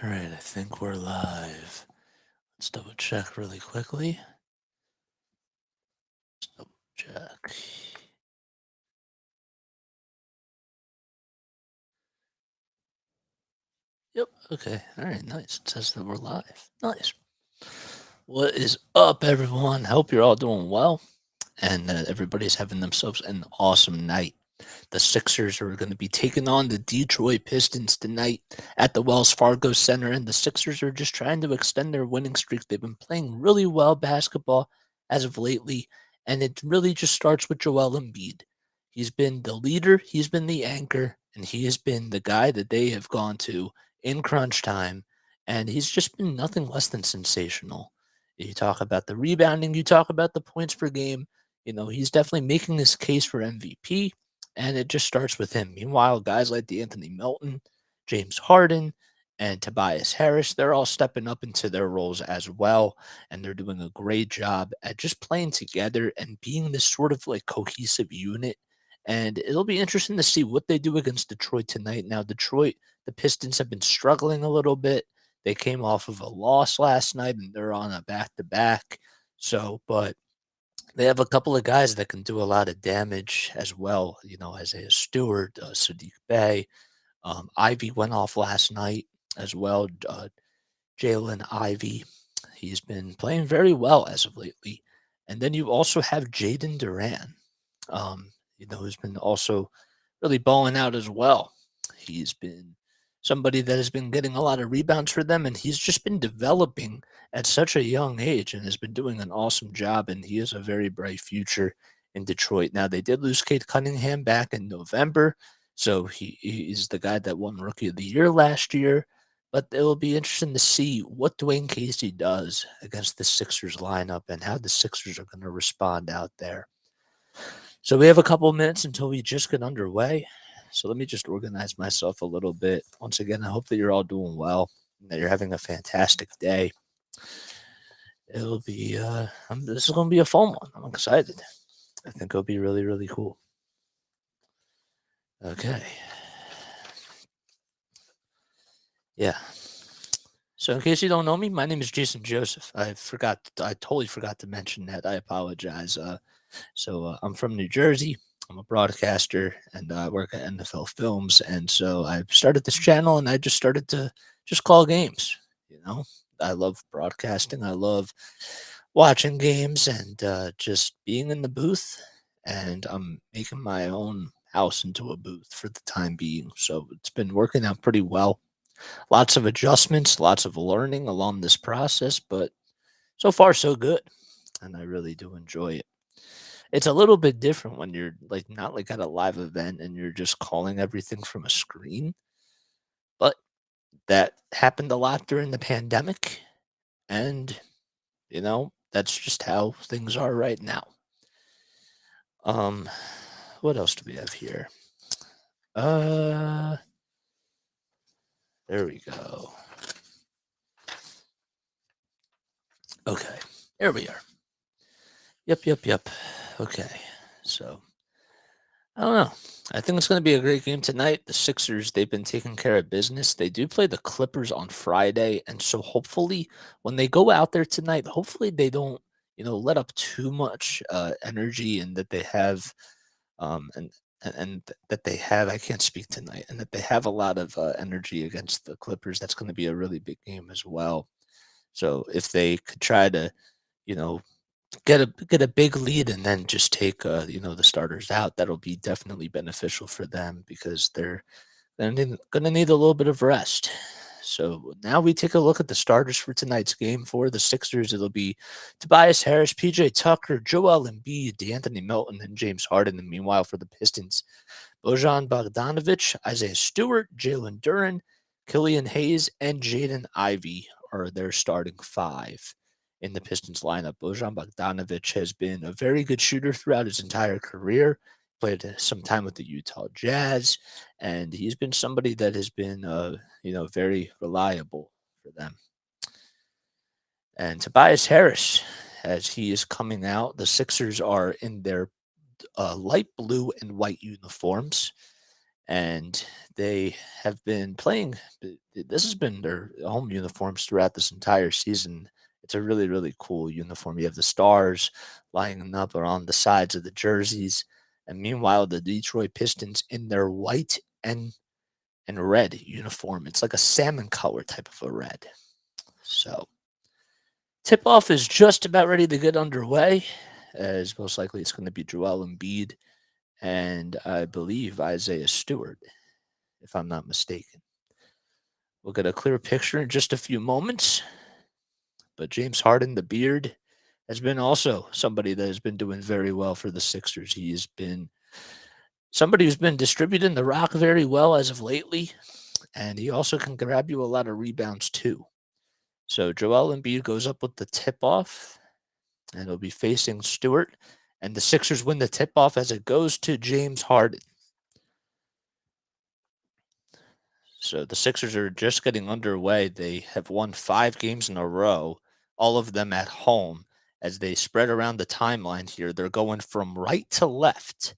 All right, I think we're live. Let's double check really quickly. Let's double check. Yep. Okay. All right. Nice. It says that we're live. Nice. What is up, everyone? Hope you're all doing well and that everybody's having themselves an awesome night. The Sixers are going to be taking on the Detroit Pistons tonight at the Wells Fargo Center, and the Sixers are just trying to extend their winning streak. They've been playing really well basketball as of lately, and it really just starts with Joel Embiid. He's been the leader, he's been the anchor, and he has been the guy that they have gone to in crunch time, and he's just been nothing less than sensational. You talk about the rebounding, you talk about the points per game. He's definitely making this case for MVP, and it just starts with him. Meanwhile, guys like Anthony Melton, James Harden, and Tobias Harris, they're all stepping up into their roles as well. And they're doing a great job at just playing together and being this sort of like cohesive unit. And it'll be interesting to see what they do against Detroit tonight. Now, Detroit, the Pistons have been struggling a little bit. They came off of a loss last night and they're on a back to back. But they have a couple of guys that can do a lot of damage as well. Isaiah Stewart, Sadiq Bey, Ivy went off last night as well. Jalen Ivy, he's been playing very well as of lately. And then you also have Jaden Duran, who's been also really balling out as well. He's been somebody that has been getting a lot of rebounds for them, and he's just been developing at such a young age and has been doing an awesome job. And he has a very bright future in Detroit. Now, they did lose Kate Cunningham back in November, so he's the guy that won Rookie of the Year last year. But it will be interesting to see what Dwayne Casey does against the Sixers lineup and how the Sixers are going to respond out there. So we have a couple of minutes until we just get underway. So let me just organize myself a little bit. Once again, I hope that you're all doing well and that you're having a fantastic day. This is going to be a fun one. I'm excited. I think it'll be really, really cool. Okay. Yeah. So in case you don't know me, my name is Jason Joseph. I totally forgot to mention that. I apologize. I'm from New Jersey. I'm a broadcaster and I work at NFL Films. And so I started this channel and I just started to just call games. You know, I love broadcasting. I love watching games and just being in the booth. And I'm making my own house into a booth for the time being. So it's been working out pretty well. Lots of adjustments, lots of learning along this process, but so far so good. And I really do enjoy it. It's a little bit different when you're like not like at a live event and you're just calling everything from a screen, but that happened a lot during the pandemic and that's just how things are right now. Um what else do we have here? Uh there we go. Okay. There we are. Yep. Okay. So I don't know. I think it's going to be a great game tonight. The Sixers, they've been taking care of business. They do play the Clippers on Friday. And so hopefully, when they go out there tonight, hopefully they don't, let up too much energy and that they have, that they have, I can't speak tonight, and that they have a lot of energy against the Clippers. That's going to be a really big game as well. So if they could try to, you know, get a big lead and then just take the starters out, that'll be definitely beneficial for them because they're gonna need a little bit of rest. So now we take a look at the starters for tonight's game. For the Sixers, it'll be Tobias Harris, PJ Tucker, Joel Embiid, DeAnthony Melton, and James Harden. And meanwhile, for the Pistons, Bojan Bogdanovic, Isaiah Stewart, Jalen Duran, Killian Hayes, and Jaden Ivey are their starting five in the Pistons lineup. Bojan Bogdanovic has been a very good shooter throughout his entire career. Played some time with the Utah Jazz, and he's been somebody that has been, very reliable for them. And Tobias Harris, as he is coming out, the Sixers are in their light blue and white uniforms, and they have been playing. This has been their home uniforms throughout this entire season. It's a really, really cool uniform. You have the stars lining up around the sides of the jerseys, and meanwhile, the Detroit Pistons in their white and red uniform. It's like a salmon color type of a red. So tip off is just about ready to get underway, as most likely it's going to be Joel Embiid and I believe Isaiah Stewart, if I'm not mistaken. We'll get a clear picture in just a few moments. But James Harden, the beard, has been also somebody that has been doing very well for the Sixers. He has been somebody who's been distributing the rock very well as of lately, and he also can grab you a lot of rebounds too. So Joel Embiid goes up with the tip off, and he'll be facing Stewart, and the Sixers win the tip off as it goes to James Harden. So the Sixers are just getting underway. They have won 5 games in a row, all of them at home. As they spread around the timeline here, they're going from right to left.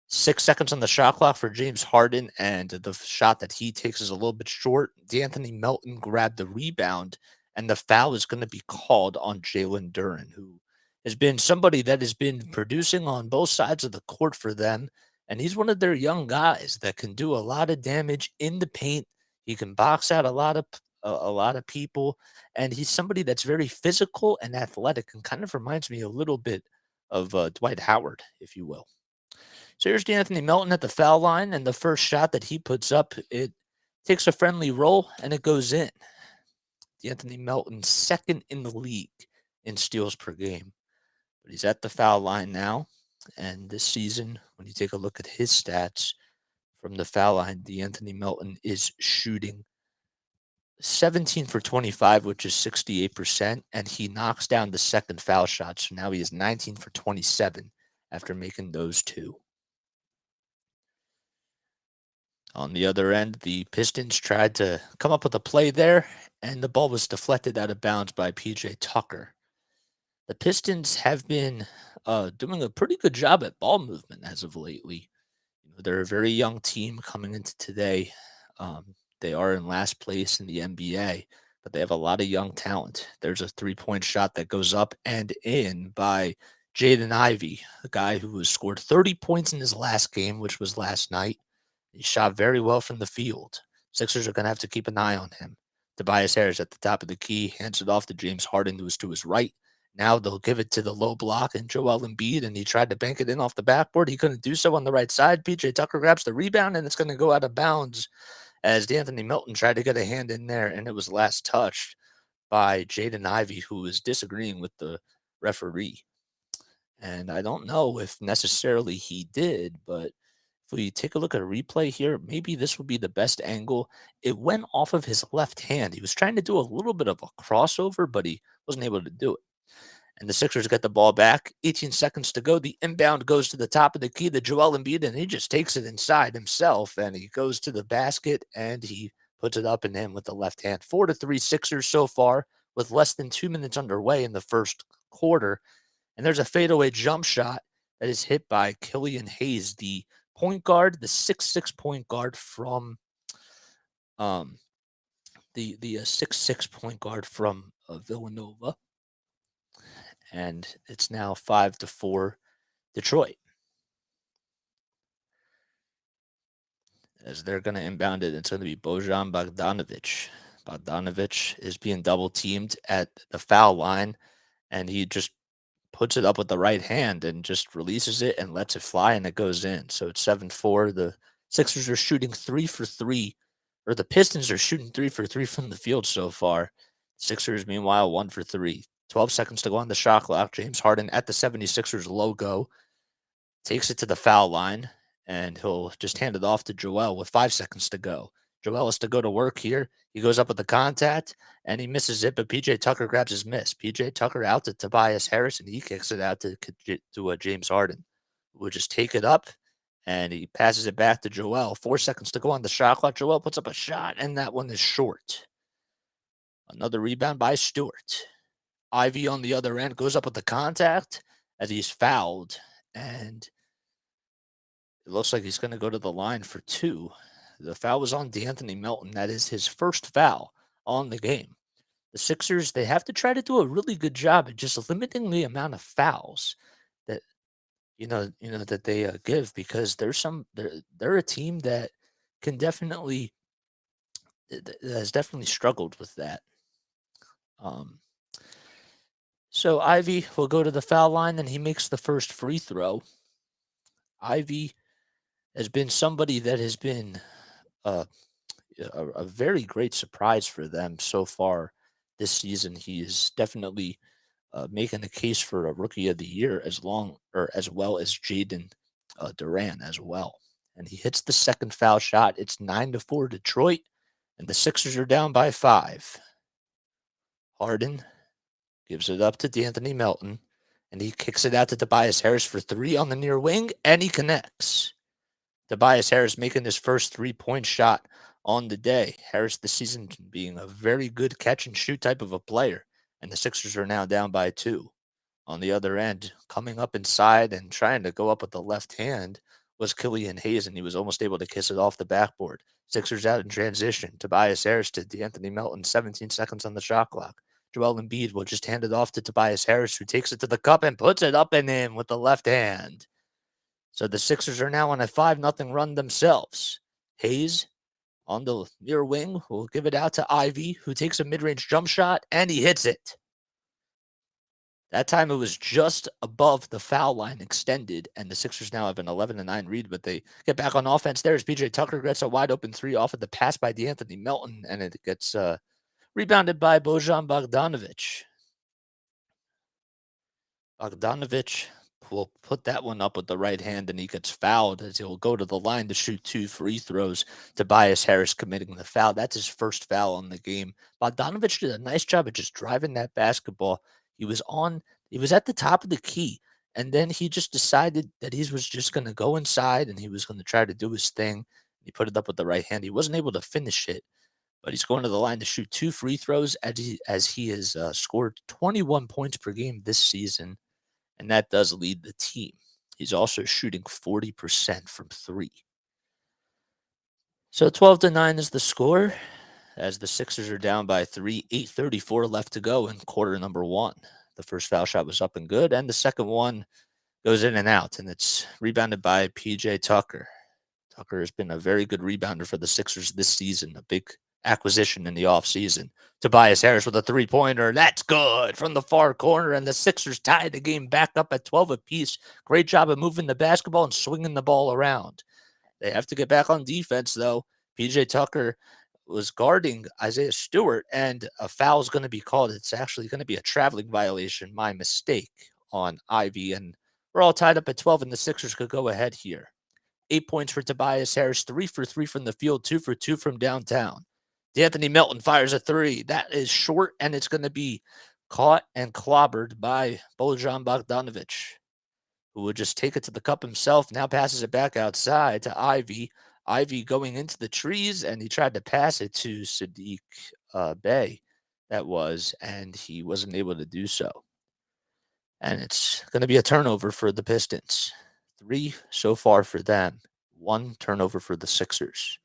6 seconds on the shot clock for James Harden, and the shot that he takes is a little bit short. D'Anthony Melton grabbed the rebound, and the foul is going to be called on Jalen Duren, who has been somebody that has been producing on both sides of the court for them. And he's one of their young guys that can do a lot of damage in the paint. He can box out a lot of people, and he's somebody that's very physical and athletic, and kind of reminds me a little bit of Dwight Howard, if you will. So here's D'Anthony Melton at the foul line, and the first shot that he puts up, it takes a friendly roll and it goes in. D'Anthony Melton second in the league in steals per game, but he's at the foul line now. And this season, when you take a look at his stats from the foul line, D'Anthony Melton is shooting 17 for 25, which is 68%, and he knocks down the second foul shot. So now he is 19 for 27 after making those two. On the other end, the Pistons tried to come up with a play there, and the ball was deflected out of bounds by PJ Tucker. The Pistons have been doing a pretty good job at ball movement as of lately. They're a very young team coming into today. They are in last place in the NBA, but they have a lot of young talent. There's a 3-point shot that goes up and in by Jaden Ivey, a guy who has scored 30 points in his last game, which was last night. He shot very well from the field. Sixers are going to have to keep an eye on him. Tobias Harris at the top of the key hands it off to James Harden, who is to his right. Now they'll give it to the low block and Joel Embiid, and he tried to bank it in off the backboard. He couldn't do so on the right side. PJ Tucker grabs the rebound, and it's going to go out of bounds as D'Anthony Melton tried to get a hand in there, and it was last touched by Jaden Ivey, who was disagreeing with the referee. And I don't know if necessarily he did, but if we take a look at a replay here, maybe this would be the best angle. It went off of his left hand. He was trying to do a little bit of a crossover, but he wasn't able to do it. And the Sixers get the ball back. 18 seconds to go. The inbound goes to the top of the key to Joel Embiid, and he just takes it inside himself. And he goes to the basket, and he puts it up and in with the left hand. 4-3 Sixers so far, with less than 2 minutes underway in the first quarter. And there's a fadeaway jump shot that is hit by Killian Hayes, the point guard, the 6'6" point guard from the 6'6" point guard from Villanova. And it's now 5-4 Detroit. As they're going to inbound it, it's going to be Bojan Bogdanovic. Bogdanovic is being double teamed at the foul line, and he just puts it up with the right hand and just releases it and lets it fly, and it goes in. So it's 7-4. The Sixers are shooting 3 for 3, or the Pistons are shooting 3 for 3 from the field so far. Sixers, meanwhile, 1 for 3. 12 seconds to go on the shot clock. James Harden at the 76ers logo takes it to the foul line, and he'll just hand it off to Joel with 5 seconds to go. Joel has to go to work here. He goes up with the contact, and he misses it, but PJ Tucker grabs his miss. PJ Tucker out to Tobias Harris, and he kicks it out to James Harden, who will just take it up, and he passes it back to Joel. 4 seconds to go on the shot clock. Joel puts up a shot, and that one is short. Another rebound by Stewart. Ivy on the other end goes up with the contact as he's fouled, and It looks like he's going to go to the line for two. The foul was on D'Anthony Melton. That is his first foul on the game. The Sixers, they have to try to do a really good job at just limiting the amount of fouls that that they give, because they're a team that can definitely that has definitely struggled with that. Um, so Ivy will go to the foul line, and he makes the first free throw. Ivy has been somebody that has been uh, a very great surprise for them so far this season. He is definitely making a case for a Rookie of the Year, as well as Jaden Duran as well. And he hits the second foul shot. It's 9-4 Detroit, and the Sixers are down by 5. Harden gives it up to D'Anthony Melton, and he kicks it out to Tobias Harris for 3 on the near wing, and he connects. Tobias Harris making his first 3-point shot on the day. Harris this season being a very good catch and shoot type of a player, and the Sixers are now down by 2. On the other end, coming up inside and trying to go up with the left hand was Killian Hayes, and he was almost able to kiss it off the backboard. Sixers out in transition. Tobias Harris to D'Anthony Melton, 17 seconds on the shot clock. Joel Embiid will just hand it off to Tobias Harris, who takes it to the cup and puts it up and in with the left hand. So the Sixers are now on a 5-0 run themselves. Hayes on the near wing will give it out to Ivy, who takes a mid-range jump shot, and he hits it. That time it was just above the foul line extended, and the Sixers now have an 11-9 lead, but they get back on offense there as PJ Tucker gets a wide open 3 off of the pass by D'Anthony Melton, and it gets rebounded by Bojan Bogdanovic. Bogdanovic will put that one up with the right hand, and he gets fouled as he'll go to the line to shoot 2 free throws. Tobias Harris committing the foul. That's his first foul on the game. Bogdanovic did a nice job of just driving that basketball. He was at the top of the key, and then he just decided that he was just going to go inside and he was going to try to do his thing. He put it up with the right hand. He wasn't able to finish it, but he's going to the line to shoot 2 free throws as he has scored 21 points per game this season, and that does lead the team. He's also shooting 40% from 3. So 12-9 is the score as the Sixers are down by 3, 8:34 left to go in quarter number 1. The first foul shot was up and good, and the second one goes in and out, and it's rebounded by PJ Tucker. Tucker has been a very good rebounder for the Sixers this season, a big acquisition in the offseason. Tobias Harris with a 3-pointer. That's good from the far corner, and the Sixers tied the game back up at 12 apiece. Great job of moving the basketball and swinging the ball around. They have to get back on defense, though. PJ Tucker was guarding Isaiah Stewart, and a foul is going to be called. It's actually going to be a traveling violation. My mistake on Ivy, and we're all tied up at 12, and the Sixers could go ahead here. 8 points for Tobias Harris, 3 for 3 from the field, 2 for 2 from downtown. D'Anthony Melton fires a 3. That is short, and it's going to be caught and clobbered by Bojan Bogdanovic, who would just take it to the cup himself, now passes it back outside to Ivy. Ivy going into the trees, and he tried to pass it to Sadiq Bey, and he wasn't able to do so. And it's going to be a turnover for the Pistons. 3 so far for them, 1 turnover for the Sixers.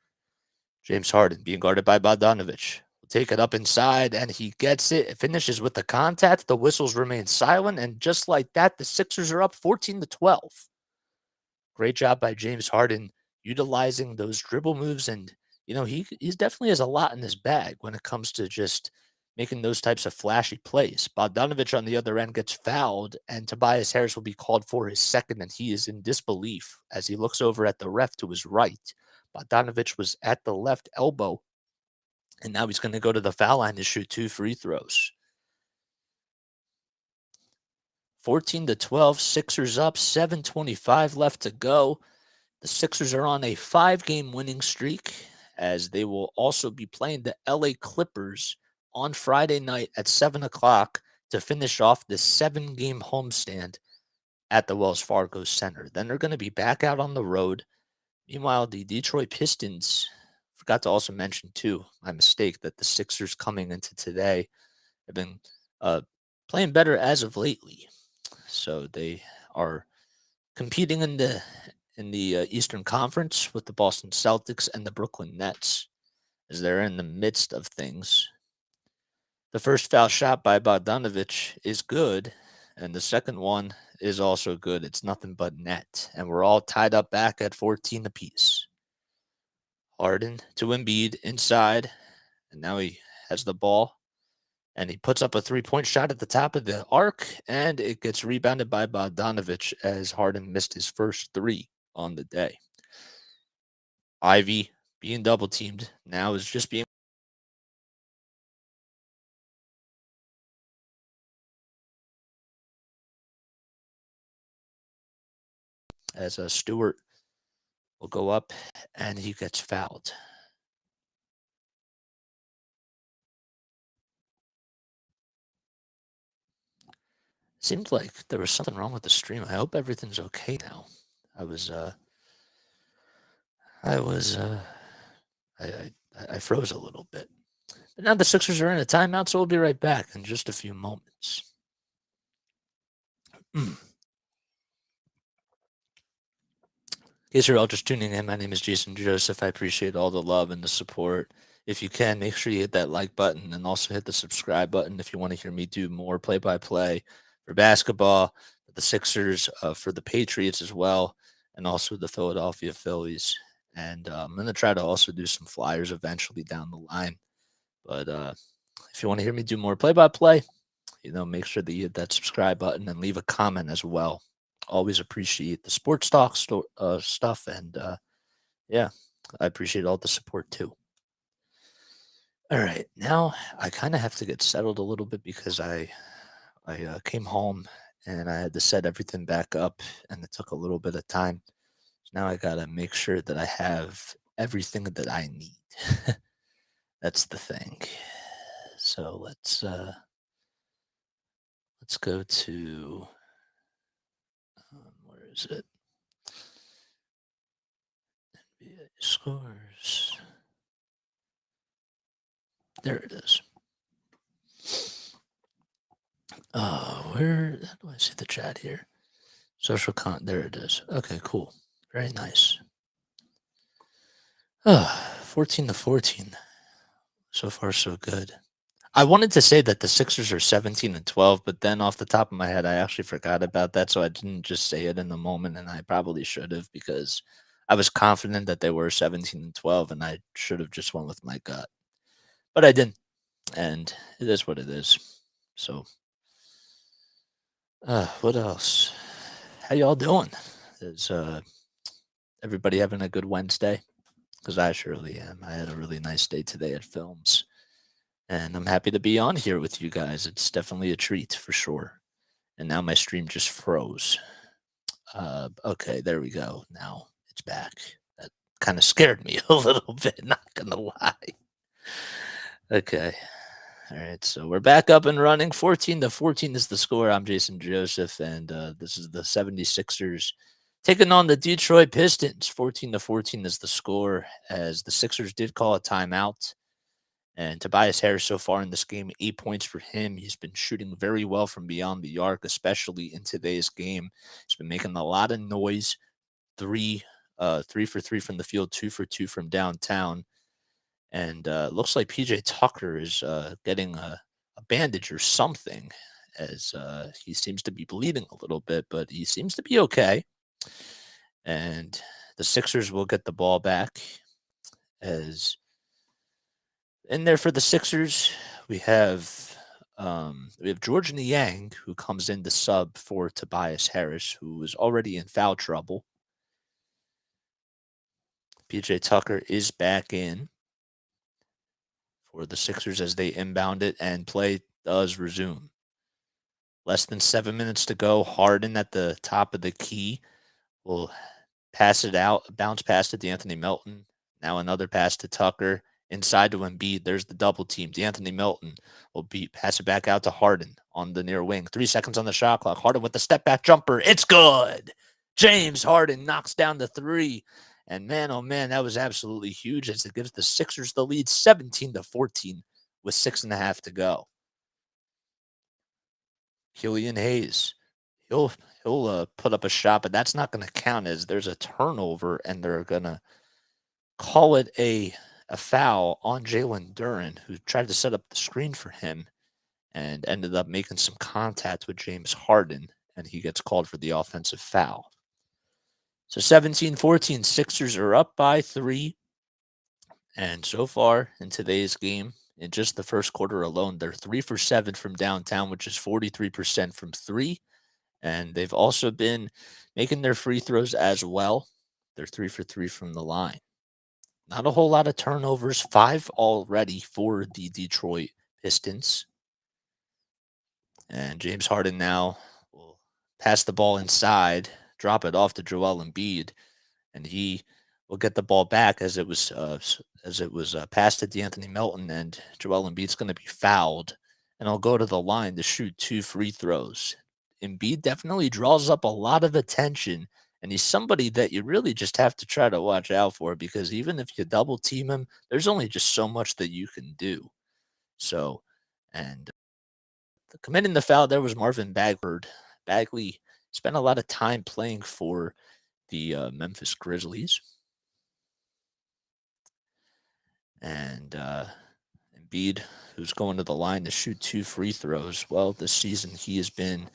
James Harden being guarded by Bogdanovic. Will take it up inside, and he gets it. It finishes with the contact. The whistles remain silent, and just like that, the Sixers are up 14-12. Great job by James Harden utilizing those dribble moves, and he's definitely has a lot in his bag when it comes to just making those types of flashy plays. Bogdanovic on the other end gets fouled, and Tobias Harris will be called for his second, and he is in disbelief as he looks over at the ref to his right. Bogdanovic was at the left elbow, and now he's going to go to the foul line to shoot 2 free throws. 14-12, Sixers up, 7:25 left to go. The Sixers are on a 5-game winning streak, as they will also be playing the LA Clippers on Friday night at 7 o'clock to finish off this 7-game homestand at the Wells Fargo Center. Then they're going to be back out on the road. Meanwhile, the Detroit Pistons, forgot to also mention too, my mistake, that the Sixers coming into today have been playing better as of lately. So they are competing in in the Eastern Conference with the Boston Celtics and the Brooklyn Nets as they're in the midst of things. The first foul shot by Bogdanovich is good, and the second one is also good. It's nothing but net, and we're all tied up back at 14 apiece. Harden to Embiid inside, and now he has the ball, and he puts up a three-point shot at the top of the arc, and it gets rebounded by Bogdanovich as Harden missed his first three on the day. Ivy being double teamed now is just being as a Stewart will go up and he gets fouled. Seemed like there was something wrong with the stream. I hope everything's okay now. I was I was I froze a little bit. But now the Sixers are in a timeout, so we'll be right back in just a few moments. In case you're all just tuning in, my name is Jason Joseph. I appreciate all the love and the support. If you can, make sure you hit that like button and also hit the subscribe button if you want to hear me do more play-by-play for basketball, for the Sixers, for the Patriots as well, and also the Philadelphia Phillies. And I'm going to try to also do some Flyers eventually down the line. But if you want to hear me do more play-by-play, make sure that you hit that subscribe button and leave a comment as well. Always appreciate the sports talk stuff, and yeah, I appreciate all the support too. All right, now I kind of have to get settled a little bit because I came home and I had to set everything back up, and it took a little bit of time. So now I gotta make sure that I have everything that I need. That's the thing. So let's go to where is it? NBA scores. There it is. Where do I see the chat here? There it is. Okay, cool. Very nice. 14-14. So far, so good. I wanted to say that the Sixers are 17-12, but then off the top of my head, I actually forgot about that, so I didn't just say it in the moment, and I probably should have because I was confident that they were 17-12, and I should have just went with my gut. But I didn't, and it is what it is. So, what else? How y'all doing? Is everybody having a good Wednesday? Because I surely am. I had a really nice day today at Films, and I'm happy to be on here with you guys. It's definitely a treat for sure. And now my stream just froze. Okay, there we go. Now it's back. That kind of scared me a little bit, not gonna lie. Okay. All right, so we're back up and running. 14-14 is the score. I'm Jason Joseph, and this is the 76ers taking on the Detroit Pistons. 14-14 is the score, as the Sixers did call a timeout. And Tobias Harris so far in this game, 8 points for him. He's been shooting very well from beyond the arc, especially in today's game. He's been making a lot of noise. Three for three from the field, 2 for 2 from downtown. And looks like PJ Tucker is getting a bandage or something, as he seems to be bleeding a little bit, but he seems to be okay. And the Sixers will get the ball back, as in there for the Sixers, we have George Niang, who comes in to sub for Tobias Harris, who is already in foul trouble. PJ Tucker is back in for the Sixers as they inbound it, and play does resume. Less than 7 minutes to go. Harden at the top of the key will pass it out, bounce pass to D'Anthony Melton. Now another pass to Tucker. Inside to Embiid. There's the double team. D'Anthony Melton will pass it back out to Harden on the near wing. 3 seconds on the shot clock. Harden with the step back jumper. It's good. James Harden knocks down the three. And man, oh man, that was absolutely huge, as it gives the Sixers the lead 17-14 with 6.5 to go. Killian Hayes. he'll he'll put up a shot, but that's not going to count as there's a turnover, and they're gonna call it a foul on Jalen Duren, who tried to set up the screen for him and ended up making some contact with James Harden, and he gets called for the offensive foul. So 17-14, Sixers are up by 3, and so far in today's game, in just the first quarter alone, they're 3 for 7 from downtown, which is 43% from 3, and they've also been making their free throws as well. They're 3 for 3 from the line. Not a whole lot of turnovers, 5 already for the Detroit Pistons. And James Harden now will pass the ball inside, drop it off to Joel Embiid, and he will get the ball back as it was passed to D'Anthony Melton, and Joel Embiid's going to be fouled, and I'll go to the line to shoot 2 free throws. Embiid definitely draws up a lot of attention, and he's somebody that you really just have to try to watch out for, because even if you double team him, there's only just so much that you can do. So, and committing the foul there was Marvin Bagley. Bagley spent a lot of time playing for the Memphis Grizzlies. And Embiid, who's going to the line to shoot 2 free throws. Well, this season he has been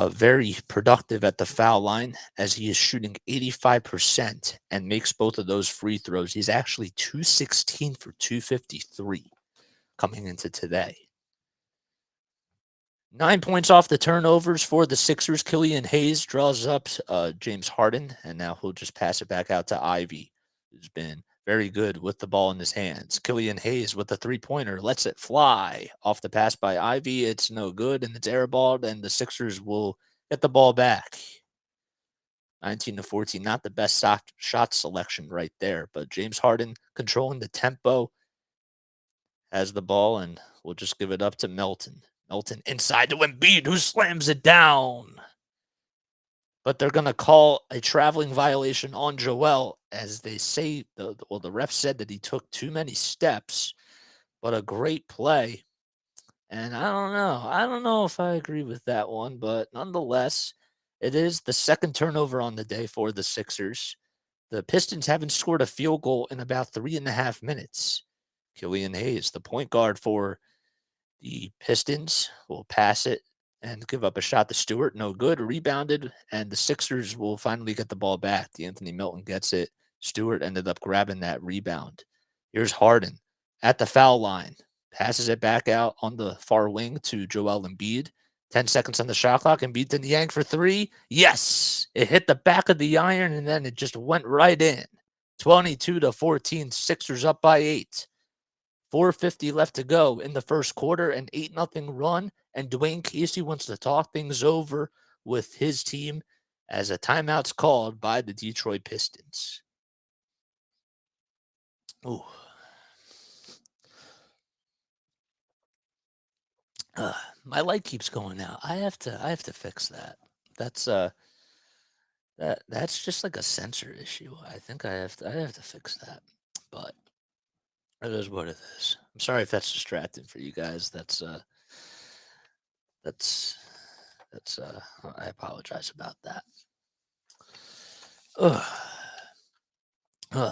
very productive at the foul line, as he is shooting 85% and makes both of those free throws. He's actually 216 for 253 coming into today. 9 points off the turnovers for the Sixers. Killian Hayes draws up James Harden, and now he'll just pass it back out to Ivy, who's been very good with the ball in his hands. Killian Hayes with the three-pointer lets it fly off the pass by Ivy. It's no good, and it's airballed, and the Sixers will get the ball back. 19-14, not the best shot selection right there, but James Harden controlling the tempo, has the ball, and we'll just give it up to Melton. Melton inside to Embiid, who slams it down. But they're going to call a traveling violation on Joel, as they say, the ref said that he took too many steps, but a great play. And I don't know. I don't know if I agree with that one, but nonetheless, it is the second turnover on the day for the Sixers. The Pistons haven't scored a field goal in about 3.5 minutes. Killian Hayes, the point guard for the Pistons, will pass it and give up a shot to Stewart. No good. Rebounded, and the Sixers will finally get the ball back. D'Anthony Melton gets it. Stewart ended up grabbing that rebound. Here's Harden at the foul line. Passes it back out on the far wing to Joel Embiid. 10 seconds on the shot clock. Embiid to the yank for 3. Yes! It hit the back of the iron, and then it just went right in. 22-14. Sixers up by 8. 4:50 left to go in the first quarter, an 8-0 run, and Dwayne Casey wants to talk things over with his team as a timeout's called by the Detroit Pistons. Ooh. My light keeps going out. I have to fix that. That's that's just like a sensor issue. I think I have to fix that. But it is what it is. I'm sorry if that's distracting for you guys. That's I apologize about that. Ugh.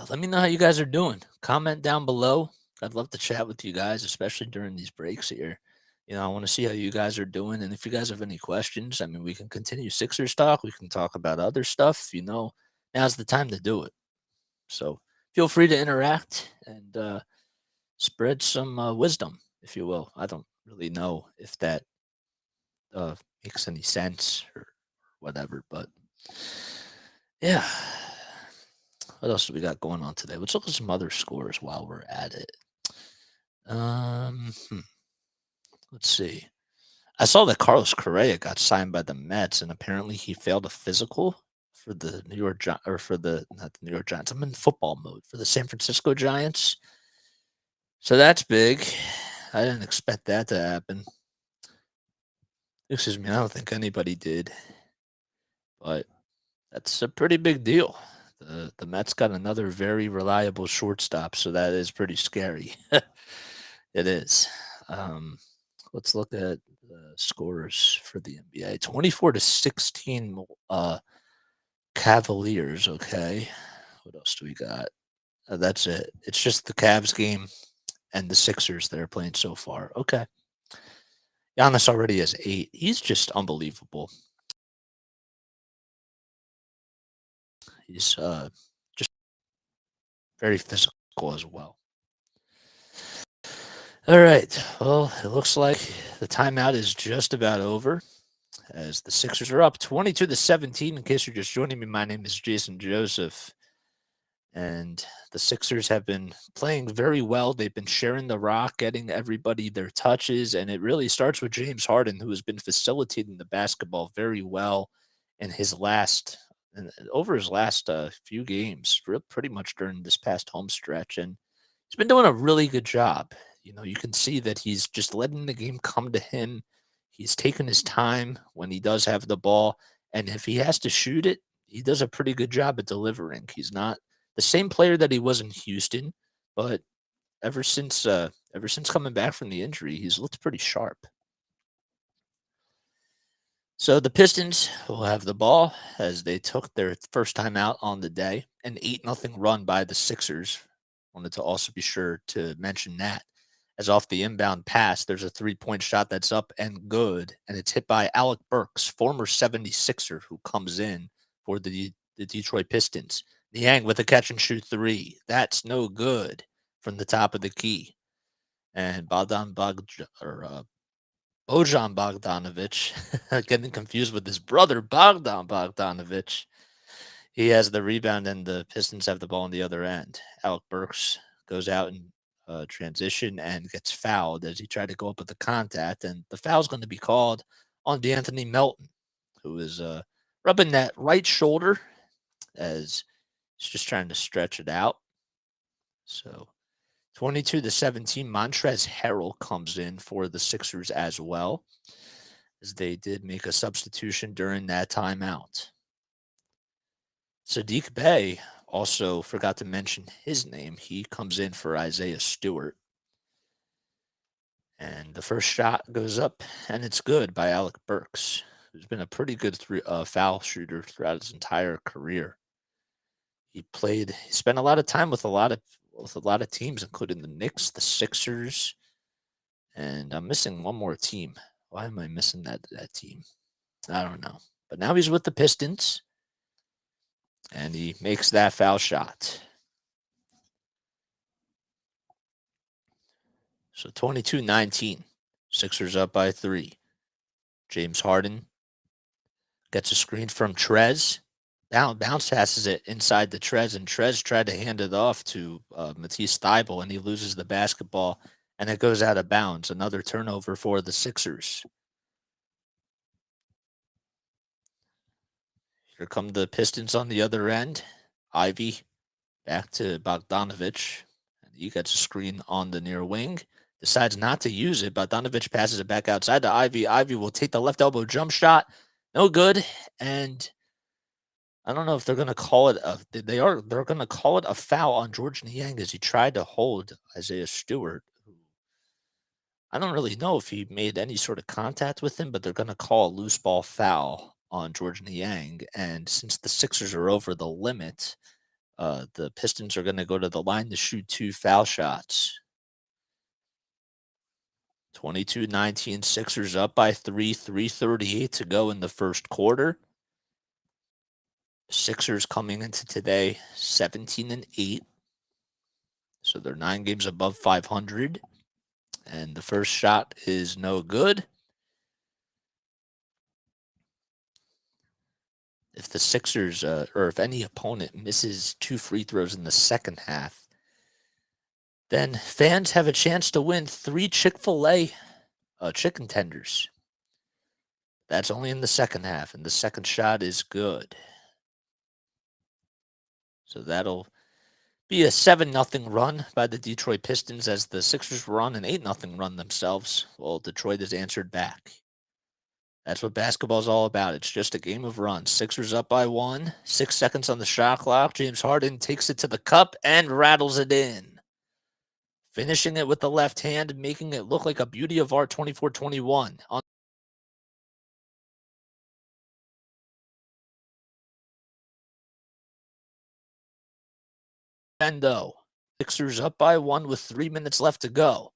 Let me know how you guys are doing. Comment down below. I'd love to chat with you guys, especially during these breaks here. I want to see how you guys are doing. And if you guys have any questions, I mean, we can continue Sixers talk. We can talk about other stuff. Now's the time to do it. So feel free to interact and spread some wisdom, if you will. I don't really know if that makes any sense or whatever, but yeah. What else do we got going on today? Let's look at some other scores while we're at it. Let's see. I saw that Carlos Correa got signed by the Mets, and apparently he failed a physical for the New York not the New York Giants. I'm in football mode for the San Francisco Giants. So that's big. I didn't expect that to happen. Excuse me, I don't think anybody did. But that's a pretty big deal. The Mets got another very reliable shortstop, so that is pretty scary. It is. Let's look at the scores for the NBA. 24-16 Cavaliers, okay. What else do we got? That's it. It's just the Cavs game and the Sixers that are playing so far. Okay. Giannis already has 8. He's just unbelievable. He's just very physical as well. All right. Well, it looks like the timeout is just about over as the Sixers are up 22-17. In case you're just joining me, my name is Jason Joseph. And the Sixers have been playing very well. They've been sharing the rock, getting everybody their touches. And it really starts with James Harden, who has been facilitating the basketball very well in his last over his last few games, pretty much during this past home stretch. And he's been doing a really good job. You can see that he's just letting the game come to him. He's taking his time when he does have the ball. And if he has to shoot it, he does a pretty good job at delivering. He's not the same player that he was in Houston, but ever since coming back from the injury, he's looked pretty sharp. So the Pistons will have the ball as they took their first time out on the day, an 8-0 run by the Sixers. Wanted to also be sure to mention that. As off the inbound pass, there's a 3-point shot that's up and good, and it's hit by Alec Burks, former 76er, who comes in for the Detroit Pistons. Niang with a catch and shoot 3. That's no good from the top of the key. And Bojan Bogdanovic, getting confused with his brother, Bogdan Bogdanovic. He has the rebound, and the Pistons have the ball on the other end. Alec Burks goes out in transition and gets fouled as he tried to go up with the contact. And the foul's going to be called on D'Anthony Melton, who is rubbing that right shoulder as he's just trying to stretch it out. So 22-17, Montrezl Harrell comes in for the Sixers as well, as they did make a substitution during that timeout. Sadiq Bey also forgot to mention his name. He comes in for Isaiah Stewart. And the first shot goes up, and it's good by Alec Burks, who's been a pretty good foul shooter throughout his entire career. He spent a lot of time with a lot of teams, including the Knicks, the Sixers, and I'm missing one more team. Why am I missing that team? I don't know. But now he's with the Pistons, and he makes that foul shot. So 22-19. Sixers up by 3. James Harden gets a screen from Trez. Bounce passes it inside the Trez, and Trez tried to hand it off to Matisse Thybulle, and he loses the basketball, and it goes out of bounds. Another turnover for the Sixers. Here come the Pistons on the other end. Ivy back to Bogdanovic, and he gets a screen on the near wing. Decides not to use it. Bogdanovic passes it back outside to Ivy. Ivy will take the left elbow jump shot. No good, and I don't know if they're going to call it they're going to call it a foul on George Niang as he tried to hold Isaiah Stewart. I don't really know if he made any sort of contact with him, but they're going to call a loose ball foul on George Niang. And since the Sixers are over the limit, the Pistons are going to go to the line to shoot 2 foul shots. 22-19, Sixers up by 3, 3:38 to go in the first quarter. Sixers coming into today 17-8. So they're 9 games above 500. And the first shot is no good. If the Sixers, or if any opponent misses 2 free throws in the second half, then fans have a chance to win 3 Chick-fil-A chicken tenders. That's only in the second half, and the second shot is good. So that'll be a 7-0 run by the Detroit Pistons as the Sixers were on an 8-0 run themselves. Well, Detroit has answered back. That's what basketball's all about. It's just a game of runs. Sixers up by 1, 6 seconds on the shot clock. James Harden takes it to the cup and rattles it in. Finishing it with the left hand, making it look like a beauty of art 24-21. Endo. Sixers up by 1 with 3 minutes left to go.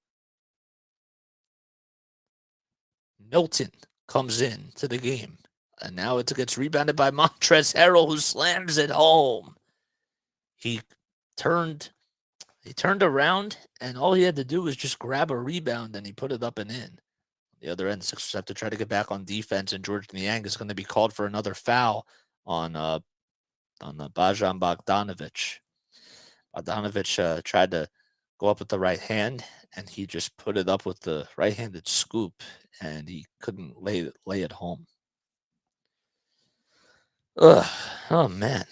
Milton comes in to the game. And now it gets rebounded by Montrezl Harrell, who slams it home. He turned around, and all he had to do was just grab a rebound, and he put it up and in. The other end, Sixers have to try to get back on defense, and George Niang is going to be called for another foul on Bojan Bogdanovic. Bogdanovic tried to go up with the right hand, and he just put it up with the right-handed scoop, and he couldn't lay it home. Ugh. Oh, man.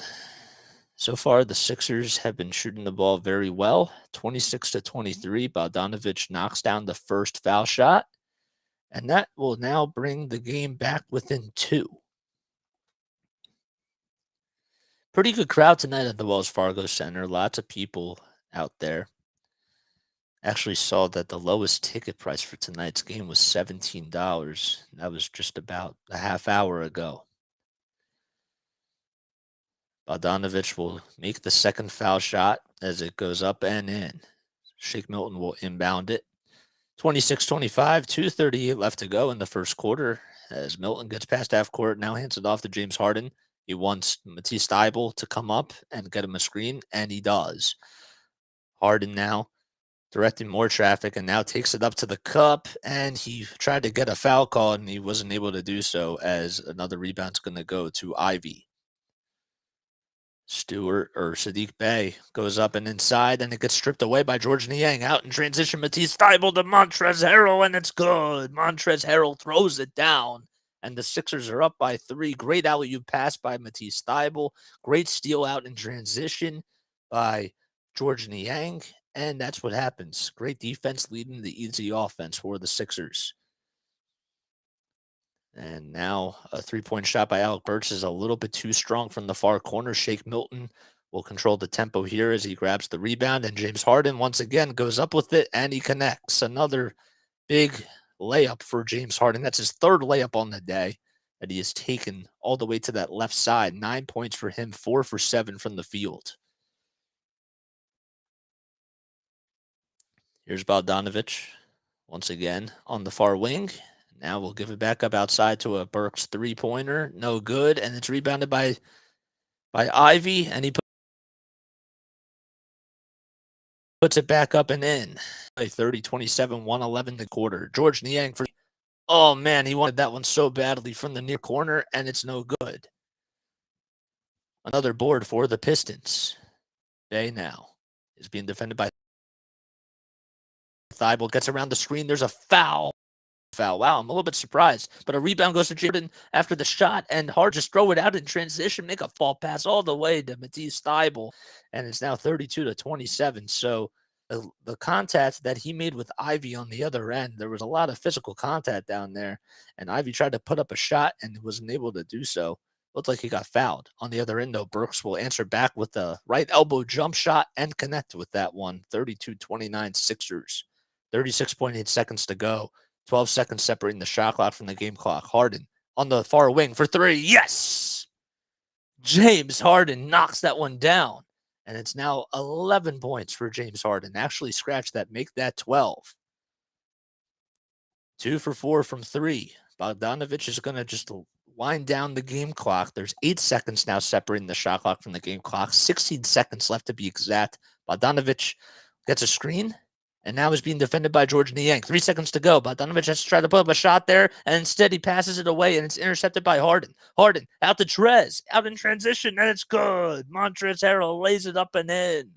So far, the Sixers have been shooting the ball very well. 26-23. Bogdanovic knocks down the first foul shot, and that will now bring the game back within 2. Pretty good crowd tonight at the Wells Fargo Center. Lots of people out there. Actually saw that the lowest ticket price for tonight's game was $17. That was just about a half hour ago. Bogdanovic will make the second foul shot as it goes up and in. Shake Milton will inbound it. 26-25, 2:38 left to go in the first quarter as Milton gets past half court, now hands it off to James Harden. He wants Matisse Thybulle to come up and get him a screen, and he does. Harden now directing more traffic and now takes it up to the cup, and he tried to get a foul call, and he wasn't able to do so as another rebound's going to go to Ivy. Sadiq Bey goes up and inside, and it gets stripped away by George Niang. Out in transition, Matisse Thybulle to Montrezl Harrell, and it's good. Montrezl Harrell throws it down, and the Sixers are up by 3. Great alley-oop pass by Matisse Thybulle. Great steal out in transition by George Niang, and that's what happens. Great defense leading the easy offense for the Sixers. And now a three-point shot by Alec Burks is a little bit too strong from the far corner. Shake Milton will control the tempo here as he grabs the rebound. And James Harden once again goes up with it, and he connects. Another big layup for James Harden. That's his third layup on the day that he has taken all the way to that left side. 9 points for him, 4 for 7 from the field. Here's Bogdanovic once again on the far wing. Now we'll give it back up outside to a Burks three-pointer. No good, and it's rebounded by Ivy, and he puts it back up and in. 30-27, 111 the quarter. George Niang for oh man, he wanted that one so badly from the near corner, and it's no good. Another board for the Pistons. Bey now is being defended by Thybulle. Gets around the screen. There's a foul. Wow, I'm a little bit surprised. But a rebound goes to Jordan after the shot, and Hart just throw it out in transition, make a fall pass all the way to Matisse Thybulle, and it's now 32-27. So the contact that he made with Ivy on the other end, there was a lot of physical contact down there, and Ivy tried to put up a shot and wasn't able to do so. Looked like he got fouled. On the other end, though, Burks will answer back with the right elbow jump shot and connect with that one. 32-29 Sixers. 36.8 seconds to go. 12 seconds separating the shot clock from the game clock. Harden on the far wing for 3. Yes! James Harden knocks that one down. And it's now 11 points for James Harden. Actually scratch that, make that 12. 2 for 4 from 3. Bogdanovic is going to just wind down the game clock. There's 8 seconds now separating the shot clock from the game clock. 16 seconds left to be exact. Bogdanovic gets a screen. And now is being defended by George Niang. 3 seconds to go. Bogdanovic has to try to put up a shot there, and instead he passes it away, and it's intercepted by Harden. Harden out to Trez, out in transition, and it's good. Montrezl Harrell lays it up and in.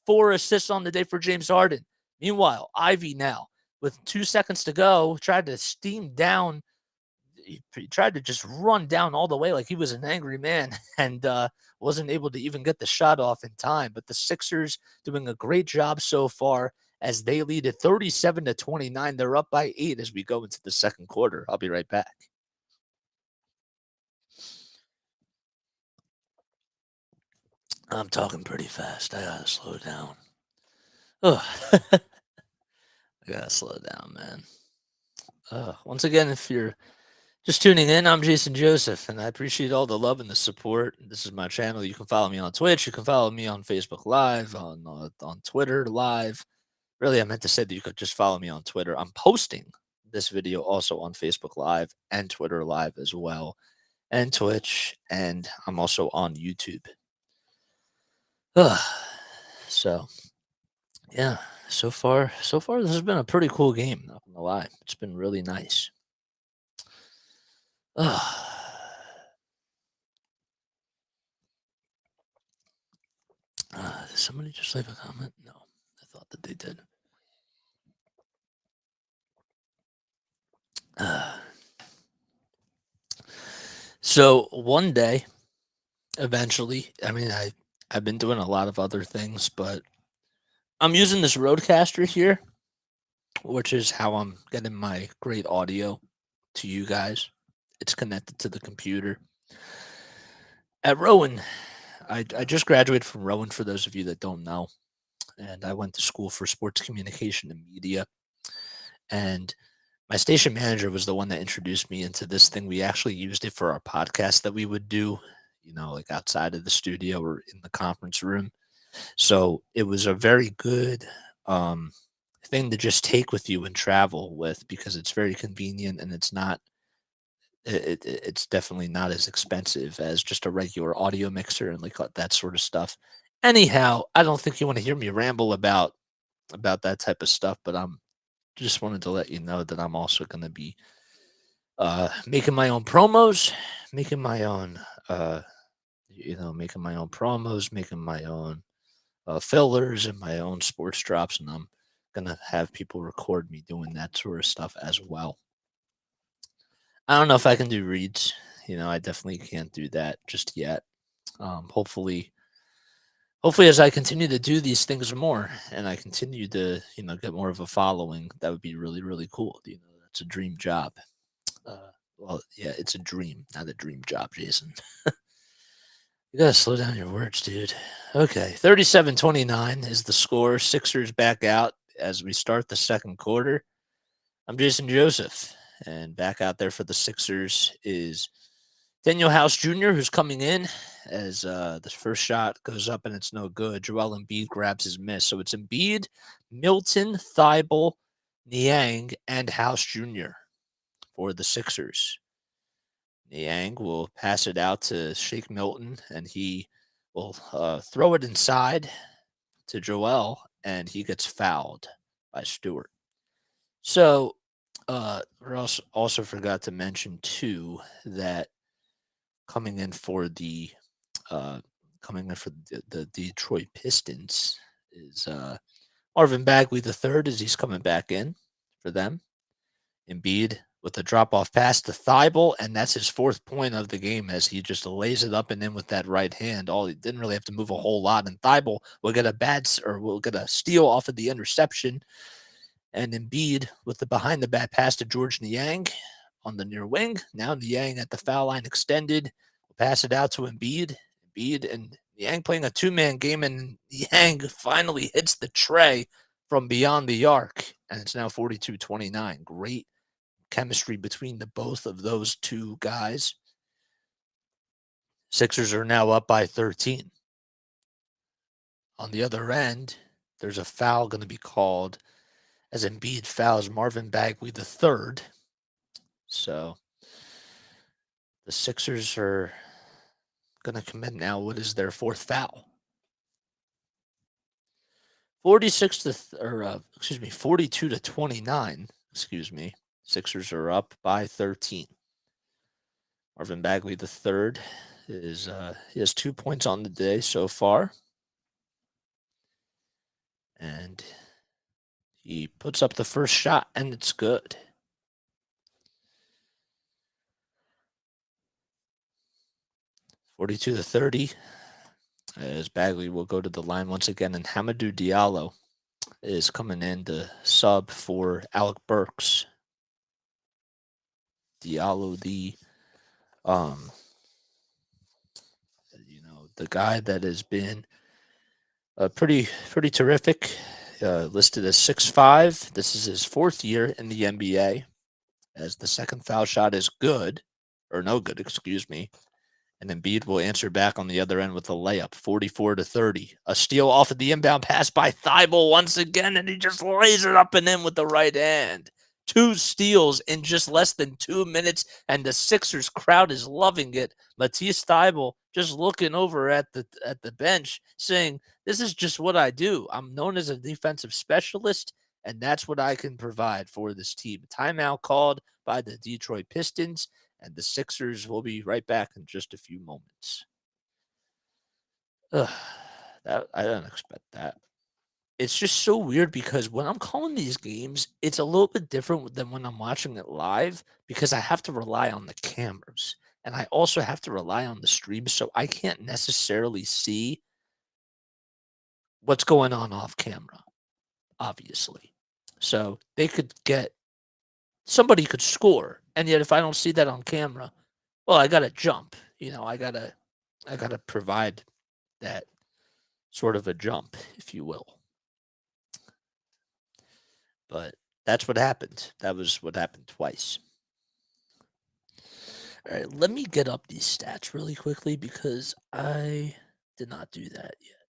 4 assists on the day for James Harden. Meanwhile, Ivy now, with 2 seconds to go, tried to steam down. He tried to just run down all the way like he was an angry man and wasn't able to even get the shot off in time. But the Sixers doing a great job so far, as they lead at 37-29. They're up by 8 as we go into the second quarter. I'll be right back. I'm talking pretty fast. I gotta slow down. Oh, I gotta slow down, man. Once again, if you're Just tuning in, I'm Jason Joseph, and I appreciate all the love and the support. This is my channel. You can follow me on Twitch. You can follow me on Facebook Live, on Twitter Live. Really, I meant to say that you could just follow me on Twitter. I'm posting this video also on Facebook Live and Twitter Live as well, and Twitch, and I'm also on YouTube. So, yeah, so far, this has been a pretty cool game. Not gonna lie, it's been really nice. Did somebody just leave a comment? No, I thought that they did. So one day, eventually, I mean, I've been doing a lot of other things, but I'm using this Rodecaster here, which is how I'm getting my great audio to you guys. It's connected to the computer. At Rowan, I just graduated from Rowan, for those of you that don't know, and I went to school for sports communication and media. And my station manager was the one that introduced me into this thing. We actually used it for our podcast that we would do, like outside of the studio or in the conference room. So it was a very good thing to just take with you and travel with, because it's very convenient, and it's definitely not as expensive as just a regular audio mixer and like that sort of stuff. Anyhow, I don't think you want to hear me ramble about that type of stuff, but I'm just wanted to let you know that I'm also going to be making my own promos, making my own making my own promos, making my own fillers and my own sports drops, and I'm gonna have people record me doing that sort of stuff as well. I don't know if I can do reads. I definitely can't do that just yet. Hopefully, as I continue to do these things more and I continue to, get more of a following, that would be really, really cool. That's a dream job. Well, yeah, it's a dream, not a dream job, Jason. You gotta slow down your words, dude. Okay, 37-29 is the score. Sixers back out as we start the second quarter. I'm Jason Joseph, and back out there for the Sixers is Daniel House Jr., who's coming in as the first shot goes up and it's no good. Joel Embiid grabs his miss. So it's Embiid, Milton, Thibault, Niang, and House Jr. for the Sixers. Niang will pass it out to Shake Milton, and he will throw it inside to Joel, and he gets fouled by Stewart. So we also forgot to mention too that coming in for the the Detroit Pistons is Marvin Bagley the third, as he's coming back in for them. Embiid with a drop-off pass to Thibault, and that's his fourth point of the game as he just lays it up and in with that right hand. He didn't really have to move a whole lot, and Thibault will get a steal off of the interception. And Embiid with the behind-the-back pass to George Niang on the near wing. Now Niang at the foul line extended. Will pass it out to Embiid. Embiid and Niang playing a two-man game, and Niang finally hits the tray from beyond the arc, and it's now 42-29. Great chemistry between the both of those two guys. Sixers are now up by 13. On the other end, there's a foul going to be called as Embiid fouls Marvin Bagley the third. So the Sixers are going to commit now what is their fourth foul. 42-29. Sixers are up by 13. Marvin Bagley the third he has 2 points on the day so far, and he puts up the first shot, and it's good. (42-30) as Bagley will go to the line once again, and Hamidou Diallo is coming in to sub for Alec Burks. Diallo, the guy that has been pretty terrific, listed as 6'5". This is his fourth year in the NBA. as the second foul shot is good, or no good, excuse me. And Embiid will answer back on the other end with a layup, 44-30. A steal off of the inbound pass by Thibault once again, and he just lays it up and in with the right hand. 2 steals in just less than 2 minutes, and the Sixers crowd is loving it. Matisse Thybulle just looking over at the bench, saying, "This is just what I do. I'm known as a defensive specialist, and that's what I can provide for this team." Timeout called by the Detroit Pistons, and the Sixers will be right back in just a few moments. Ugh, that I didn't expect that. It's just so weird because when I'm calling these games, it's a little bit different than when I'm watching it live because I have to rely on the cameras and I also have to rely on the stream, so I can't necessarily see what's going on off camera, obviously. So they could get somebody could score, and yet if I don't see that on camera, well, I gotta jump. I gotta provide that sort of a jump, if you will. But that's what happened. That was what happened twice. All right, let me get up these stats really quickly because I did not do that yet.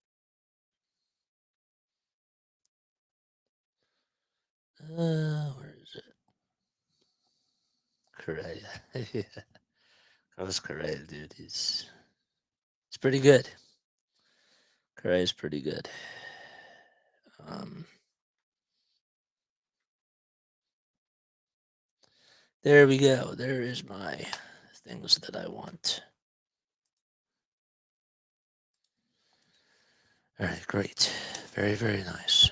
Where is it? Correa. Yeah, Carlos Correa, dude. He's pretty good. Correa's pretty good. Um, there we go. There is my things that I want. All right, great. Very, very nice.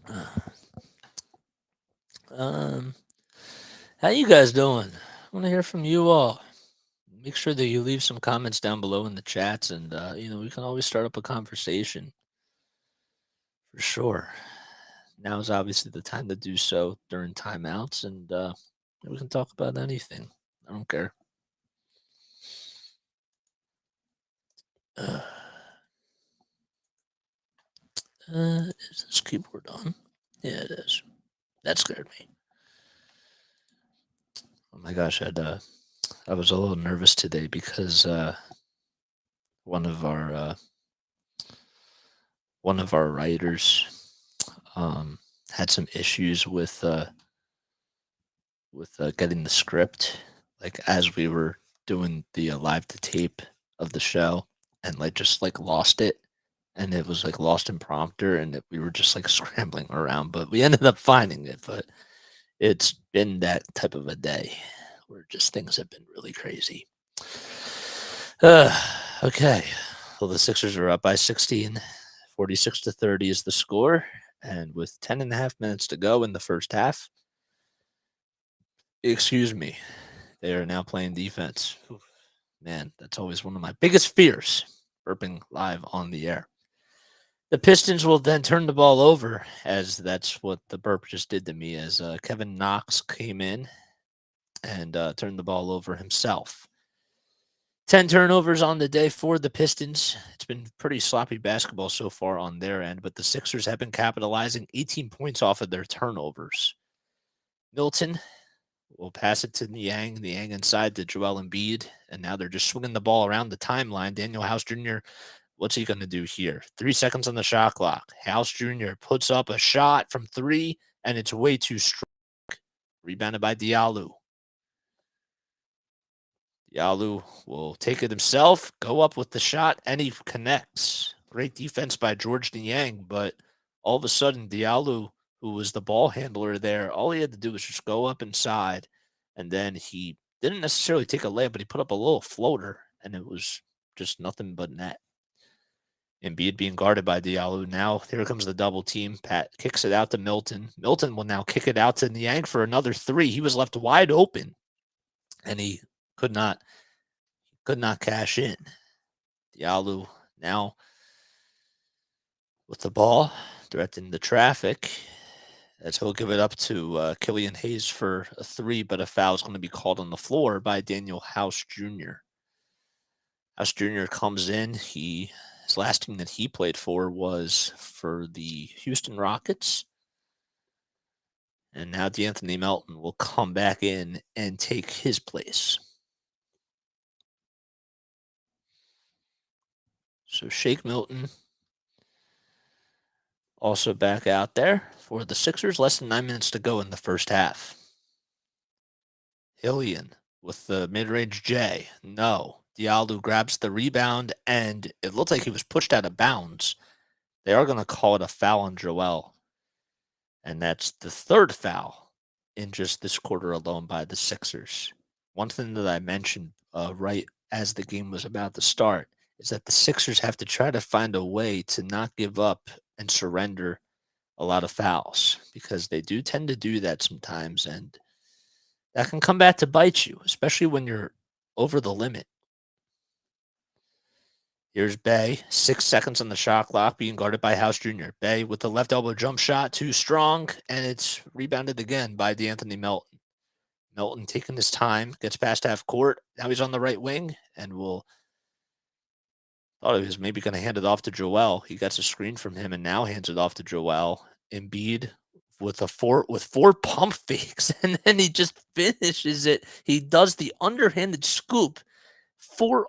Uh, um, how you guys doing? I want to hear from you all. Make sure that you leave some comments down below in the chats, and we can always start up a conversation for sure. Now is obviously the time to do so during timeouts, and we can talk about anything. I don't care. Uh, is this keyboard on? Yeah, it is. That scared me. Oh my gosh, I was a little nervous today because one of our uh, one of our writers had some issues with getting the script, like as we were doing the live to tape of the show, and like just like lost it, and it was like lost in prompter, and we were just like scrambling around, but we ended up finding it. But it's been that type of a day where just things have been really crazy. Uh, okay. Well, the Sixers are up by 16. 46-30 is the score. And with 10 and a half minutes to go in the first half, excuse me, they are now playing defense. Oof, man, that's always one of my biggest fears, burping live on the air. The Pistons will then turn the ball over, as that's what the burp just did to me, as Kevin Knox came in and turned the ball over himself. 10 turnovers on the day for the Pistons. It's been pretty sloppy basketball so far on their end, but the Sixers have been capitalizing 18 points off of their turnovers. Milton will pass it to Niang. Niang inside to Joel Embiid, and now they're just swinging the ball around the timeline. Daniel House Jr., what's he going to do here? 3 seconds on the shot clock. House Jr. puts up a shot from 3, and it's way too strong. Rebounded by Diallo. Diallo will take it himself, go up with the shot, and he connects. Great defense by George Niang, but all of a sudden, Diallo, who was the ball handler there, all he had to do was just go up inside, and then he didn't necessarily take a layup, but he put up a little floater, and it was just nothing but net. Embiid being guarded by Diallo. Now here comes the double team. Pat kicks it out to Milton. Milton will now kick it out to Niang for another 3. He was left wide open, and he could not cash in. Diallo now with the ball, directing the traffic, as he'll give it up to Killian Hayes for a 3, but a foul is going to be called on the floor by Daniel House Jr. House Jr. comes in. His last team that he played for was for the Houston Rockets, And now D'Anthony Melton will come back in and take his place. So Shake Milton also back out there for the Sixers. Less than 9 minutes to go in the first half. Hillian with the mid-range J. No. Diallo grabs the rebound, and it looked like he was pushed out of bounds. They are going to call it a foul on Joel. And that's the third foul in just this quarter alone by the Sixers. One thing that I mentioned right as the game was about to start is that the Sixers have to try to find a way to not give up and surrender a lot of fouls, because they do tend to do that sometimes, and that can come back to bite you, especially when you're over the limit. Here's Bay, 6 seconds on the shot clock, being guarded by House Jr. Bay with the left elbow jump shot, too strong, and it's rebounded again by D'Anthony Melton. Melton taking his time, gets past half court. Now he's on the right wing, and thought he was maybe going to hand it off to Joel. He gets a screen from him, and now hands it off to Joel. Embiid with four pump fakes, and then he just finishes it. He does the underhanded scoop. Four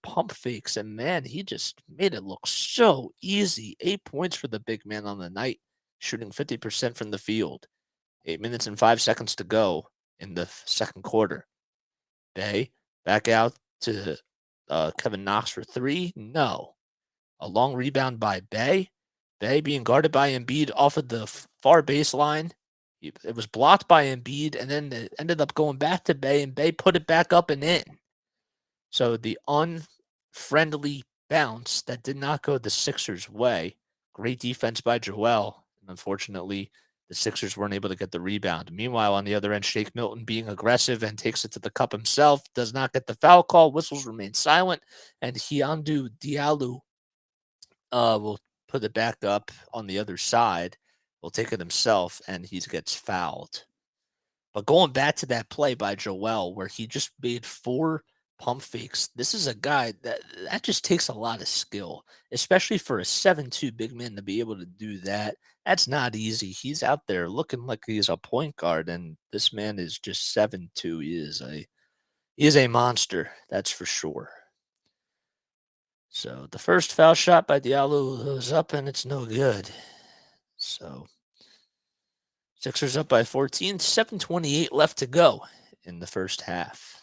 pump fakes, and man, he just made it look so easy. 8 points for the big man on the night, shooting 50% from the field. 8 minutes and 5 seconds to go in the second quarter. Bay back out to Kevin Knox for 3. No. A long rebound by Bay. Bay being guarded by Embiid off of the far baseline. It was blocked by Embiid, and then it ended up going back to Bay, and Bay put it back up and in. So the unfriendly bounce that did not go the Sixers' way. Great defense by Joel. And unfortunately, the Sixers weren't able to get the rebound. Meanwhile, on the other end, Shake Milton being aggressive and takes it to the cup himself, does not get the foul call. Whistles remain silent. And Hiandu Diallo will put it back up on the other side. Will take it himself, and he gets fouled. But going back to that play by Joel, where he just made 4 pump fakes, this is a guy that just takes a lot of skill, especially for a 7'2" big man to be able to do that. That's not easy. He's out there looking like he's a point guard, and this man is just 7'2". He is a monster, that's for sure. So the first foul shot by Diallo goes up, and it's no good. So Sixers up by 14, 7:28 left to go in the first half.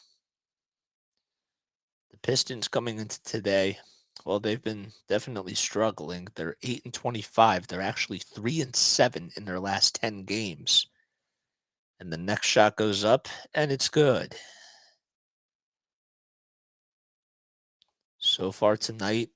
The Pistons coming into today, well, they've been definitely struggling. They're 8-25. They're actually 3-7 in their last 10 games. And the next shot goes up, and it's good. So far tonight,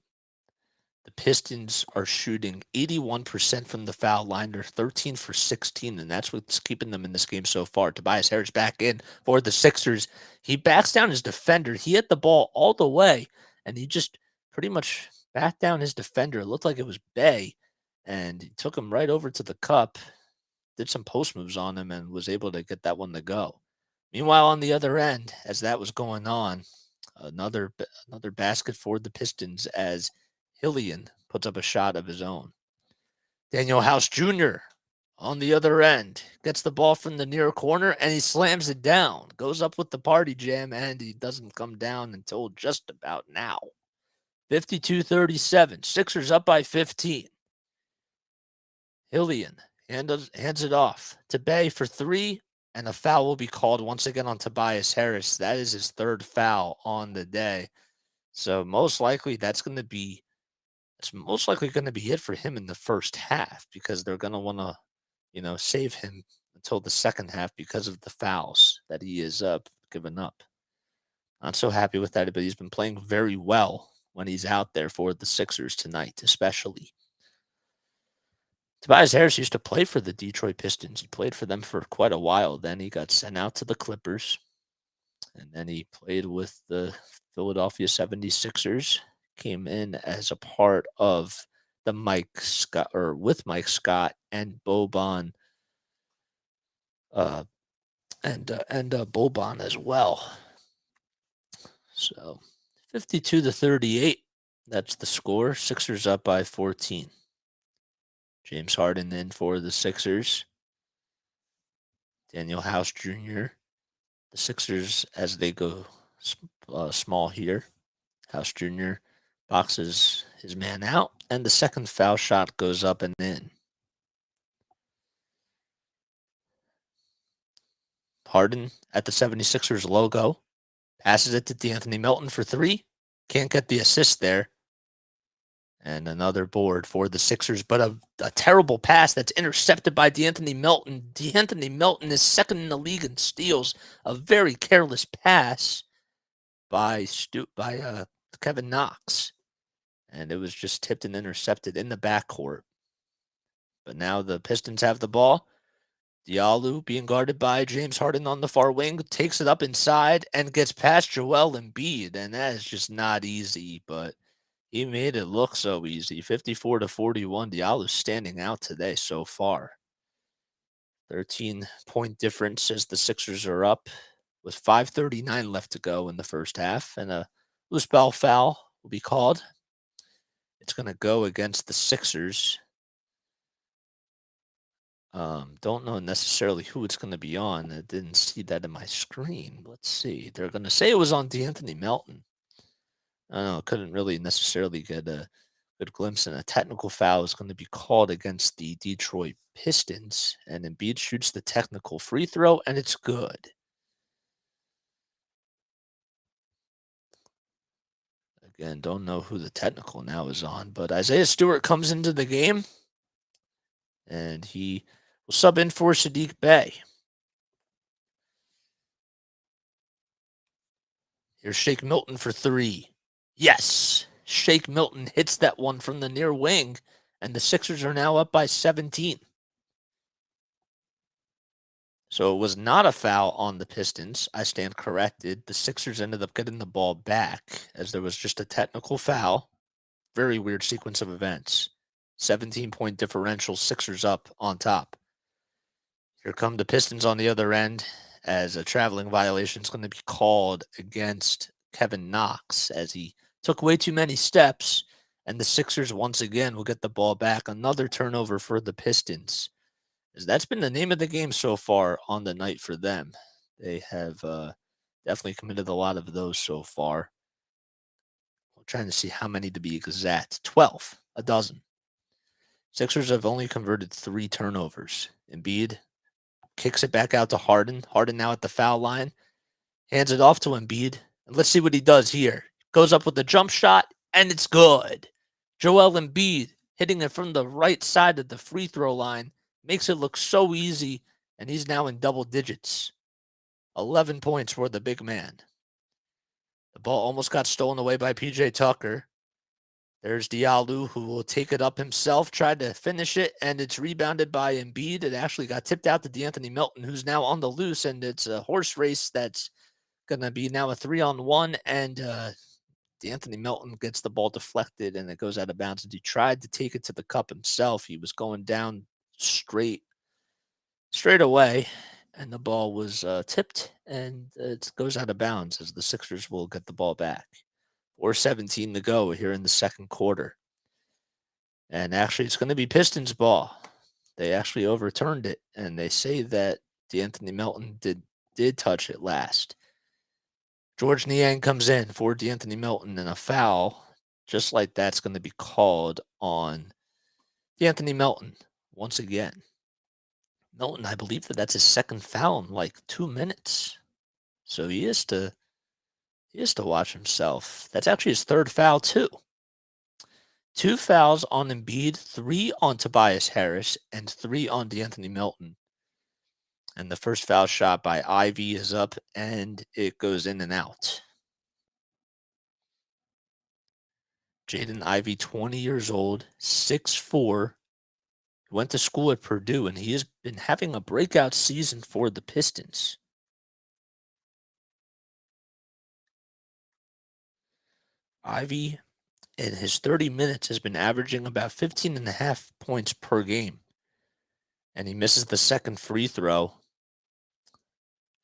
the Pistons are shooting 81% from the foul line. They're 13 for 16, and that's what's keeping them in this game so far. Tobias Harris back in for the Sixers. He backs down his defender. He hit the ball all the way, and he just pretty much backed down his defender. It looked like it was Bay, and he took him right over to the cup, did some post moves on him, and was able to get that one to go. Meanwhile, on the other end, as that was going on, another basket for the Pistons as Hillian puts up a shot of his own. Daniel House Jr. on the other end gets the ball from the near corner, and he slams it down. Goes up with the party jam, and he doesn't come down until just about now. 52-37. Sixers up by 15. Hillian hands it off to Bay for 3, and a foul will be called once again on Tobias Harris. That is his 3rd foul on the day. So most likely that's going to be it for him in the first half, because they're going to want to, save him until the second half because of the fouls that he is giving up. Not so happy with that, but he's been playing very well when he's out there for the Sixers tonight, especially. Tobias Harris used to play for the Detroit Pistons. He played for them for quite a while. Then he got sent out to the Clippers, and then he played with the Philadelphia 76ers. Came in as a part of the Mike Scott and Boban, and Boban as well. So 52-38. That's the score. Sixers up by 14. James Harden in for the Sixers. Daniel House Jr. The Sixers, as they go small here, House Jr. boxes his man out, and the second foul shot goes up and in. Harden at the 76ers logo, passes it to D'Anthony Melton for three. Can't get the assist there. And another board for the Sixers, but a terrible pass that's intercepted by D'Anthony Melton. D'Anthony Melton is second in the league in steals. A very careless pass by Kevin Knox. And it was just tipped and intercepted in the backcourt. But now the Pistons have the ball. Diallo, being guarded by James Harden on the far wing, takes it up inside and gets past Joel Embiid. And that is just not easy, but he made it look so easy. 54-41. Diallo standing out today so far. 13-point difference as the Sixers are up with 5:39 left to go in the first half. And a loose ball foul will be called. It's going to go against the Sixers. Don't know necessarily who it's going to be on. I didn't see that in my screen. Let's see. They're going to say it was on D'Anthony Melton. I don't know. Couldn't really necessarily get a good glimpse. And a technical foul is going to be called against the Detroit Pistons. And Embiid shoots the technical free throw, and it's good. Again, don't know who the technical now is on. But Isaiah Stewart comes into the game, and he will sub in for Sadiq Bey. Here's Shake Milton for three. Yes, Shake Milton hits that one from the near wing, and the Sixers are now up by 17. So it was not a foul on the Pistons. I stand corrected. The Sixers ended up getting the ball back as there was just a technical foul. Very weird sequence of events. 17-point differential, Sixers up on top. Here come the Pistons on the other end as a traveling violation is going to be called against Kevin Knox as he took way too many steps, and the Sixers once again will get the ball back. Another turnover for the Pistons. As that's been the name of the game so far on the night for them. They have definitely committed a lot of those so far. I'm trying to see how many to be exact. 12, a dozen. Sixers have only converted 3 turnovers. Embiid kicks it back out to Harden. Harden now at the foul line. Hands it off to Embiid. And let's see what he does here. Goes up with a jump shot, and it's good. Joel Embiid hitting it from the right side of the free throw line. Makes it look so easy, and he's now in double digits. 11 points for the big man. The ball almost got stolen away by P.J. Tucker. There's Diallo, who will take it up himself, tried to finish it, and it's rebounded by Embiid. It actually got tipped out to D'Anthony Melton, who's now on the loose, and it's a horse race that's going to be now a 3-on-1, and D'Anthony Melton gets the ball deflected, and it goes out of bounds. And he tried to take it to the cup himself. He was going down straight away, and the ball was tipped, and it goes out of bounds as the Sixers will get the ball back. 4:17 to go here in the second quarter. And actually, it's going to be Pistons ball. They actually overturned it, and they say that D'Anthony Melton did touch it last. George Niang comes in for D'Anthony Melton, and a foul just like that's going to be called on D'Anthony Melton once again. Melton, I believe that's his second foul in like 2 minutes. So he is to watch himself. That's actually his third foul too. 2 fouls on Embiid, 3 on Tobias Harris, and 3 on D'Anthony Melton. And the first foul shot by Ivy is up, and it goes in and out. Jaden Ivey, 20 years old, 6'4", went to school at Purdue, and he has been having a breakout season for the Pistons. Ivy, in his 30 minutes, has been averaging about 15.5 points per game. And he misses the second free throw,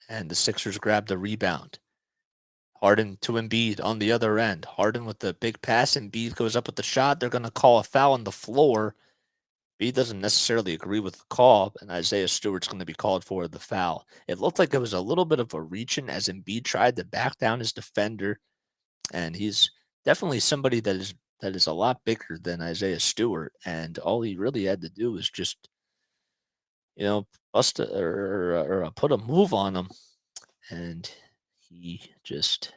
and the Sixers grab the rebound. Harden to Embiid on the other end. Harden with the big pass. Embiid goes up with the shot. They're going to call a foul on the floor. B doesn't necessarily agree with the call, and Isaiah Stewart's going to be called for the foul. It looked like it was a little bit of a reaching as Embiid tried to back down his defender, and he's definitely somebody that is a lot bigger than Isaiah Stewart, and all he really had to do was just bust or put a move on him, and he just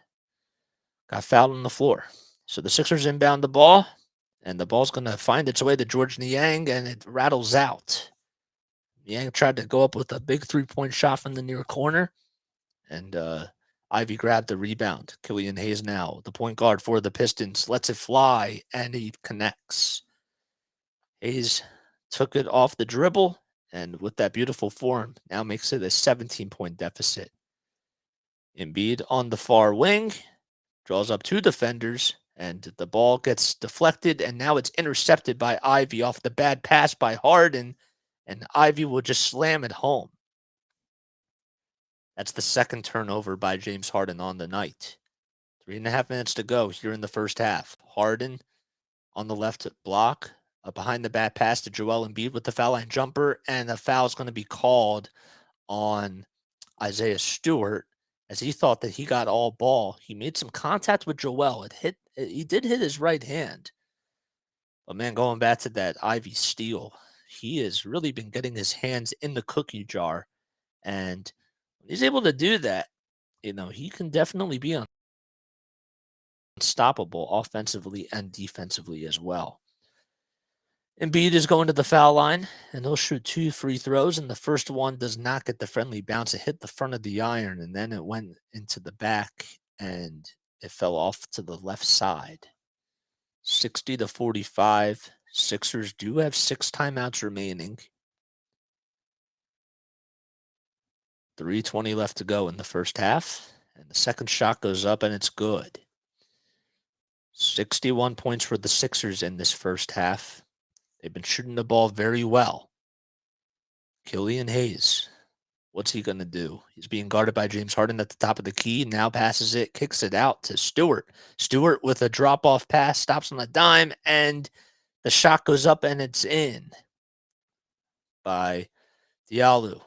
got fouled on the floor. So the Sixers inbound the ball, and the ball's going to find its way to George Niang, and it rattles out. Niang tried to go up with a big 3-point shot from the near corner, and Ivy grabbed the rebound. Killian Hayes now, the point guard for the Pistons, lets it fly, and he connects. Hayes took it off the dribble, and with that beautiful form, now makes it a 17-point deficit. Embiid on the far wing, draws up two defenders, and the ball gets deflected, and now it's intercepted by Ivy off the bad pass by Harden, and Ivy will just slam it home. That's the second turnover by James Harden on the night. 3.5 minutes to go here in the first half. Harden on the left block, behind the back pass to Joel Embiid with the foul line jumper, and the foul is going to be called on Isaiah Stewart as he thought that he got all ball. He made some contact with Joel. He did hit his right hand. But man, going back to that Ivy steal, he has really been getting his hands in the cookie jar. And when he's able to do that, he can definitely be unstoppable offensively and defensively as well. Embiid is going to the foul line, and he'll shoot 2 free throws, and the first one does not get the friendly bounce. It hit the front of the iron, and then it went into the back, and it fell off to the left side. 60-45. Sixers do have 6 timeouts remaining. 3:20 left to go in the first half, and the second shot goes up, and it's good. 61 points for the Sixers in this first half. They've been shooting the ball very well. Killian Hayes, what's he going to do? He's being guarded by James Harden at the top of the key. Now passes it, kicks it out to Stewart. Stewart with a drop-off pass, stops on a dime, and the shot goes up, and it's in by Diallo.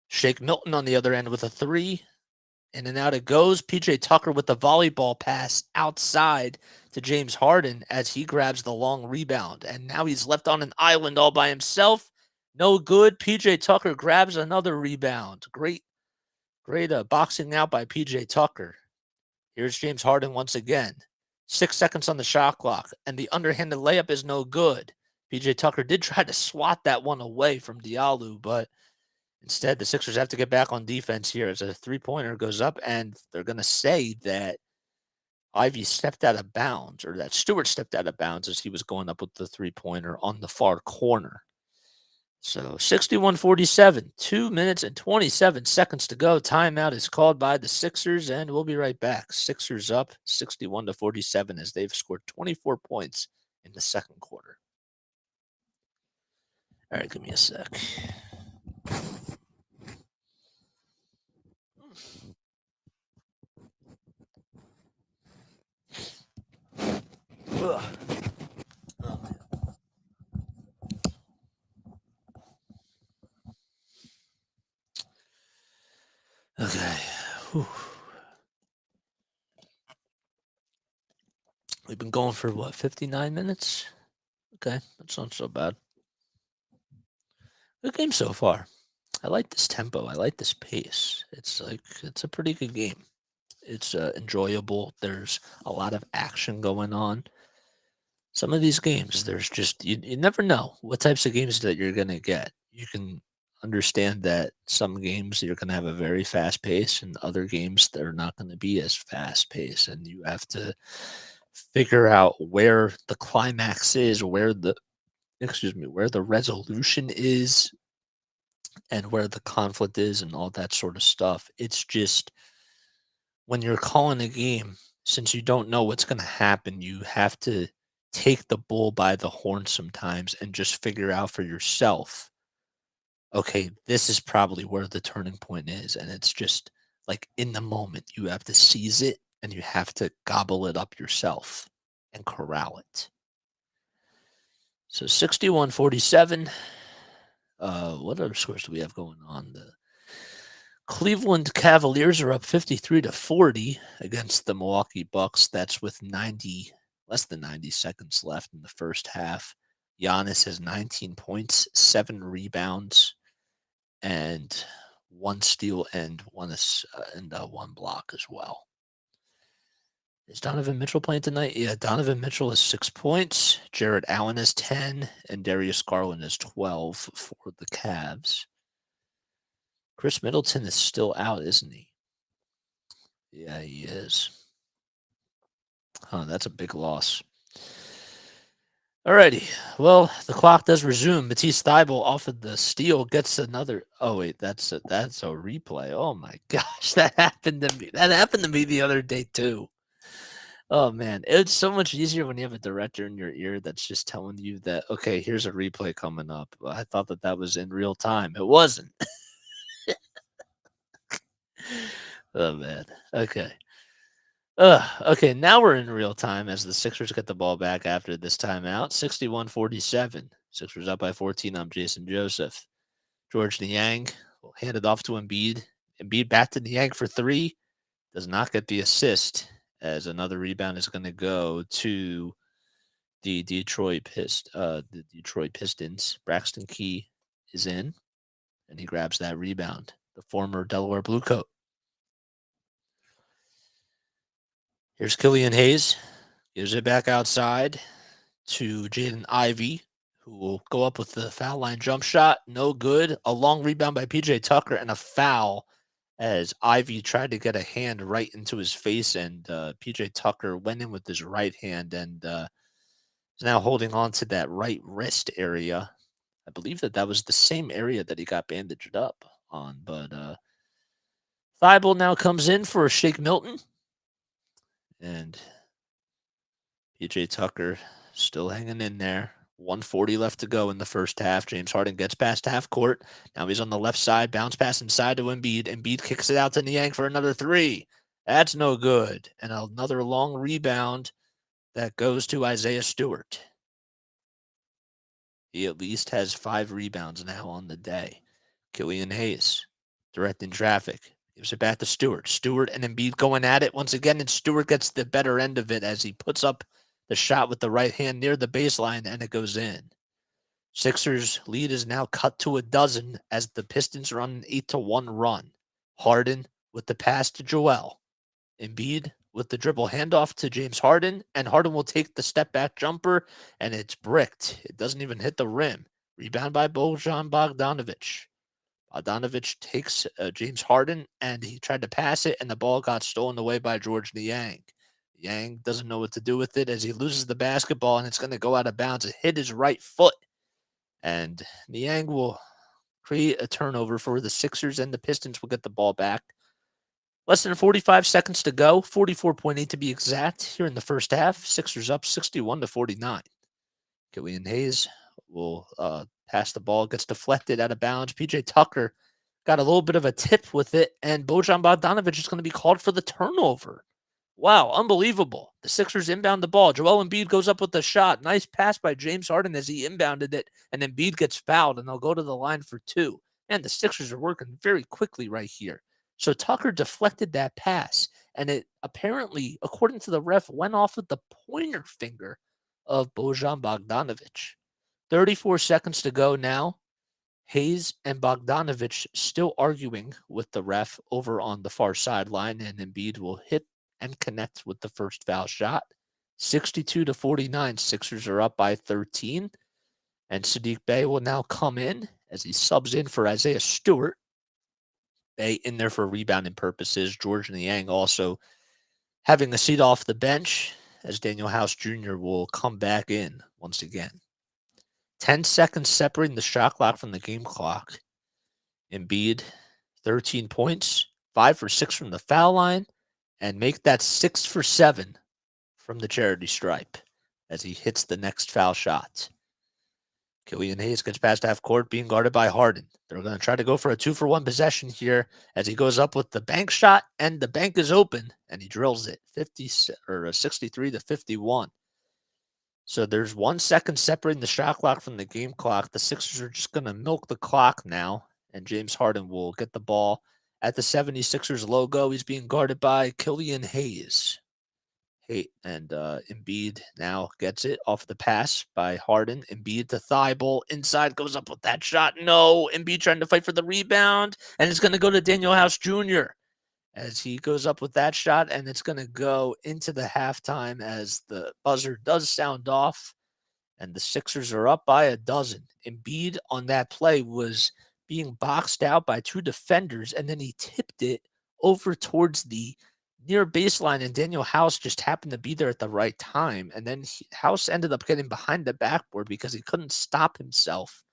Shake Milton on the other end with a 3. In and out it goes. PJ Tucker with the volleyball pass outside to James Harden as he grabs the long rebound. And now he's left on an island all by himself. No good. PJ Tucker grabs another rebound. Great boxing out by PJ Tucker. Here's James Harden once again. 6 seconds on the shot clock, and the underhanded layup is no good. PJ Tucker did try to swat that one away from Diallo, but instead, the Sixers have to get back on defense here as a 3-pointer goes up, and they're going to say that Ivy stepped out of bounds, or that Stewart stepped out of bounds as he was going up with the 3-pointer on the far corner. So 61-47, 2 minutes and 27 seconds to go. Timeout is called by the Sixers, and we'll be right back. Sixers up 61-47 as they've scored 24 points in the second quarter. All right, give me a sec. Ugh. Oh, man. Okay. Whew. We've been going for 59 minutes? Okay, that's not so bad. Good game so far. I like this tempo. I like this pace. It's a pretty good game. It's enjoyable. There's a lot of action going on. Some of these games, there's just you never know what types of games that you're gonna get. You can understand that some games you're gonna have a very fast pace, and other games they're not gonna be as fast paced, and you have to figure out where the climax is, where the resolution is, and where the conflict is, and all that sort of stuff. It's just when you're calling a game, since you don't know what's going to happen, you have to take the bull by the horn sometimes and just figure out for yourself, okay, this is probably where the turning point is. And it's just like in the moment, you have to seize it and you have to gobble it up yourself and corral it. So 61-47. What other scores do we have going on? The Cleveland Cavaliers are up 53-40 against the Milwaukee Bucks. That's with less than 90 seconds left in the first half. Giannis has 19 points, 7 rebounds, and 1 steal and one block as well. Is Donovan Mitchell playing tonight? Yeah, Donovan Mitchell has 6 points. Jared Allen has 10, and Darius Garland has 12 for the Cavs. Chris Middleton is still out, isn't he? Yeah, he is. Huh, that's a big loss. Alrighty. Well, the clock does resume. Matisse Thybulle off of the steal gets another. Oh wait, that's a replay. Oh my gosh, that happened to me. That happened to me the other day too. Oh man, it's so much easier when you have a director in your ear that's just telling you that, okay, here's a replay coming up. I thought that was in real time. It wasn't. Oh man. Okay. Okay, now we're in real time as the Sixers get the ball back after this timeout. 61-47. Sixers up by 14. I'm Jason Joseph. George Niang will hand it off to Embiid. Embiid back to Niang for 3. Does not get the assist as another rebound is going to go to the Detroit Pistons. Braxton Key is in, and he grabs that rebound. The former Delaware Bluecoat. Here's Killian Hayes. Gives it back outside to Jaden Ivey, who will go up with the foul line jump shot. No good. A long rebound by PJ Tucker and a foul as Ivey tried to get a hand right into his face, and PJ Tucker went in with his right hand and is now holding on to that right wrist area. I believe that was the same area that he got bandaged up on, but Thybulle now comes in for a Shake Milton, and PJ Tucker still hanging in there. 1:40 left to go in the first half. James Harden gets past half court. Now he's on the left side. Bounce pass inside to Embiid. Embiid kicks it out to Niang for another 3. That's no good. And another long rebound that goes to Isaiah Stewart. He at least has 5 rebounds now on the day. Killian Hayes directing traffic. Gives it back to Stewart. Stewart and Embiid going at it once again, and Stewart gets the better end of it as he puts up the shot with the right hand near the baseline, and it goes in. Sixers lead is now cut to 12 as the Pistons are on an 8-1 run. Harden with the pass to Joel. Embiid with the dribble handoff to James Harden, and Harden will take the step back jumper, and it's bricked. It doesn't even hit the rim. Rebound by Bojan Bogdanovic. Bogdanovic takes James Harden, and he tried to pass it, and the ball got stolen away by George Niang. Niang doesn't know what to do with it as he loses the basketball, and it's going to go out of bounds. It hit his right foot, and Niang will create a turnover for the Sixers, and the Pistons will get the ball back. Less than 45 seconds to go, 44.8 to be exact, here in the first half. Sixers up 61-49. Killian Hayes will pass the ball, gets deflected out of bounds. PJ Tucker got a little bit of a tip with it, and Bojan Bogdanovic is going to be called for the turnover. Wow, unbelievable. The Sixers inbound the ball. Joel Embiid goes up with the shot. Nice pass by James Harden as he inbounded it, and Embiid gets fouled, and they'll go to the line for 2. And the Sixers are working very quickly right here. So Tucker deflected that pass, and it apparently, according to the ref, went off with the pointer finger of Bojan Bogdanovic. 34 seconds to go now. Hayes and Bogdanovic still arguing with the ref over on the far sideline, and Embiid will hit and connect with the first foul shot. 62-49, Sixers are up by 13, and Sadiq Bey will now come in as he subs in for Isaiah Stewart. Bey in there for rebounding purposes. George Niang also having a seat off the bench as Daniel House Jr. will come back in once again. 10 seconds separating the shot clock from the game clock. Embiid, 13 points, 5 for 6 from the foul line, and make that 6 for 7 from the charity stripe as he hits the next foul shot. Killian Hayes gets past half court, being guarded by Harden. They're going to try to go for a 2-for-1 possession here as he goes up with the bank shot, and the bank is open, and he drills it 63-51. So there's 1 second separating the shot clock from the game clock. The Sixers are just gonna milk the clock now, and James Harden will get the ball at the 76ers logo. He's being guarded by Killian Hayes. Embiid now gets it off the pass by Harden. Embiid to Thibault. Inside goes up with that shot. No. Embiid trying to fight for the rebound. And it's going to go to Daniel House Jr. as he goes up with that shot. And it's going to go into the halftime as the buzzer does sound off. And the Sixers are up by a dozen. Embiid on that play was being boxed out by 2 defenders. And then he tipped it over towards the near baseline, and Daniel House just happened to be there at the right time. And then House ended up getting behind the backboard because he couldn't stop himself,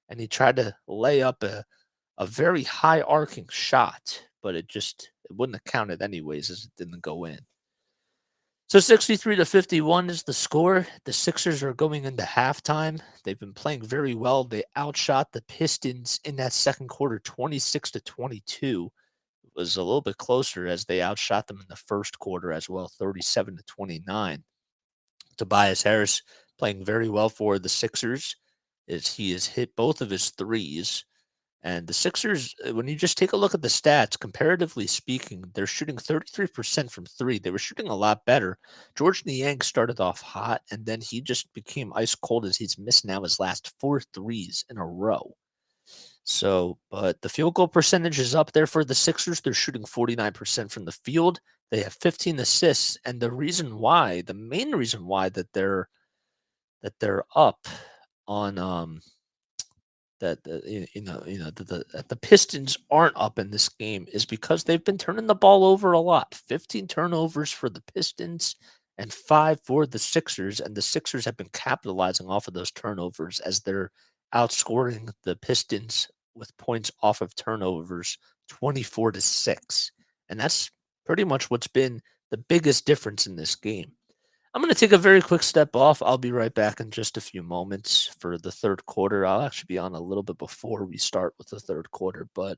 and he tried to lay up a very high arcing shot, but it wouldn't have counted anyways as it didn't go in. So 63-51 is the score. The Sixers are going into halftime. They've been playing very well. They outshot the Pistons in that second quarter 26-22. Was a little bit closer as they outshot them in the first quarter as well, 37-29. Tobias Harris playing very well for the Sixers as he has hit both of his threes. And the Sixers, when you just take a look at the stats, comparatively speaking, they're shooting 33% from three. They were shooting a lot better. George Niang started off hot, and then he just became ice cold as he's missed now his last 4 threes in a row. So, but the field goal percentage is up there for the Sixers. They're shooting 49% from the field. They have 15 assists, and the main reason why that they're up on that that the Pistons aren't up in this game is because they've been turning the ball over a lot. 15 turnovers for the Pistons and 5 for the Sixers, and the Sixers have been capitalizing off of those turnovers as they're outscoring the Pistons with points off of turnovers 24-6. And that's pretty much what's been the biggest difference in this game. I'm going to take a very quick step off. I'll be right back in just a few moments for the third quarter. I'll actually be on a little bit before we start with the third quarter, but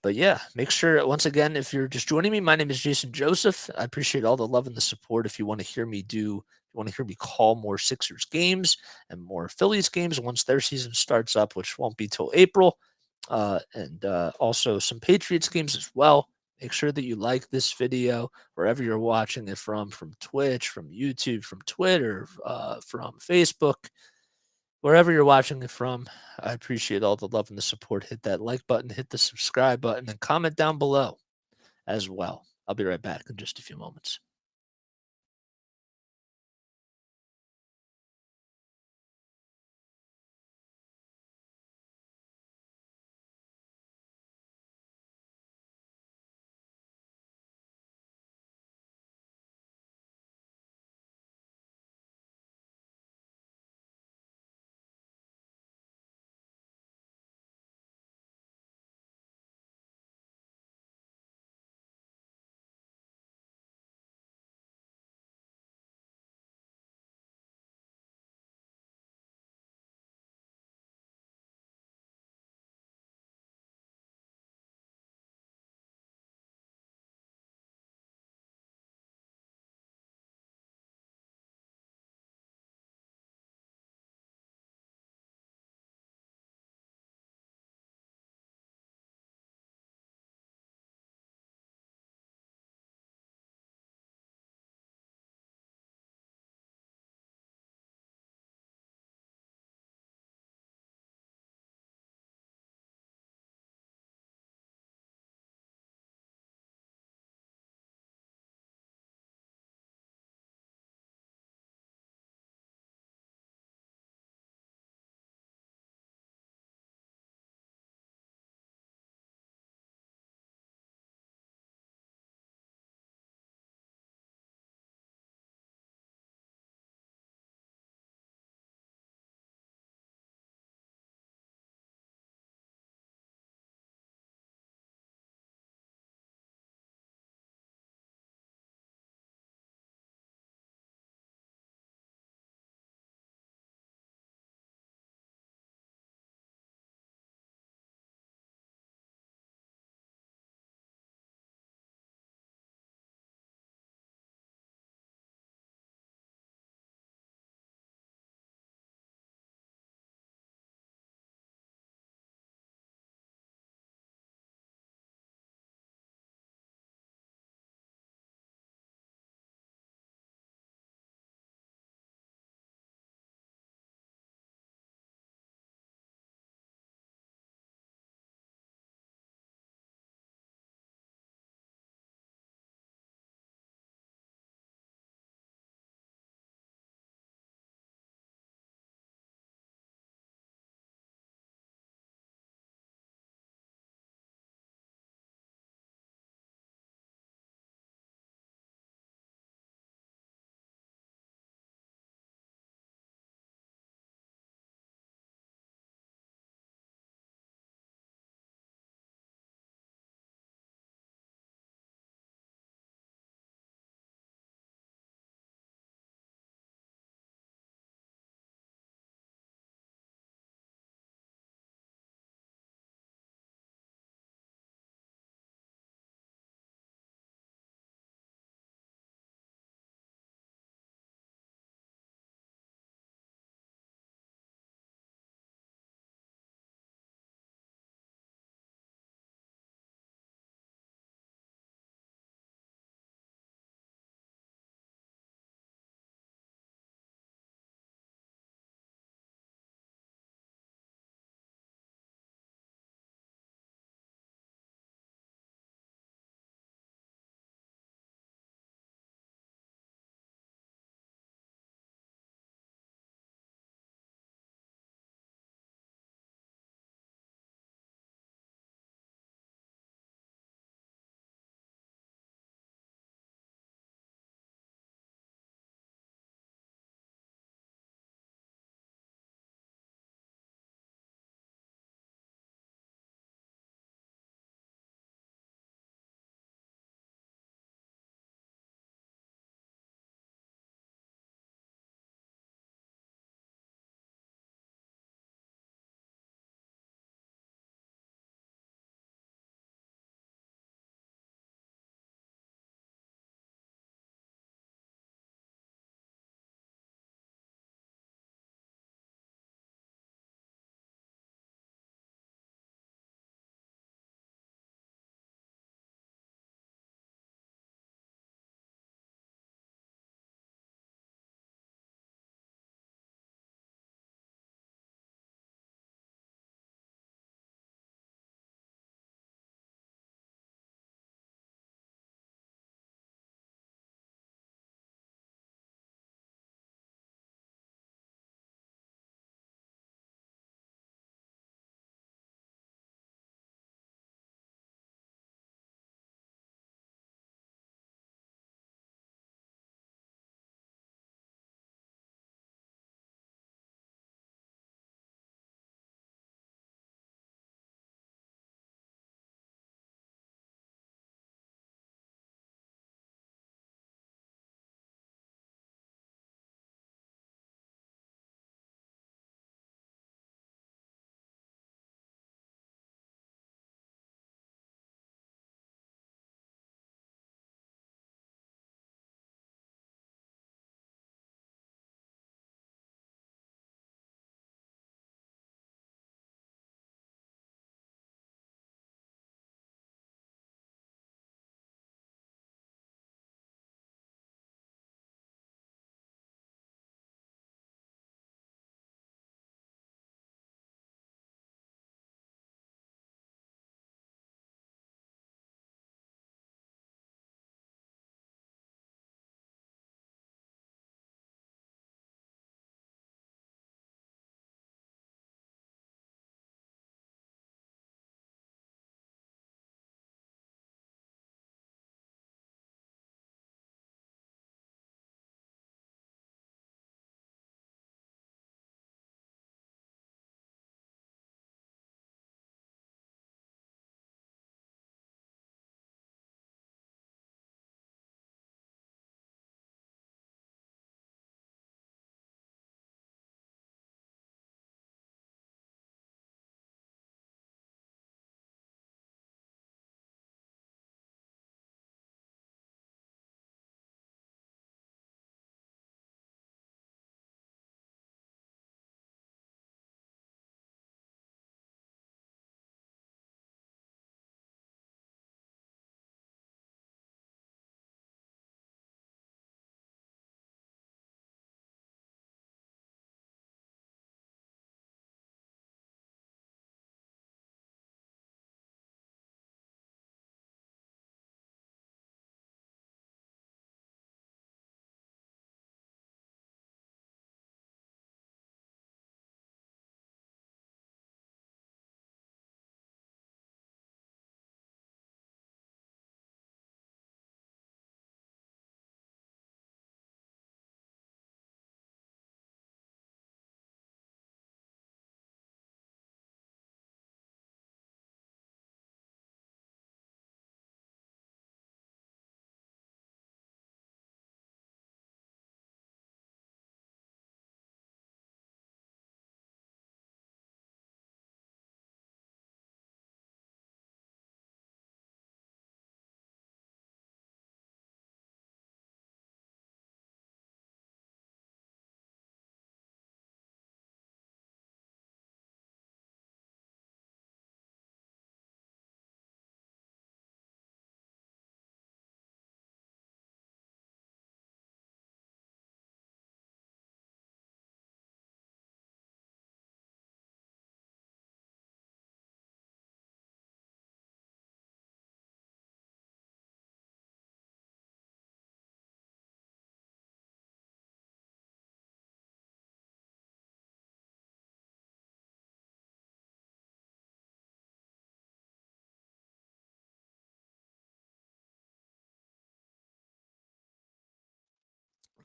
yeah, make sure once again if you're just joining me, my name is Jason Joseph. I appreciate all the love and the support. If you want to hear me call more Sixers games and more Phillies games once their season starts up, which won't be till April, and also some Patriots games as well. Make sure that you like this video wherever you're watching it from Twitch, from YouTube, from Twitter, from Facebook, wherever you're watching it from. I appreciate all the love and the support. Hit that like button, hit the subscribe button, and comment down below as well. I'll be right back in just a few moments.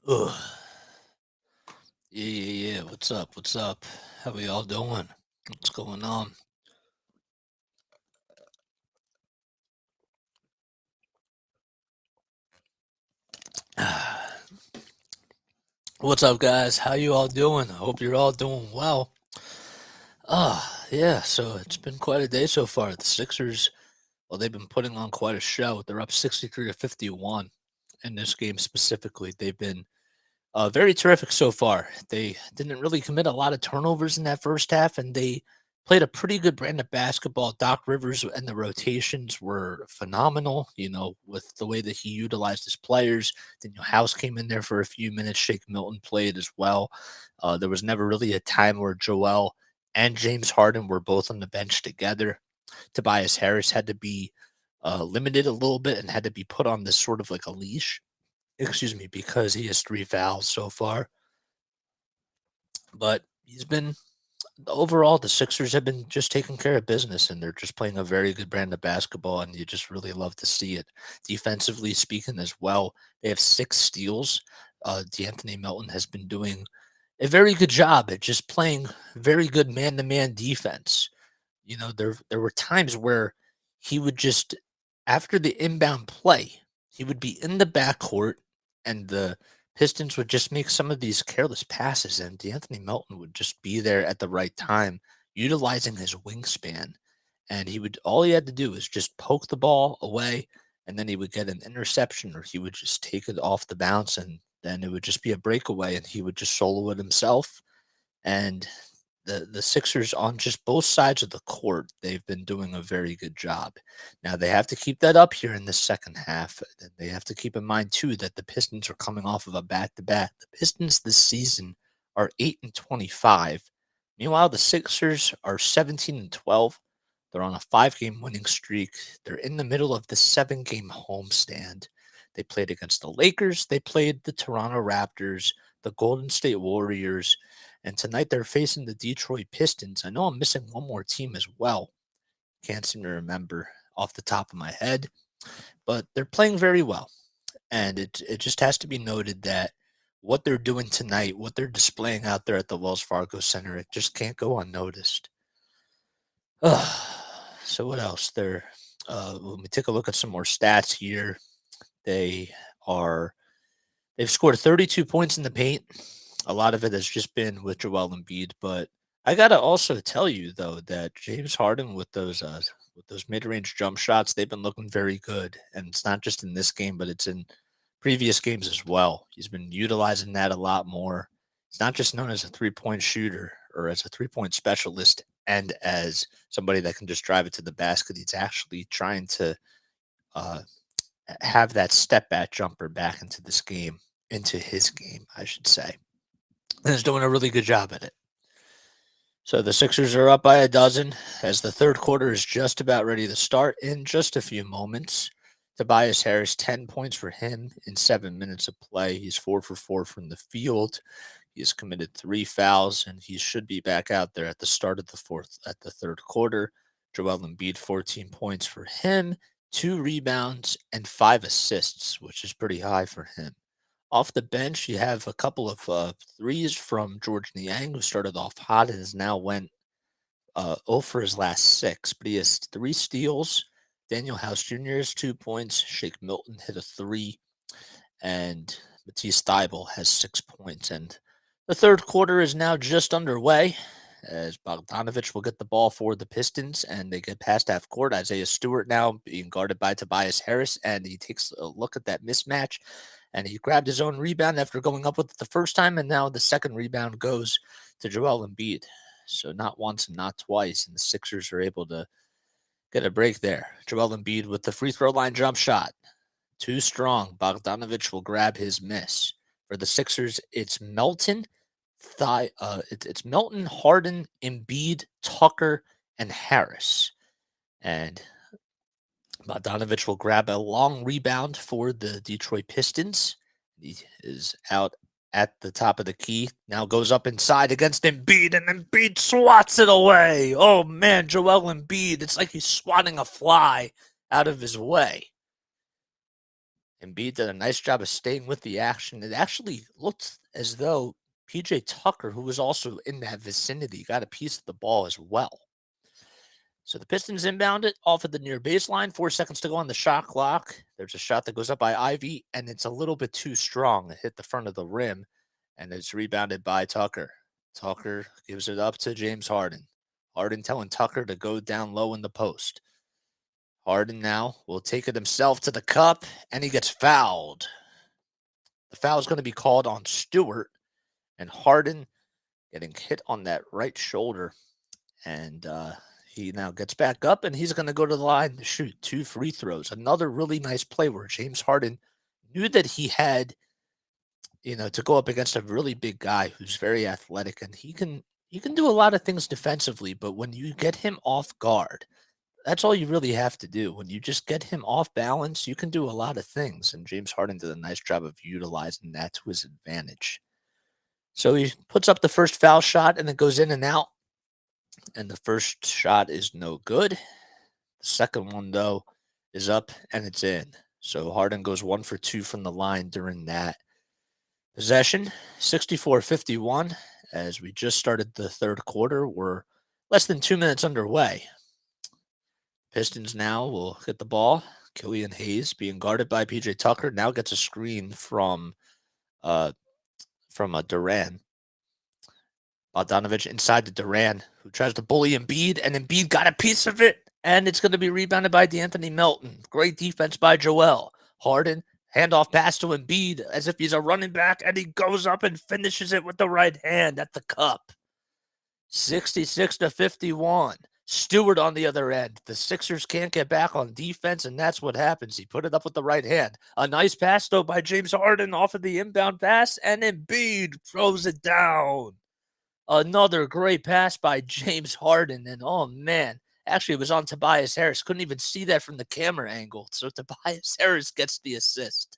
Ugh. Yeah. What's up? What's up? How we all doing? What's going on? What's up, guys? How you all doing? I hope you're all doing well. Yeah. So it's been quite a day so far. The Sixers, well, they've been putting on quite a show. They're up 63-51 in this game specifically. They've been very terrific so far. They didn't really commit a lot of turnovers in that first half, and they played a pretty good brand of basketball. Doc Rivers and the rotations were phenomenal, with the way that he utilized his players. Daniel House came in there for a few minutes. Shake Milton played as well. There was never really a time where Joel and James Harden were both on the bench together. Tobias Harris had to be limited a little bit and had to be put on this sort of like a leash, excuse me, because he has 3 fouls so far. But he's been overall, the Sixers have been just taking care of business, and they're just playing a very good brand of basketball, and you just really love to see it. Defensively speaking, as well, they have 6 steals. D'Anthony Melton has been doing a very good job at just playing very good man-to-man defense. There were times where he would just, after the inbound play, he would be in the backcourt, and the Pistons would just make some of these careless passes, and D'Anthony Melton would just be there at the right time, utilizing his wingspan. And all he had to do was just poke the ball away, and then he would get an interception, or he would just take it off the bounce, and then it would just be a breakaway, and he would just solo it himself. And the Sixers on just both sides of the court, they've been doing a very good job. Now they have to keep that up here in the second half. And they have to keep in mind too that the Pistons are coming off of a back-to-back. The Pistons this season are 8-25. Meanwhile, the Sixers are 17-12. They're on a 5-game winning streak. They're in the middle of the 7-game homestand. They played against the Lakers. They played the Toronto Raptors, the Golden State Warriors, and tonight they're facing the Detroit Pistons. I know I'm missing one more team as well. Can't seem to remember off the top of my head, but they're playing very well. And it just has to be noted that what they're doing tonight, what they're displaying out there at the Wells Fargo Center, it just can't go unnoticed. So what else? Let me take a look at some more stats here. They are They've scored 32 points in the paint. A lot of it has just been with Joel Embiid, but I gotta also tell you though that James Harden with those mid-range jump shots, they've been looking very good, and it's not just in this game, but it's in previous games as well. He's been utilizing that a lot more. He's not just known as a three-point shooter or as a three-point specialist and as somebody that can just drive it to the basket. He's actually trying to uh, have that step back jumper back into his game, I should say. And is doing a really good job at it. So the Sixers are up by a dozen as the third quarter is just about ready to start in just a few moments. Tobias Harris, 10 points for him in 7 minutes of play. He's 4 for 4 from the field. He has committed 3 fouls, and he should be back out there at the start of the third quarter. Joel Embiid, 14 points for him, 2 rebounds, and 5 assists, which is pretty high for him. Off the bench, you have a couple of threes from George Niang, who started off hot and has now went 0 for his last 6, but he has 3 steals. Daniel House Jr. has 2 points. Shake Milton hit a 3, and Matisse Thybulle has 6 points. And the third quarter is now just underway as Bogdanovich will get the ball for the Pistons, and they get past half court. Isaiah Stewart now being guarded by Tobias Harris, and he takes a look at that mismatch, and he grabbed his own rebound after going up with it the first time, and now the second rebound goes to Joel Embiid. So not once and not twice, and the Sixers are able to get a break there. Joel Embiid with the free throw line jump shot. Too strong. Bogdanovich will grab his miss. For the Sixers, it's Melton, it's Melton, Harden, Embiid, Tucker, and Harris. And Bogdanovich will grab a long rebound for the Detroit Pistons. He is out at the top of the key. Now goes up inside against Embiid, and Embiid swats it away. Oh, man, Joel Embiid. It's like he's swatting a fly out of his way. Embiid did a nice job of staying with the action. It actually looked as though PJ Tucker, who was also in that vicinity, got a piece of the ball as well. So the Pistons inbound it off of the near baseline. 4 seconds to go on the shot clock. There's a shot that goes up by Ivy, and it's a little bit too strong. It hit the front of the rim, and it's rebounded by Tucker. Tucker gives it up to James Harden. Harden telling Tucker to go down low in the post. Harden now will take it himself to the cup, and he gets fouled. The foul is going to be called on Stewart, and Harden getting hit on that right shoulder. And he now gets back up, and he's going to go to the line to shoot 2 free throws. Another really nice play where James Harden knew that he had, to go up against a really big guy who's very athletic, and he can do a lot of things defensively. But when you get him off guard, that's all you really have to do. When you just get him off balance, you can do a lot of things. And James Harden did a nice job of utilizing that to his advantage. So he puts up the first foul shot, and it goes in and out. And the first shot is no good. The second one, though, is up, and it's in. So Harden goes 1 for 2 from the line during that possession. 64-51. As we just started the third quarter, we're less than 2 minutes underway. Pistons now will get the ball. Killian Hayes being guarded by PJ Tucker now gets a screen from a Duran. Bogdanovich inside to Duran, who tries to bully Embiid, and Embiid got a piece of it, and it's going to be rebounded by D'Anthony Melton. Great defense by Joel. Harden, handoff pass to Embiid as if he's a running back, and he goes up and finishes it with the right hand at the cup. 66-51. Stewart on the other end. The Sixers can't get back on defense, and that's what happens. He put it up with the right hand. A nice pass, though, by James Harden off of the inbound pass, and Embiid throws it down. Another great pass by James Harden, and oh, man. Actually, it was on Tobias Harris. Couldn't even see that from the camera angle, so Tobias Harris gets the assist.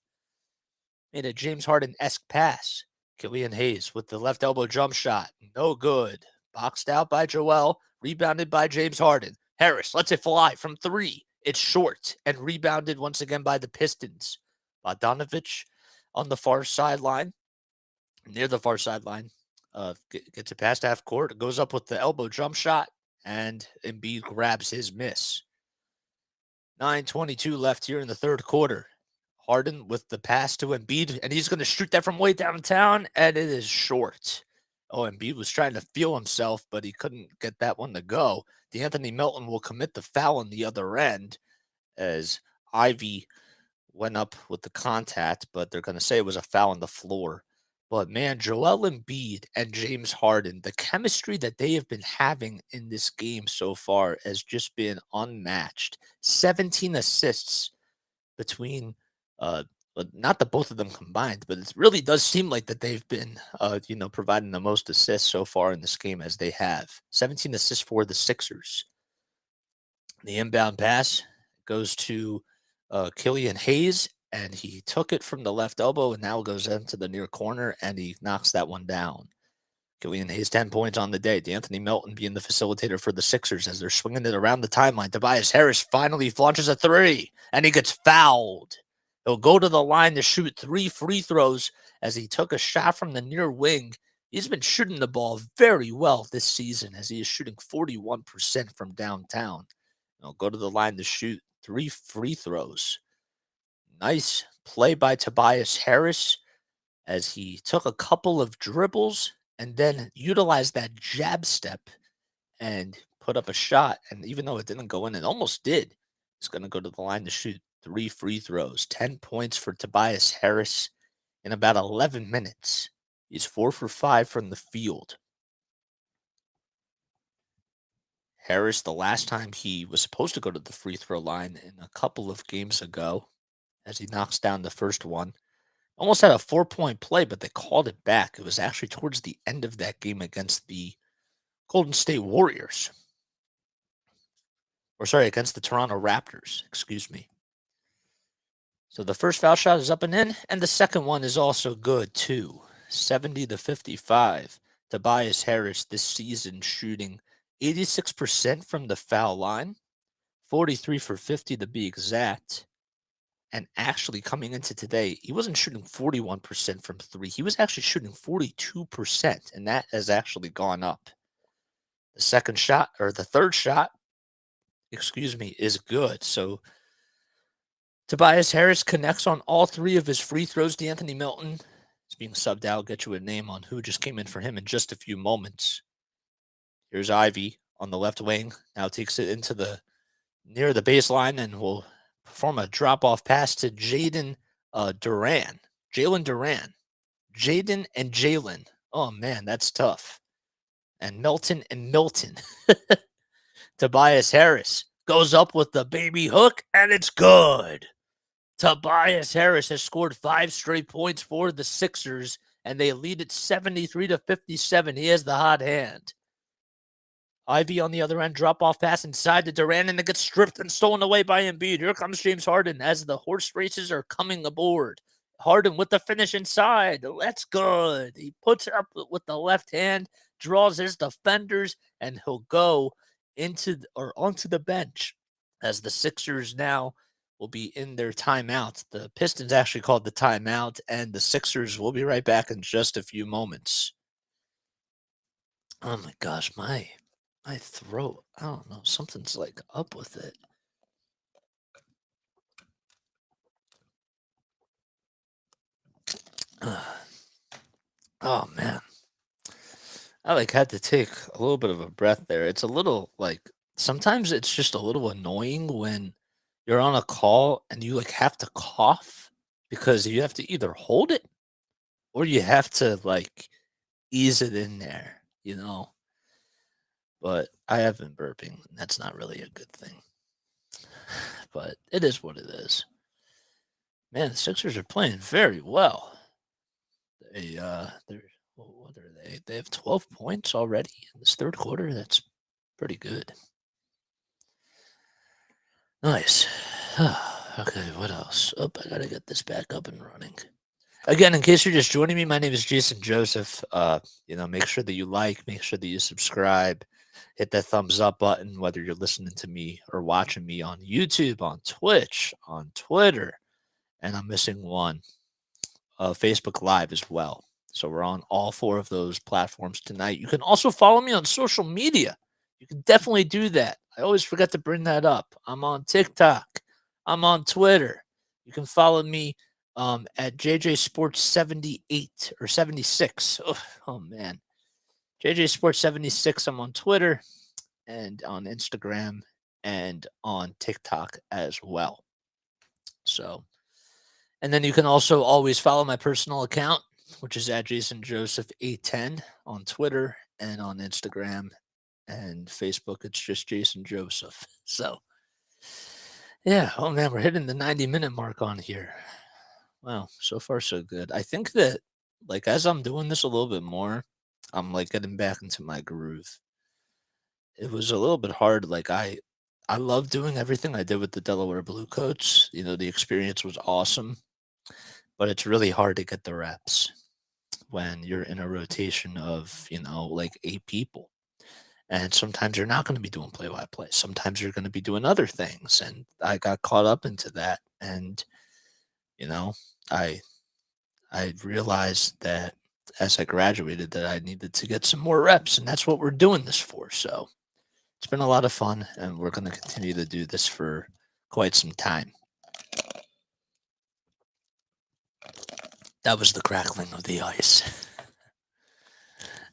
Made a James Harden-esque pass. Killian Hayes with the left elbow jump shot. No good. Boxed out by Joel. Rebounded by James Harden. Harris lets it fly from 3. It's short and rebounded once again by the Pistons. Bogdanovich on the far sideline, near the far sideline, gets it past half court. Goes up with the elbow jump shot, and Embiid grabs his miss. 9:22 left here in the third quarter. Harden with the pass to Embiid, and he's going to shoot that from way downtown, and it is short. Oh, Embiid was trying to feel himself, but he couldn't get that one to go. D'Anthony Melton will commit the foul on the other end as Ivy went up with the contact, but they're going to say it was a foul on the floor. But man, Joel Embiid and James Harden, the chemistry that they have been having in this game so far has just been unmatched. 17 assists between not the both of them combined, but it really does seem like that they've been, providing the most assists so far in this game as they have. 17 assists for the Sixers. The inbound pass goes to Killian Hayes, and he took it from the left elbow and now goes into the near corner, and he knocks that one down. Killian Hayes, 10 points on the day. D'Anthony Melton being the facilitator for the Sixers as they're swinging it around the timeline. Tobias Harris finally launches a 3, and he gets fouled. He'll go to the line to shoot 3 free throws as he took a shot from the near wing. He's been shooting the ball very well this season as he is shooting 41% from downtown. He'll go to the line to shoot 3 free throws. Nice play by Tobias Harris as he took a couple of dribbles and then utilized that jab step and put up a shot. And even though it didn't go in, it almost did. He's going to go to the line to shoot 3 free throws. 10 points for Tobias Harris in about 11 minutes. He's 4 for 5 from the field. Harris, the last time he was supposed to go to the free throw line in a couple of games ago, as he knocks down the first one. Almost had a 4-point play, but they called it back. It was actually towards the end of that game against the Golden State Warriors. Against the Toronto Raptors, excuse me. So the first foul shot is up and in, and the second one is also good too. 70-55. Tobias Harris this season shooting 86% from the foul line, 43 for 50 to be exact. And actually, coming into today, he wasn't shooting 41% from three. He was actually shooting 42%, and that has actually gone up. The second shot, or the third shot, excuse me, is good. So Tobias Harris connects on all three of his free throws. DeAnthony Milton is being subbed out. I'll get you a name on who just came in for him in just a few moments. Here's Ivy on the left wing. Now takes it into the near the baseline and will perform a drop off pass to Jaden Duran. Jalen Duran. Jaden and Jalen. Oh man, that's tough. And Melton and Milton. Tobias Harris goes up with the baby hook, and it's good. Tobias Harris has scored 5 straight points for the Sixers, and they lead it 73-57. He has the hot hand. Ivy on the other end, drop off pass inside to Durant, and it gets stripped and stolen away by Embiid. Here comes James Harden as the horse races are coming aboard. Harden with the finish inside. That's good. He puts it up with the left hand, draws his defenders, and he'll go onto the bench as the Sixers now will be in their timeout. The Pistons actually called the timeout, and the Sixers will be right back in just a few moments. Oh my gosh, my throat. I don't know. Something's like up with it. Oh man. I like had to take a little bit of a breath there. It's a little like sometimes it's just a little annoying when you're on a call and you like have to cough because you have to either hold it or you have to like ease it in there, you know. But I have been burping. And that's not really a good thing. But it is what it is. Man, the Sixers are playing very well. They're what are they? They have 12 points already in this third quarter. That's pretty good. Nice. Okay, what else? Oh, I gotta get this back up and running. Again, in case you're just joining me, my name is Jason Joseph. Make sure that you like, make sure that you subscribe, hit that thumbs up button, whether you're listening to me or watching me on YouTube, on Twitch, on Twitter, and I'm missing one, Facebook Live as well. So we're on all 4 of those platforms tonight. You can also follow me on social media. You can definitely do that. I always forget to bring that up. I'm on TikTok. I'm on Twitter. You can follow me at JJ Sports 78 or 76. Oh man. JJ Sports 76. I'm on Twitter and on Instagram and on TikTok as well. So, and then you can also always follow my personal account, which is at Jason Joseph 810 on Twitter and on Instagram and Facebook. It's just Jason Joseph. So, yeah. Oh man, we're hitting the 90-minute mark on here. Wow, so far so good. I think that like as I'm doing this a little bit more, I'm like getting back into my groove. It was a little bit hard. Like I love doing everything I did with the Delaware Bluecoats. The experience was awesome, but it's really hard to get the reps when you're in a rotation of, like 8 people. And sometimes you're not going to be doing play by play. Sometimes you're going to be doing other things. And I got caught up into that. And, you know, I I realized that as I graduated that I needed to get some more reps. And that's what we're doing this for. So it's been a lot of fun. And we're going to continue to do this for quite some time. That was the crackling of the ice.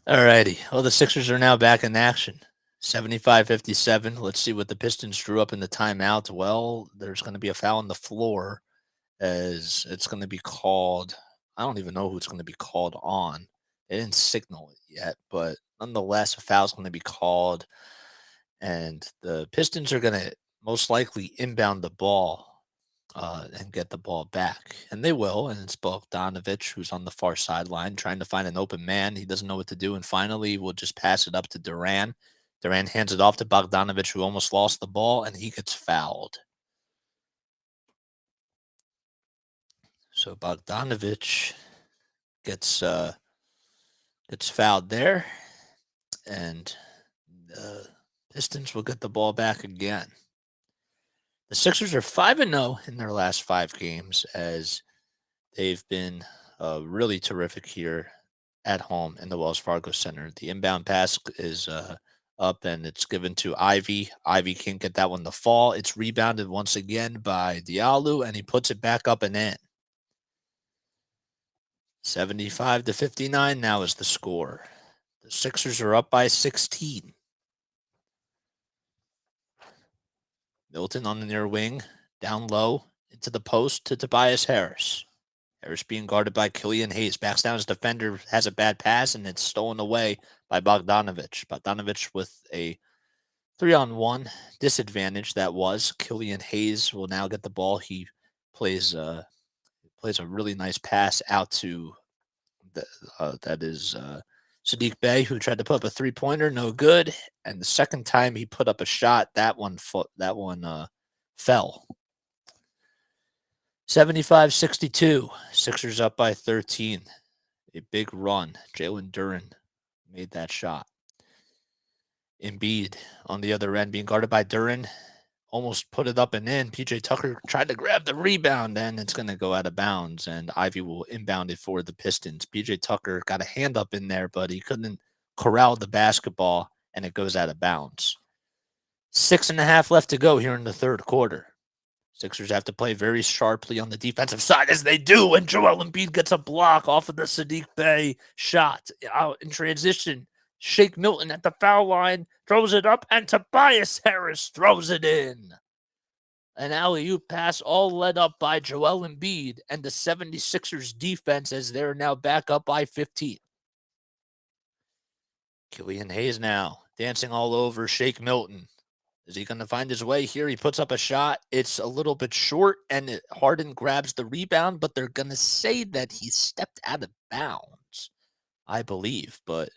Alrighty. Well, the Sixers are now back in action. 75-57. Let's see what the Pistons drew up in the timeout. Well, there's going to be a foul on the floor as it's going to be called. I don't even know who it's going to be called on. They didn't signal it yet, but nonetheless, a foul is going to be called. And the Pistons are going to most likely inbound the ball and get the ball back. And they will. And it's Bogdanovich who's on the far sideline trying to find an open man. He doesn't know what to do. And finally, we'll just pass it up to Duran. Duran hands it off to Bogdanovich, who almost lost the ball, and he gets fouled. So Bogdanovich gets fouled there. And the Pistons will get the ball back again. The Sixers are 5-0 in their last 5 games as they've been really terrific here at home in the Wells Fargo Center. The inbound pass is up and it's given to Ivy. Ivy can't get that one to fall. It's rebounded once again by Diallo and he puts it back up and in. 75-59 now is the score. The Sixers are up by 16. Milton on the near wing, down low, into the post to Tobias Harris. Harris being guarded by Killian Hayes. Backs down his defender, has a bad pass, and it's stolen away by Bogdanovich. Bogdanovich with a 3-on-1 disadvantage that was. Killian Hayes will now get the ball. He plays a really nice pass out to that is Sadiq Bey, who tried to put up a 3-pointer, no good. And the second time he put up a shot, that one fell. 75-62. Sixers up by 13. A big run. Jalen Duren made that shot. Embiid on the other end being guarded by Duren. Almost put it up and in. PJ Tucker tried to grab the rebound, and it's going to go out of bounds, and Ivy will inbound it for the Pistons. PJ Tucker got a hand up in there, but he couldn't corral the basketball, and it goes out of bounds. 6.5 left to go here in the third quarter. Sixers have to play very sharply on the defensive side, as they do, and Joel Embiid gets a block off of the Sadiq Bey shot out in transition. Shake Milton at the foul line, throws it up, and Tobias Harris throws it in. An alley-oop pass all led up by Joel Embiid and the 76ers defense as they're now back up by 15. Killian Hayes now dancing all over Shake Milton. Is he going to find his way here? He puts up a shot. It's a little bit short, and Harden grabs the rebound, but they're going to say that he stepped out of bounds, I believe. But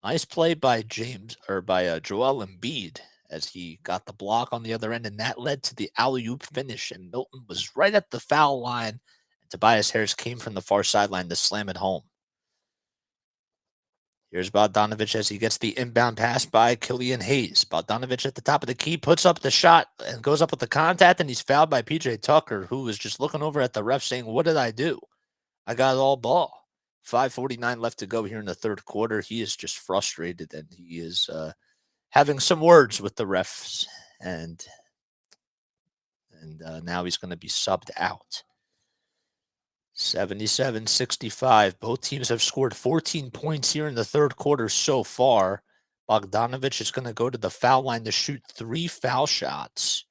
nice play by Joel Embiid as he got the block on the other end, and that led to the alley-oop finish, and Milton was right at the foul line, and Tobias Harris came from the far sideline to slam it home. Here's Bogdanovich as he gets the inbound pass by Killian Hayes. Bogdanovich at the top of the key puts up the shot and goes up with the contact, and he's fouled by PJ Tucker, who was just looking over at the ref saying, "What did I do? I got all ball." 5:49 left to go here in the third quarter. He is just frustrated, and he is having some words with the refs, and now he's going to be subbed out. 77-65. Both teams have scored 14 points here in the third quarter so far. Bogdanovich is going to go to the foul line to shoot 3 foul shots.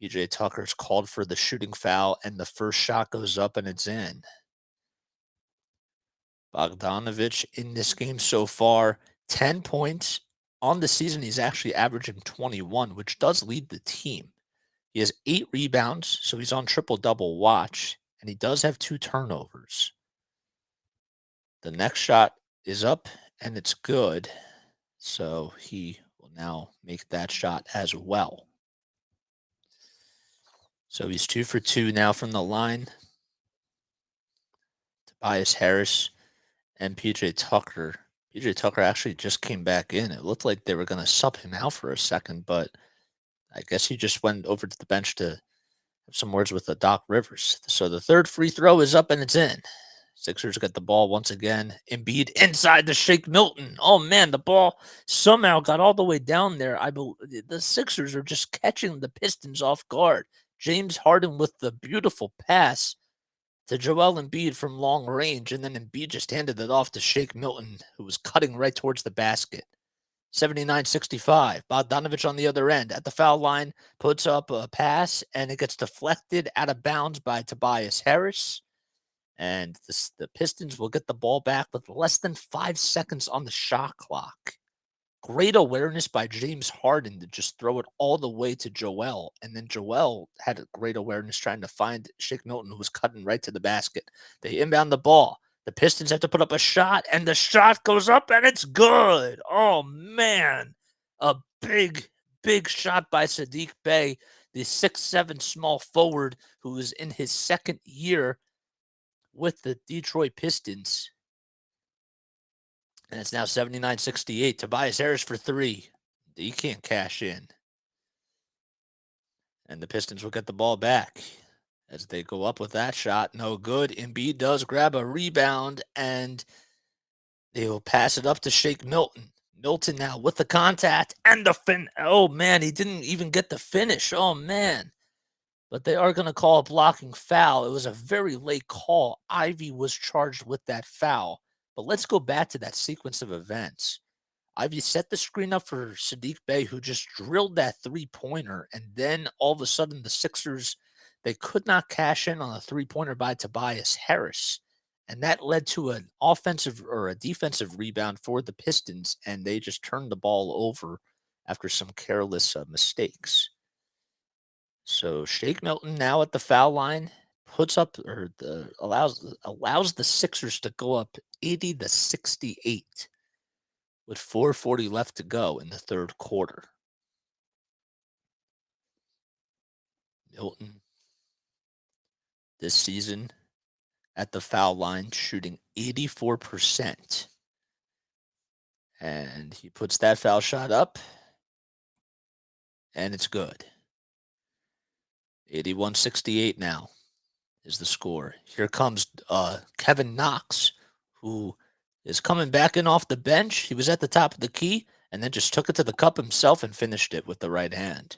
PJ Tucker's called for the shooting foul, and the first shot goes up and it's in. Bogdanovich in this game so far, 10 points. On the season, he's actually averaging 21, which does lead the team. He has 8 rebounds, so he's on triple-double watch, and he does have 2 turnovers. The next shot is up, and it's good, so he will now make that shot as well. So he's 2 for 2 now from the line. Tobias Harris and PJ Tucker. PJ Tucker actually just came back in. It looked like they were going to sub him out for a second, but I guess he just went over to the bench to have some words with the Doc Rivers. So the third free throw is up and it's in. Sixers get the ball once again. Embiid inside to Shake Milton. Oh man, the ball somehow got all the way down there. The Sixers are just catching the Pistons off guard. James Harden with the beautiful pass to Joel Embiid from long range, and then Embiid just handed it off to Shake Milton, who was cutting right towards the basket. 79-65. Bogdanovich on the other end at the foul line puts up a pass, and it gets deflected out of bounds by Tobias Harris. And the Pistons will get the ball back with less than 5 seconds on the shot clock. Great awareness by James Harden to just throw it all the way to Joel. And then Joel had a great awareness trying to find Shake Milton, who was cutting right to the basket. They inbound the ball. The Pistons have to put up a shot, and the shot goes up, and it's good. Oh, man. A big, big shot by Sadiq Bey, the 6'7" small forward who is in his second year with the Detroit Pistons. And it's now 79-68. Tobias Harris for 3. He can't cash in. And the Pistons will get the ball back as they go up with that shot. No good. Embiid does grab a rebound, and they will pass it up to Shake Milton. Milton now with the contact and the fin. Oh, man, he didn't even get the finish. Oh, man. But they are going to call a blocking foul. It was a very late call. Ivy was charged with that foul. But let's go back to that sequence of events. Ivy set the screen up for Sadiq Bey, who just drilled that three-pointer. And then all of a sudden, the Sixers, they could not cash in on a three-pointer by Tobias Harris. And that led to an offensive or a defensive rebound for the Pistons, and they just turned the ball over after some careless mistakes. So Shake Milton now at the foul line puts up or allows the Sixers to go up 80-68 with 4:40 left to go in the third quarter. Milton this season at the foul line shooting 84%. And he puts that foul shot up, and it's good. 81-68 now is the score. Here comes Kevin Knox, who is coming back in off the bench. He was at the top of the key and then just took it to the cup himself and finished it with the right hand.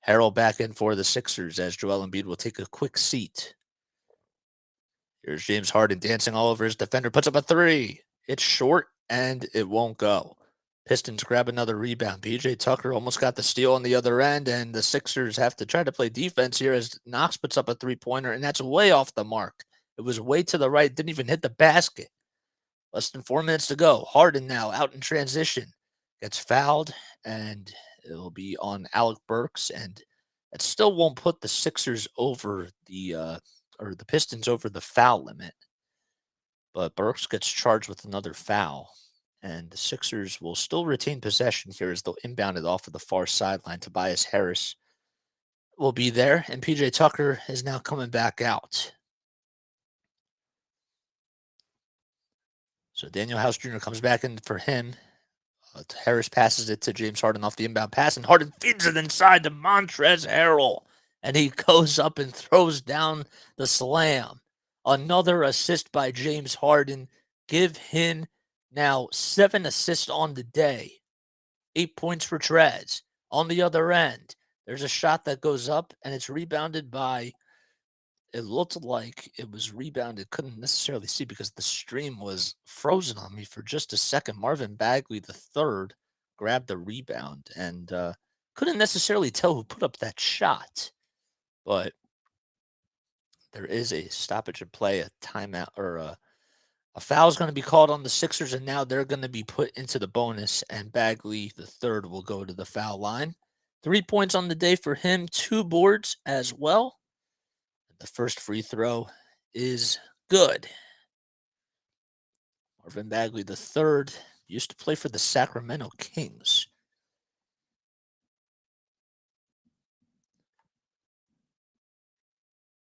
Harrell back in for the Sixers as Joel Embiid will take a quick seat. Here's James Harden dancing all over his defender, puts up a three. It's short and it won't go. Pistons grab another rebound. PJ Tucker almost got the steal on the other end, and the Sixers have to try to play defense here as Knox puts up a three-pointer, and that's way off the mark. It was way to the right, didn't even hit the basket. Less than 4 minutes to go. Harden now out in transition. Gets fouled, and it'll be on Alec Burks, and it still won't put the Sixers over the Pistons over the foul limit. But Burks gets charged with another foul. And the Sixers will still retain possession here as they'll inbound it off of the far sideline. Tobias Harris will be there, and PJ Tucker is now coming back out. So Daniel House Jr. comes back in for him. Harris passes it to James Harden off the inbound pass, and Harden feeds it inside to Montrezl Harrell. And he goes up and throws down the slam. Another assist by James Harden. Give him now 7 assists on the day. 8 points for Trez. On the other end, there's a shot that goes up, and it's rebounded by, it looked like it was rebounded. Couldn't necessarily see because the stream was frozen on me for just a second. Marvin Bagley, the third, grabbed the rebound and couldn't necessarily tell who put up that shot. But there is a stoppage of play, a timeout, or a foul is going to be called on the Sixers, and now they're going to be put into the bonus, and Bagley, the third, will go to the foul line. 3 points on the day for him, 2 boards as well. The first free throw is good. Marvin Bagley, the third, used to play for the Sacramento Kings.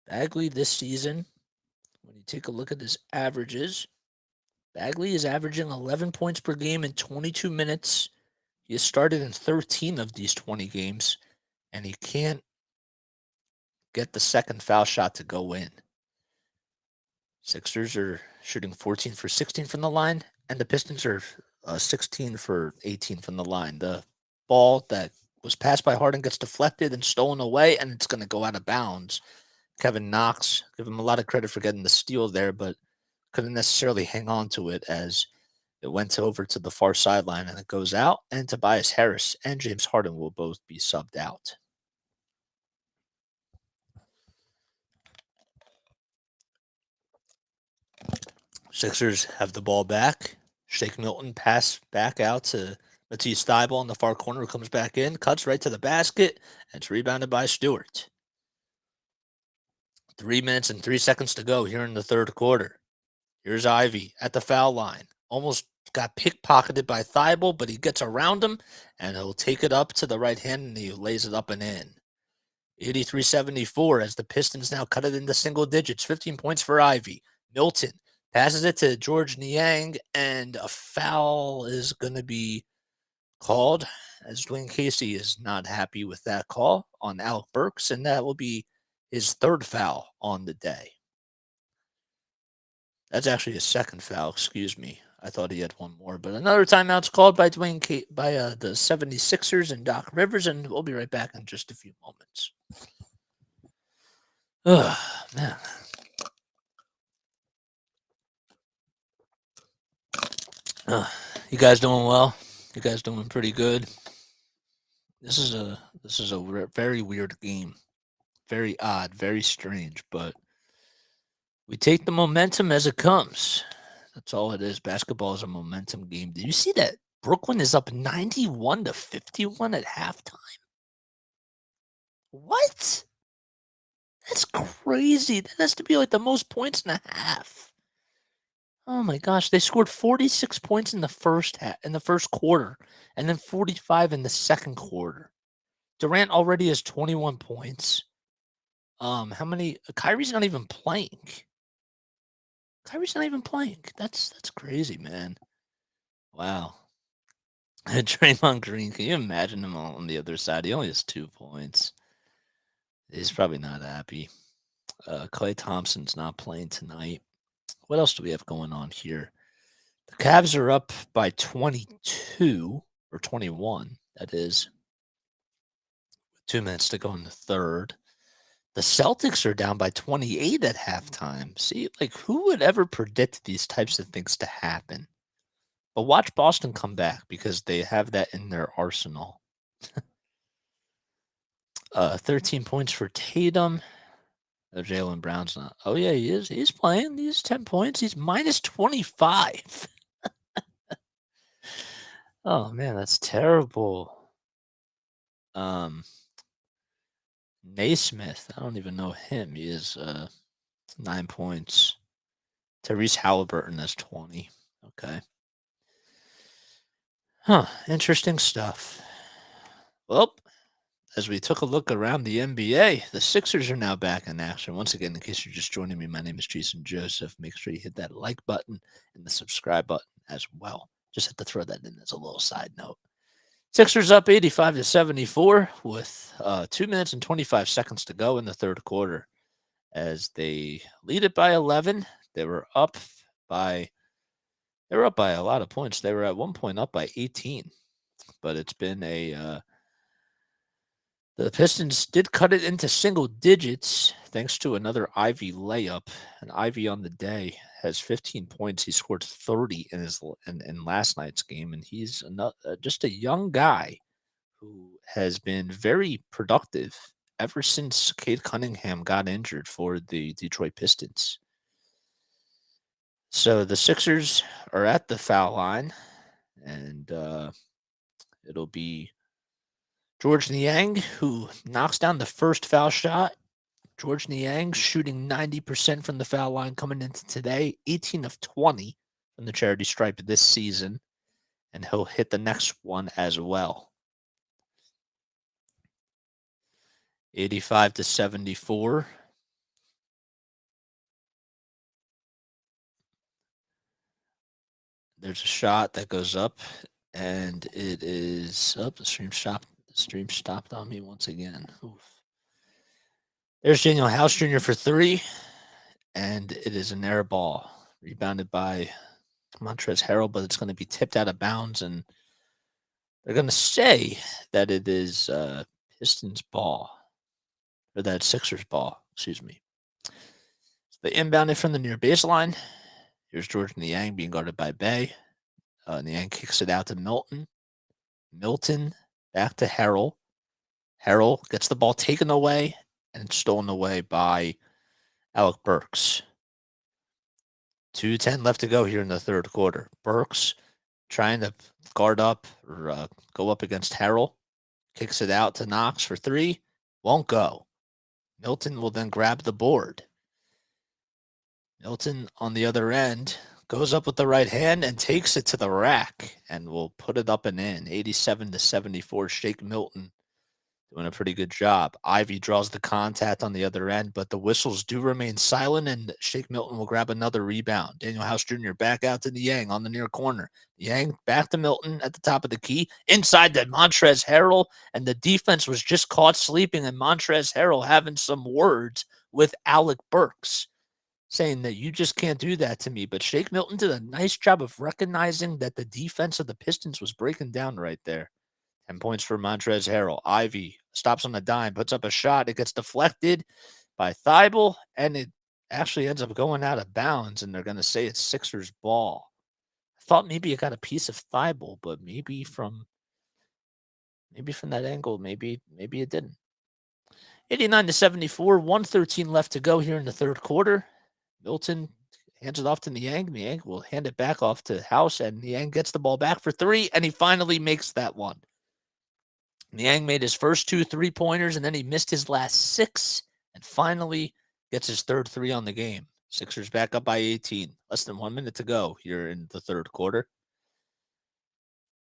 Bagley this season, when you take a look at his averages, Bagley is averaging 11 points per game in 22 minutes. He has started in 13 of these 20 games, and he can't get the second foul shot to go in. Sixers are shooting 14 for 16 from the line, and the Pistons are 16 for 18 from the line. The ball that was passed by Harden gets deflected and stolen away, and it's going to go out of bounds. Kevin Knox, give him a lot of credit for getting the steal there, but couldn't necessarily hang on to it as it went over to the far sideline, and it goes out, and Tobias Harris and James Harden will both be subbed out. Sixers have the ball back. Shake Milton pass back out to Matisse Thybulle in the far corner, who comes back in, cuts right to the basket, and it's rebounded by Stewart. 3 minutes and 3 seconds to go here in the third quarter. Here's Ivy at the foul line. Almost got pickpocketed by Thybulle, but he gets around him, and he'll take it up to the right hand, and he lays it up and in. 83-74 as the Pistons now cut it into single digits. 15 points for Ivy. Milton passes it to George Niang, and a foul is going to be called as Dwayne Casey is not happy with that call on Alec Burks, and that will be his third foul on the day. That's actually his second foul, excuse me. I thought he had one more, but another timeout's called by the 76ers and Doc Rivers, and we'll be right back in just a few moments. Ugh, man. You guys doing well? You guys doing pretty good? This is a very weird game. Very odd, very strange, but we take the momentum as it comes. That's all it is. Basketball is a momentum game. Did you see that Brooklyn is up 91-51 at halftime? What? That's crazy. That has to be like the most points in a half. Oh my gosh, they scored 46 points in the first quarter, and then 45 in the second quarter. Durant already has 21 points. How many? Kyrie's not even playing. That's crazy, man. Wow. Draymond Green, can you imagine him on the other side? He only has 2 points. He's probably not happy. Klay Thompson's not playing tonight. What else do we have going on here? The Cavs are up by 22 or 21, that is. 2 minutes to go in the third. The Celtics are down by 28 at halftime. See, like, who would ever predict these types of things to happen? But watch Boston come back because they have that in their arsenal. 13 points for Tatum. Jaylen Brown's not. Oh, yeah, he is. He's playing. He's 10 points. He's minus 25. Oh, man, that's terrible. Naismith, I don't even know him. He is 9 points. Tyrese Halliburton has 20. Okay. Huh, interesting stuff. Well, as we took a look around the NBA, the Sixers are now back in action. Once again, in case you're just joining me, my name is Jason Joseph. Make sure you hit that like button and the subscribe button as well. Just had to throw that in as a little side note. Sixers up 85-74 with 2 minutes and 25 seconds to go in the third quarter. As they lead it by 11, they were up by a lot of points. They were at one point up by 18, but it's been the Pistons did cut it into single digits thanks to another Ivy layup. And Ivy on the day has 15 points. He scored 30 in last night's game, and he's just a young guy who has been very productive ever since Cade Cunningham got injured for the Detroit Pistons. So the Sixers are at the foul line, and it'll be George Niang who knocks down the first foul shot. George Niang shooting 90% from the foul line coming into today, 18 of 20 from the charity stripe this season, and he'll hit the next one as well. 85-74. There's a shot that goes up, and it is up. The stream stopped on me once again. Oof. There's Daniel House Jr. for 3, and it is an air ball rebounded by Montrezl Harrell, but it's going to be tipped out of bounds, and they're going to say that it is Pistons ball, or that Sixers ball, excuse me. So they inbound it from the near baseline. Here's George Niang being guarded by Bay. Niang kicks it out to Milton. Milton back to Harrell. Harrell gets the ball taken away and stolen away by Alec Burks. 2:10 left to go here in the third quarter. Burks trying to guard up or go up against Harrell. Kicks it out to Knox for 3. Won't go. Milton will then grab the board. Milton on the other end goes up with the right hand and takes it to the rack and will put it up and in. 87-74. Shake Milton doing a pretty good job. Ivy draws the contact on the other end, but the whistles do remain silent, and Shake Milton will grab another rebound. Daniel House Jr. back out to Niang on the near corner. Niang back to Milton at the top of the key. Inside to Montrezl Harrell, and the defense was just caught sleeping, and Montrezl Harrell having some words with Alec Burks, saying that you just can't do that to me. But Shake Milton did a nice job of recognizing that the defense of the Pistons was breaking down right there. 10 points for Montrezl Harrell. Ivy stops on a dime, puts up a shot. It gets deflected by Thibault, and it actually ends up going out of bounds, and they're going to say it's Sixers ball. I thought maybe it got a piece of Thibault, but maybe from that angle, maybe it didn't. 89-74, 113 left to go here in the third quarter. Milton hands it off to Niang. Niang will hand it back off to House, and Niang gets the ball back for three, and he finally makes that one. Niang made his first 2 3-pointers, and then he missed his last 6, and finally gets his third 3 on the game. Sixers back up by 18. Less than 1 minute to go here in the third quarter.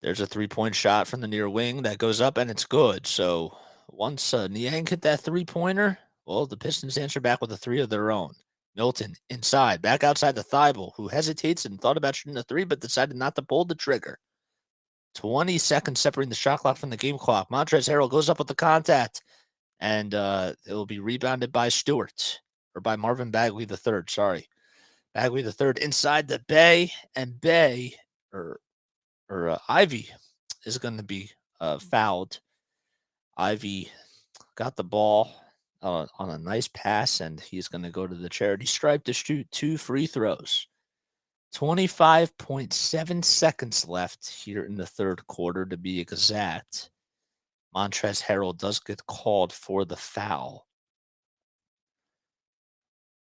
There's a 3-point shot from the near wing that goes up, and it's good. So once Niang hit that 3-pointer, well, the Pistons answer back with a 3 of their own. Milton inside, back outside to Thibault, who hesitates and thought about shooting a 3, but decided not to pull the trigger. 20 seconds separating the shot clock from the game clock. Montrezl Harrell goes up with the contact, and it will be rebounded by Stewart, or by Marvin Bagley III. Sorry. Bagley III inside the Bay, and Bay, or Ivy, is going to be fouled. Ivy got the ball on a nice pass, and he's going to go to the charity stripe to shoot 2 free throws. 25.7 seconds left here in the third quarter, to be exact. Montrezl Harrell does get called for the foul.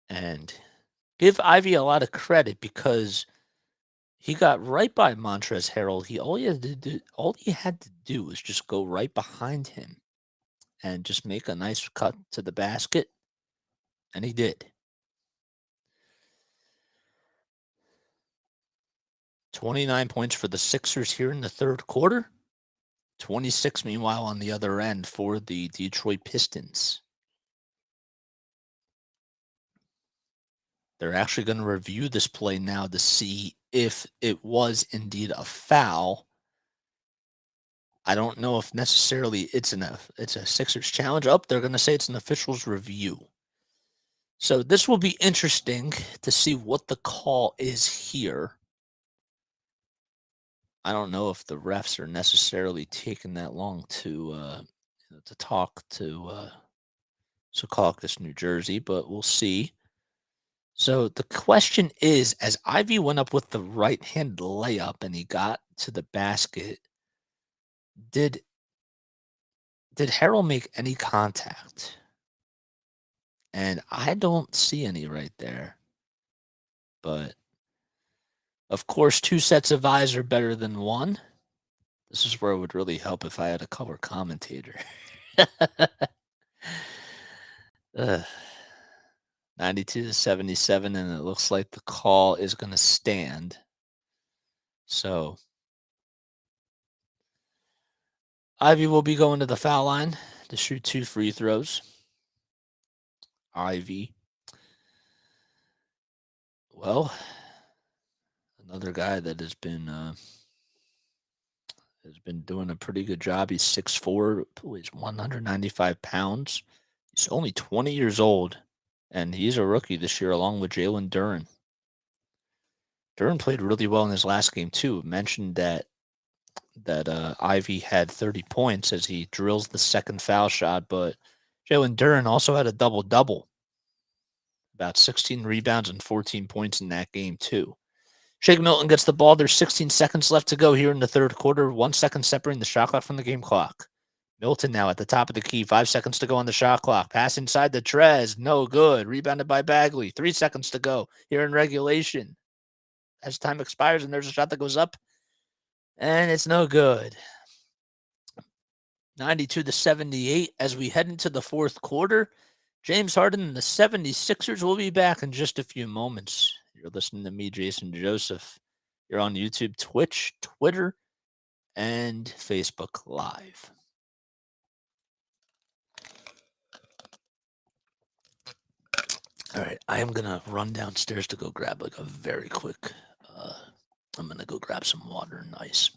And give Ivy a lot of credit, because he got right by Montrezl Harrell. All he had to do was just go right behind him and just make a nice cut to the basket, and he did. 29 points for the Sixers here in the third quarter. 26, meanwhile, on the other end for the Detroit Pistons. They're actually going to review this play now to see if it was indeed a foul. I don't know if necessarily it's a Sixers challenge. They're going to say it's an official's review. So this will be interesting to see what the call is here. I don't know if the refs are necessarily taking that long to talk to Secaucus, New Jersey, but we'll see. So the question is, as Ivy went up with the right-hand layup and he got to the basket, did Harrell make any contact? And I don't see any right there. But of course, 2 sets of eyes are better than 1. This is where it would really help if I had a color commentator. 92-77, and it looks like the call is going to stand. So Ivy will be going to the foul line to shoot 2 free throws. Ivy. Well, another guy that has been doing a pretty good job. He's 6'4", weighs 195 pounds. He's only 20 years old, and he's a rookie this year along with Jalen Duren. Duren played really well in his last game too. Mentioned that Ivy had 30 points as he drills the second foul shot, but Jalen Duren also had a double-double. About 16 rebounds and 14 points in that game too. Shake Milton gets the ball. There's 16 seconds left to go here in the third quarter. 1 second separating the shot clock from the game clock. Milton now at the top of the key. 5 seconds to go on the shot clock. Pass inside the Trez. No good. Rebounded by Bagley. 3 seconds to go here in regulation. As time expires, and there's a shot that goes up, and it's no good. 92-78 as we head into the fourth quarter. James Harden and the 76ers will be back in just a few moments. You're listening to me, Jason Joseph. You're on YouTube, Twitch, Twitter, and Facebook Live. All right, I am gonna run downstairs to go grab like a very quick. Uh, I'm gonna go grab some water and ice.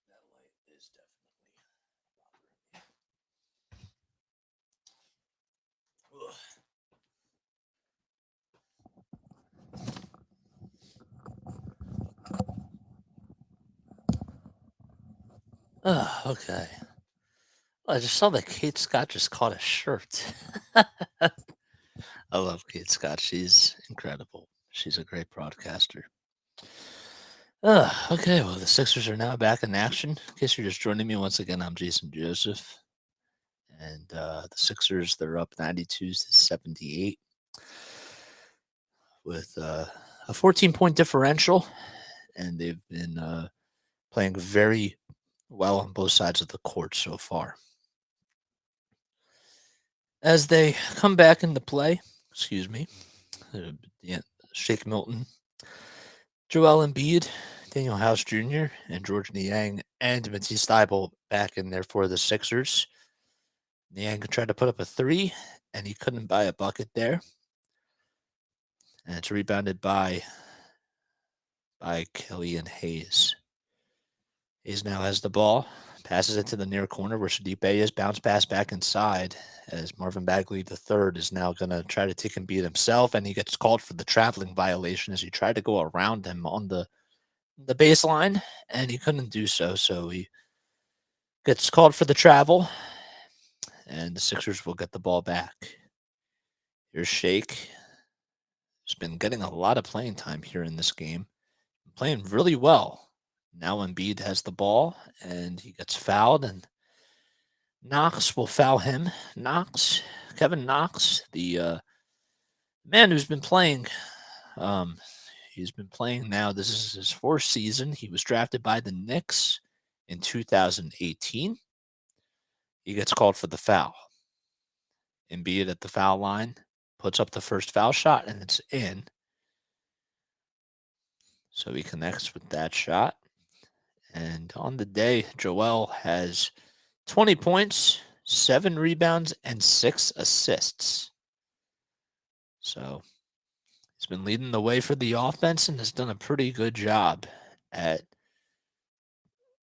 That light is definitely bothering me. Okay. I just saw that Kate Scott just caught a shirt. I love Kate Scott. She's incredible. She's a great broadcaster. Okay, well, the Sixers are now back in action. In case you're just joining me once again, I'm Jason Joseph. And the Sixers, they're up 92-78 with a 14-point differential. And they've been playing very well on both sides of the court so far. As they come back into play, excuse me, yeah, Shake Milton, Joel Embiid, Daniel House Jr., and George Niang and Matisse Thybulle back in there for the Sixers. Niang tried to put up a three, and he couldn't buy a bucket there. And it's rebounded by Kelly and Hayes. Hayes now has the ball, passes it to the near corner where Sadiq is, bounce pass back inside as Marvin Bagley III is now going to try to take and beat himself, and he gets called for the traveling violation as he tried to go around him on the baseline, and he couldn't do so, so he gets called for the travel, and the Sixers will get the ball back. Here's Shake. He's been getting a lot of playing time here in this game, playing really well. Now Embiid has the ball, and he gets fouled, and Knox will foul him. Kevin Knox, the man who's been playing. He's been playing now. This is his fourth season. He was drafted by the Knicks in 2018. He gets called for the foul. Embiid at the foul line puts up the first foul shot, and it's in. So he connects with that shot. And on the day, Joel has 20 points, 7 rebounds, and 6 assists. So he's been leading the way for the offense and has done a pretty good job at,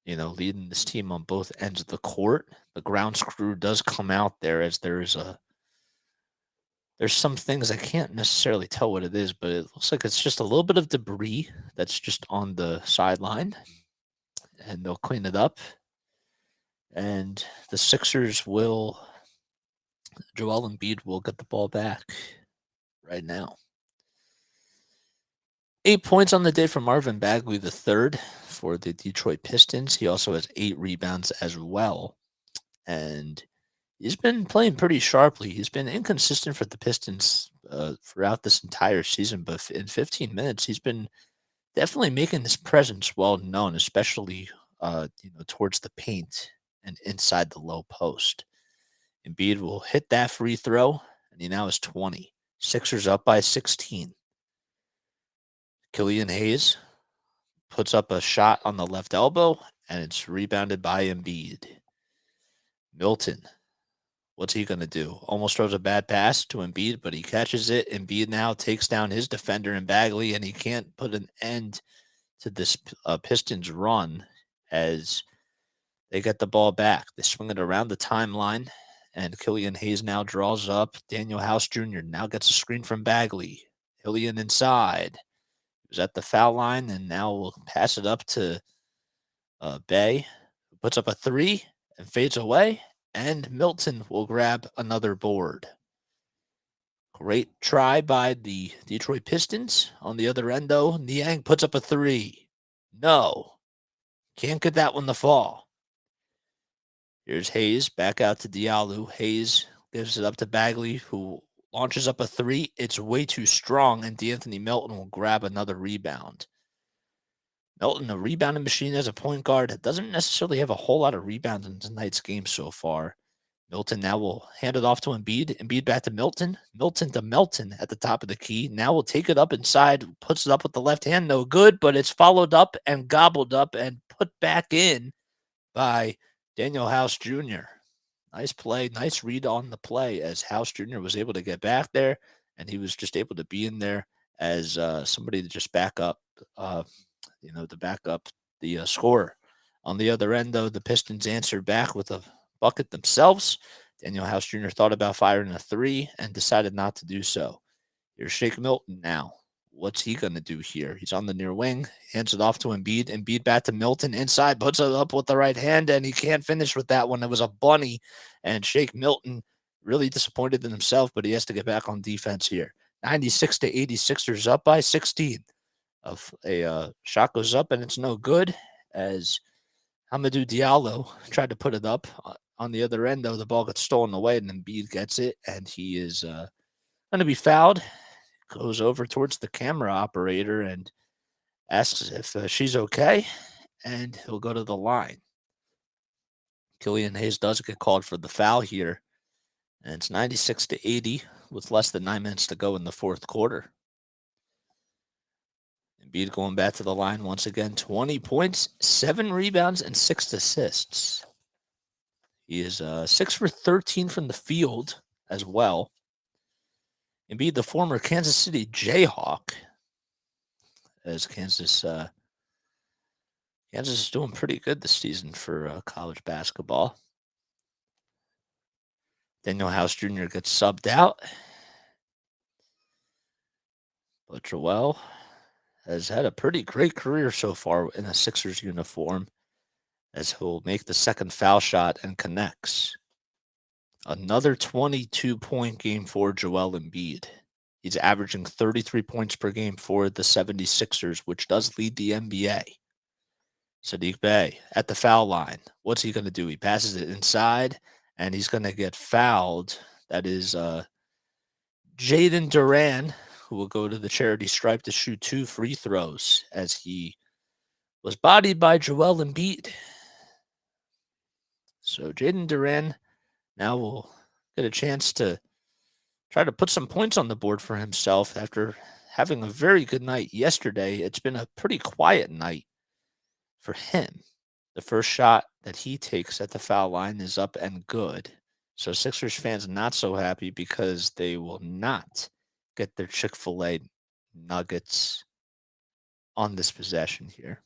leading this team on both ends of the court. The ground screw does come out there as there's some things I can't necessarily tell what it is, but it looks like it's just a little bit of debris that's just on the sideline, and they'll clean it up. And the Sixers Joel Embiid will get the ball back right now. 8 points on the day from Marvin Bagley III for the Detroit Pistons. He also has 8 rebounds as well. And He's been playing pretty sharply. He's been inconsistent for the Pistons throughout this entire season, but in 15 minutes, he's been definitely making his presence well known, especially towards the paint and inside the low post. Embiid will hit that free throw, and he now is 20. Sixers up by 16. Killian Hayes puts up a shot on the left elbow, and it's rebounded by Embiid. Milton, what's he going to do? Almost throws a bad pass to Embiid, but he catches it. Embiid now takes down his defender in Bagley, and he can't put an end to this Pistons run as they get the ball back. They swing it around the timeline, and Killian Hayes now draws up. Daniel House Jr. now gets a screen from Bagley. Killian inside. He was at the foul line, and now we'll pass it up to Bay, who puts up a three and fades away, and Milton will grab another board. Great try by the Detroit Pistons. On the other end, though, Niang puts up a three. No. Can't get that one to fall. Here's Hayes back out to Diallo. Hayes gives it up to Bagley, who launches up a three. It's way too strong, and D'Anthony Melton will grab another rebound. Melton, a rebounding machine as a point guard, doesn't necessarily have a whole lot of rebounds in tonight's game so far. Milton now will hand it off to Embiid. Embiid back to Milton. Milton to Melton at the top of the key. Now will take it up inside, puts it up with the left hand. No good, but it's followed up and gobbled up and put back in by Daniel House Jr. Nice play, nice read on the play as House Jr. was able to get back there, and he was just able to be in there as somebody to just back up, to back up the scorer. On the other end, though, the Pistons answered back with a bucket themselves. Daniel House Jr. thought about firing a three and decided not to do so. Here's Shake Milton now. What's he going to do here? He's on the near wing, hands it off to Embiid. Embiid back to Milton inside, puts it up with the right hand, and he can't finish with that one. It was a bunny, and Shake Milton really disappointed in himself, but he has to get back on defense here. 96-80, Sixers up by 16. A shot goes up, and it's no good as Hamidou Diallo tried to put it up. On the other end, though, the ball gets stolen away, and Embiid gets it, and he is going to be fouled. Goes over towards the camera operator and asks if she's okay, and he'll go to the line. Killian Hayes does get called for the foul here, and it's 96-80 with less than 9 minutes to go in the fourth quarter. Embiid going back to the line once again, 20 points, 7 rebounds, and 6 assists. He is 6 for 13 from the field as well. Embiid, the former Kansas City Jayhawk, as Kansas is doing pretty good this season for college basketball. Daniel House Jr. gets subbed out, but Joel has had a pretty great career so far in a Sixers uniform, as he'll make the second foul shot and connects. Another 22-point game for Joel Embiid. He's averaging 33 points per game for the 76ers, which does lead the NBA. Sadiq Bey at the foul line. What's he going to do? He passes it inside, and he's going to get fouled. That is Jaden Duran, who will go to the charity stripe to shoot 2 free throws as he was bodied by Joel Embiid. So Jaden Duran now will get a chance to try to put some points on the board for himself after having a very good night yesterday. It's been a pretty quiet night for him. The first shot that he takes at the foul line is up and good. So Sixers fans not so happy because they will not get their Chick-fil-A nuggets on this possession here.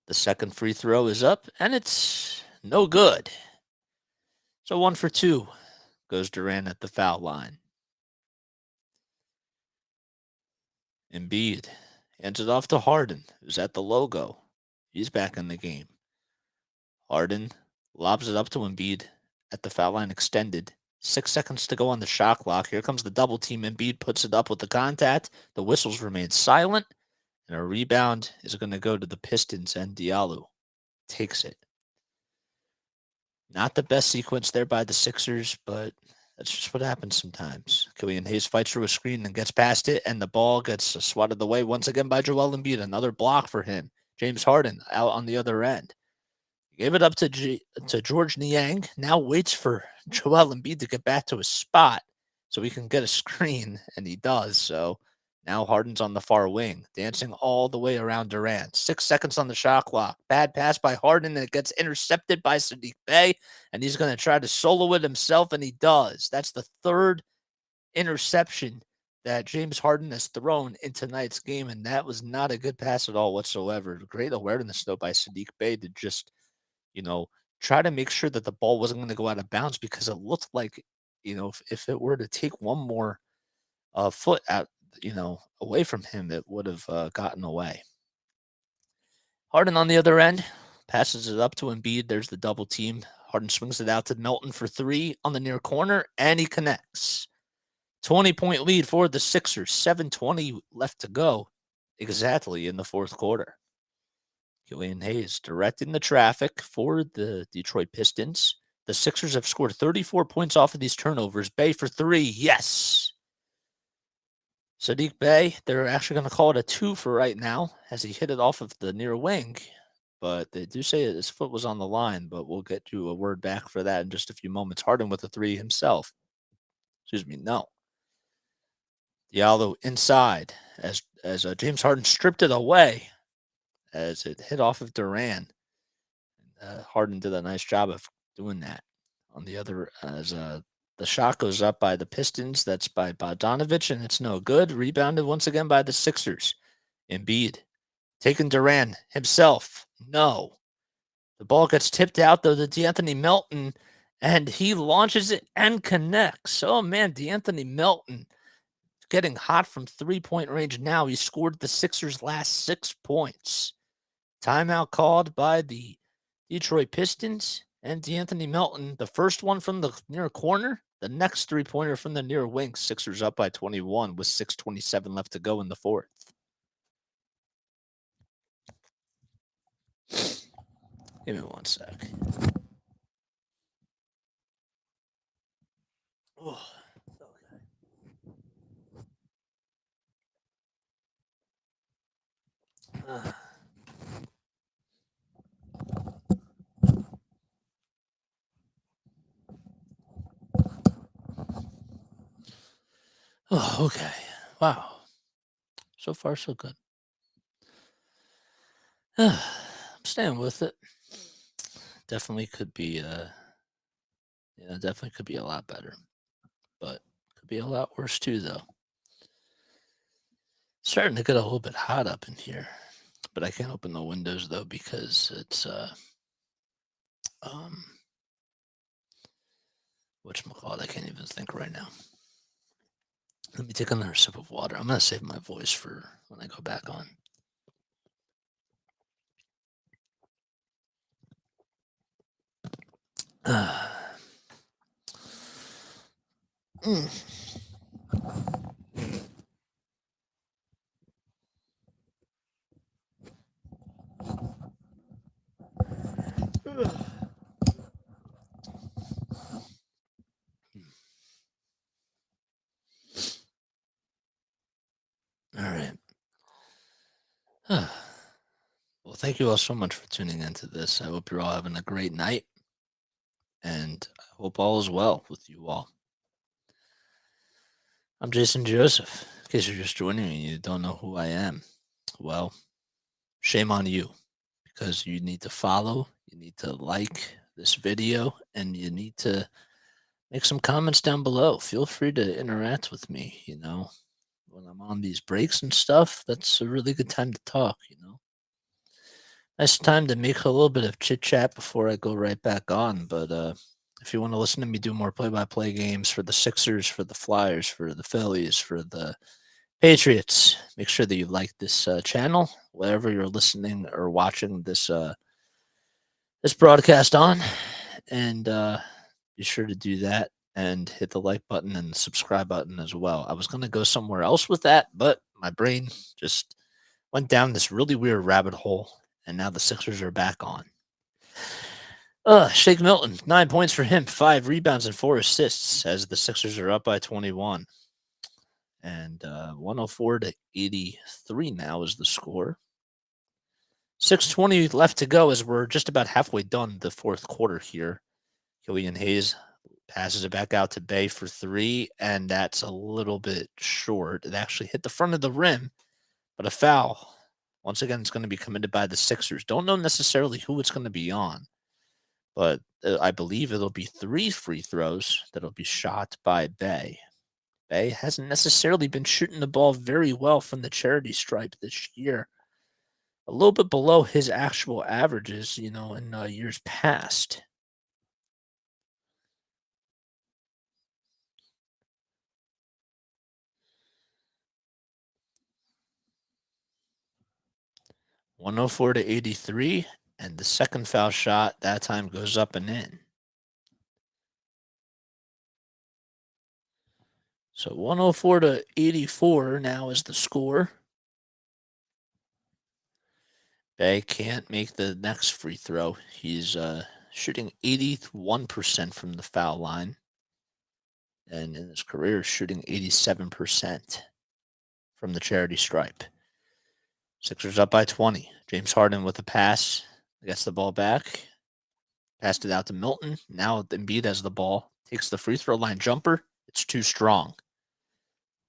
The second free throw is up, and it's no good. So 1 for 2 goes Durant at the foul line. Embiid hands it off to Harden, who's at the logo. He's back in the game. Harden lobs it up to Embiid at the foul line extended. 6 seconds to go on the shot clock. Here comes the double team. Embiid puts it up with the contact. The whistles remain silent. And a rebound is going to go to the Pistons and Diallo. takes it. Not the best sequence there by the Sixers, but that's just what happens sometimes. Killian Hayes fights through a screen and gets past it, and the ball gets swatted away once again by Joel Embiid. Another block for him. James Harden out on the other end. Gave it up to George Niang. Now waits for Joel Embiid to get back to his spot so he can get a screen, and he does. So now Harden's on the far wing, dancing all the way around Durant. 6 seconds on the shot clock. Bad pass by Harden, and it gets intercepted by Sadiq Bey, and he's going to try to solo it himself, and he does. That's the third interception that James Harden has thrown in tonight's game, and that was not a good pass at all whatsoever. Great awareness, though, by Sadiq Bey to just try to make sure that the ball wasn't going to go out of bounds because it looked like, if it were to take one more foot out, away from him, it would have gotten away. Harden on the other end passes it up to Embiid. There's the double team. Harden swings it out to Melton for 3 on the near corner, and he connects. 20-point lead for the Sixers. 7:20 left to go exactly in the fourth quarter. Killian Hayes directing the traffic for the Detroit Pistons. The Sixers have scored 34 points off of these turnovers. Bey for 3. Yes. Sadiq Bey, they're actually going to call it a 2 for right now as he hit it off of the near wing. But they do say that his foot was on the line, but we'll get you a word back for that in just a few moments. Harden with a 3 himself. No. Diallo inside as James Harden stripped it away as it hit off of Durant. Harden did a nice job of doing that. On the other, as the shot goes up by the Pistons, that's by Bogdanovic, and it's no good. Rebounded once again by the Sixers. Embiid taking Durant himself. No. The ball gets tipped out, though, to DeAnthony Melton, and he launches it and connects. Oh, man, DeAnthony Melton getting hot from three-point range now. He scored the Sixers' last 6 points. Timeout called by the Detroit Pistons and DeAnthony Melton. The first one from the near corner, the next three-pointer from the near wing. Sixers up by 21 with 6:27 left to go in the fourth. Give me one sec. Oh, okay. Oh, okay. Wow. So far, so good. I'm staying with it. Definitely could be, definitely could be a lot better, but could be a lot worse too, though. Starting to get a little bit hot up in here, but I can't open the windows though because it's whatchamacallit, I can't even think right now. Let me take another sip of water. I'm gonna save my voice for when I go back on. All right. Well, thank you all so much for tuning into this. I hope you're all having a great night, and I hope all is well with you all. I'm Jason Joseph. In case you're just joining me and you don't know who I am, well, shame on you because you need to follow, you need to like this video, and you need to make some comments down below. Feel free to interact with me, when I'm on these breaks and stuff. That's a really good time to talk, Nice time to make a little bit of chit chat before I go right back on. But if you want to listen to me do more play-by-play games for the Sixers, for the Flyers, for the Phillies, for the Patriots, make sure that you like this channel, wherever you're listening or watching this this broadcast on, and be sure to do that and hit the like button and the subscribe button as well. I was going to go somewhere else with that, but my brain just went down this really weird rabbit hole, and now the Sixers are back on. Shake Milton, 9 points for him, 5 rebounds and 4 assists as the Sixers are up by 21. And 104 to 83 now is the score. 6:20 left to go as we're just about halfway done the fourth quarter here. Killian Hayes passes it back out to Bay for 3, and that's a little bit short. It actually hit the front of the rim, but a foul. Once again, it's going to be committed by the Sixers. Don't know necessarily who it's going to be on, but I believe it'll be 3 free throws that'll be shot by Bay. Bay hasn't necessarily been shooting the ball very well from the charity stripe this year. A little bit below his actual averages, in years past. (104 to 83), and the second foul shot that time goes up and in. So 104 to 84 now is the score. Bay can't make the next free throw. He's shooting 81% from the foul line, and in his career, shooting 87% from the charity stripe. Sixers up by 20. James Harden with a pass. Gets the ball back. Passed it out to Milton. Now Embiid has the ball. Takes the free throw line jumper. It's too strong.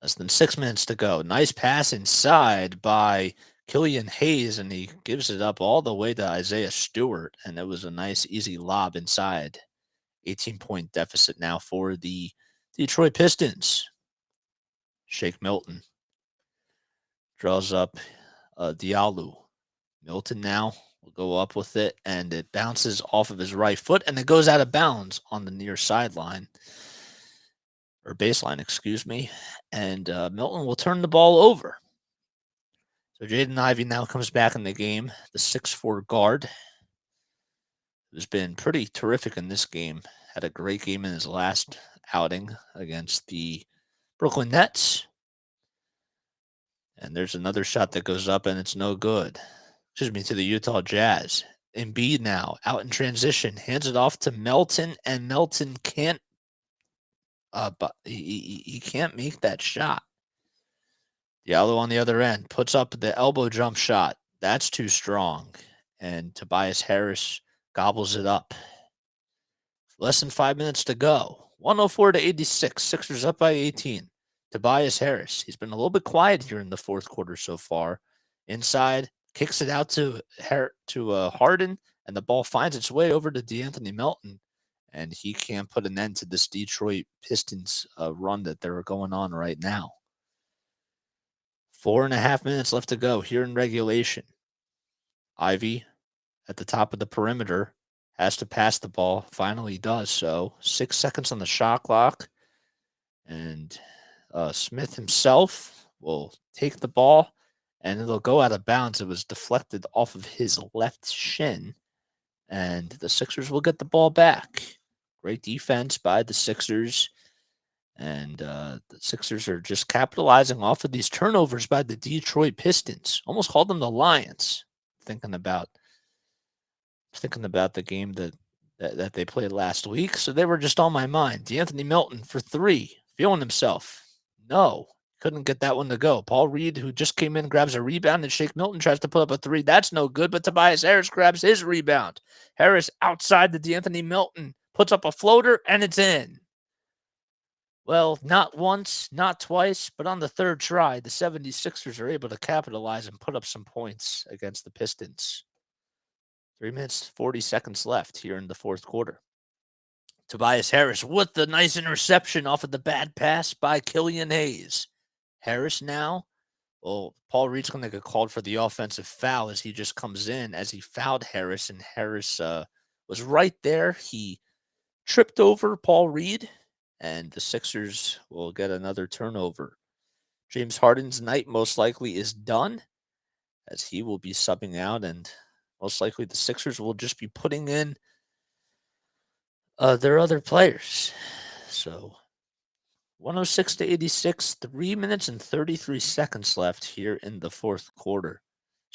Less than 6 minutes to go. Nice pass inside by Killian Hayes, and he gives it up all the way to Isaiah Stewart, and it was a nice, easy lob inside. 18-point deficit now for the Detroit Pistons. Shake Milton draws up Diallo. Milton now will go up with it, and it bounces off of his right foot, and it goes out of bounds on the near sideline, or baseline, excuse me, and Milton will turn the ball over. So Jaden Ivey now comes back in the game, the 6'4" guard, who's been pretty terrific in this game. Had a great game in his last outing against the Brooklyn Nets. And there's another shot that goes up, and it's no good. To the Utah Jazz. Embiid now out in transition, hands it off to Melton, and Melton can't. But he can't make that shot. Diallo on the other end puts up the elbow jump shot. That's too strong, and Tobias Harris gobbles it up. Less than 5 minutes to go. 104 to 86. Sixers up by 18. Tobias Harris. He's been a little bit quiet here in the fourth quarter so far. Inside, kicks it out to Harden, and the ball finds its way over to DeAnthony Melton, and he can't put an end to this Detroit Pistons run that they're going on right now. 4.5 minutes left to go here in regulation. Ivy at the top of the perimeter has to pass the ball. Finally does so. 6 seconds on the shot clock, and Smith himself will take the ball, and it'll go out of bounds. It was deflected off of his left shin, and the Sixers will get the ball back. Great defense by the Sixers, and the Sixers are just capitalizing off of these turnovers by the Detroit Pistons. Almost called them the Lions. Thinking about the game that they played last week, so they were just on my mind. DeAnthony Melton for 3, feeling himself. No, couldn't get that one to go. Paul Reed, who just came in, grabs a rebound, and Shake Milton tries to put up a 3. That's no good, but Tobias Harris grabs his rebound. Harris outside the DeAnthony Melton, puts up a floater, and it's in. Well, not once, not twice, but on the third try, the 76ers are able to capitalize and put up some points against the Pistons. 3 minutes, 40 seconds left here in the fourth quarter. Tobias Harris with the nice interception off of the bad pass by Killian Hayes. Harris now, Paul Reed's going to get called for the offensive foul as he just comes in, as he fouled Harris, and Harris was right there. He tripped over Paul Reed, and the Sixers will get another turnover. James Harden's night most likely is done, as he will be subbing out, and most likely the Sixers will just be putting in their other players. So 106 to 86, 3 minutes and 33 seconds left here in the fourth quarter.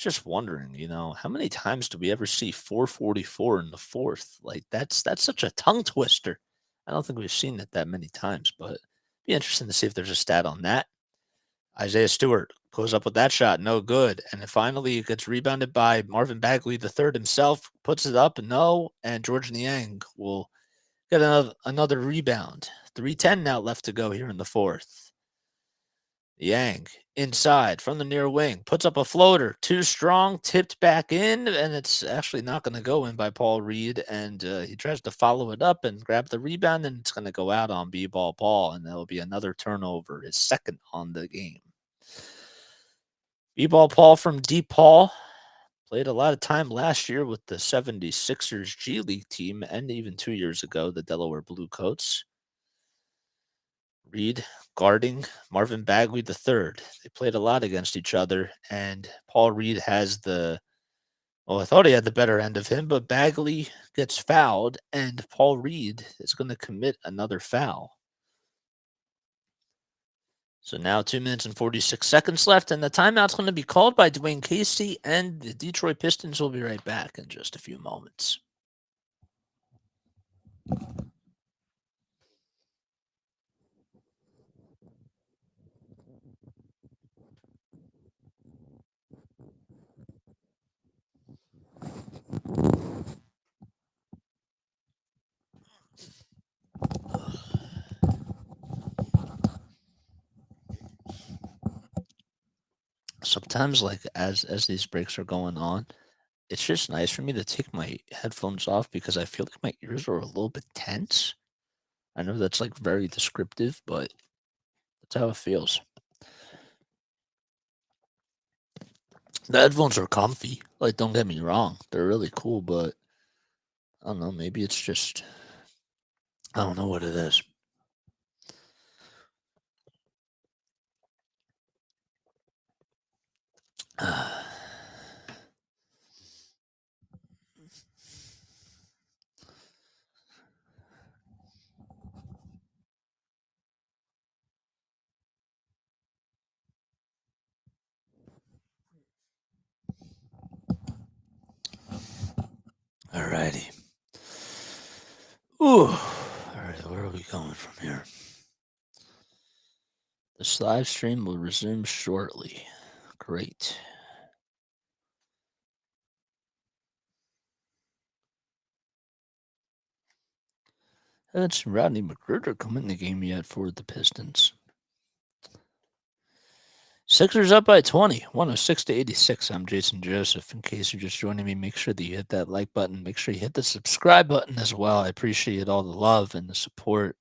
Just wondering, how many times do we ever see 444 in the fourth? Like that's such a tongue twister. I don't think we've seen it that many times, but be interesting to see if there's a stat on that. Isaiah Stewart goes up with that shot, no good. And then finally it gets rebounded by Marvin Bagley the third himself, puts it up, no, and George Niang will get another rebound. 3:10 now left to go here in the fourth. Yang inside from the near wing puts up a floater, too strong, tipped back in, and it's actually not going to go in by Paul Reed. And he tries to follow it up and grab the rebound, and it's going to go out on B-ball Paul, and that'll be another turnover, his second on the game. B-ball Paul from Deep Paul played a lot of time last year with the 76ers G League team, and even 2 years ago, the Delaware Bluecoats. Reed guarding Marvin Bagley the third. They played a lot against each other, and Paul Reed has I thought he had the better end of him, but Bagley gets fouled, and Paul Reed is going to commit another foul. So now 2 minutes and 46 seconds left, and the timeout's going to be called by Dwayne Casey, and the Detroit Pistons will be right back in just a few moments. Sometimes, like as these breaks are going on, it's just nice for me to take my headphones off because I feel like my ears are a little bit tense. I know that's like very descriptive, but that's how it feels. The headphones are comfy. Like, don't get me wrong, they're really cool, but I don't know. Maybe it's just I don't know what it is. Alrighty. Ooh. Alright, where are we going from here? This live stream will resume shortly. Great. I haven't seen Rodney McGruder come in the game yet for the Pistons. Sixers up by 20, 106-86. I'm Jason Joseph. In case you're just joining me, make sure that you hit that like button. Make sure you hit the subscribe button as well. I appreciate all the love and the support.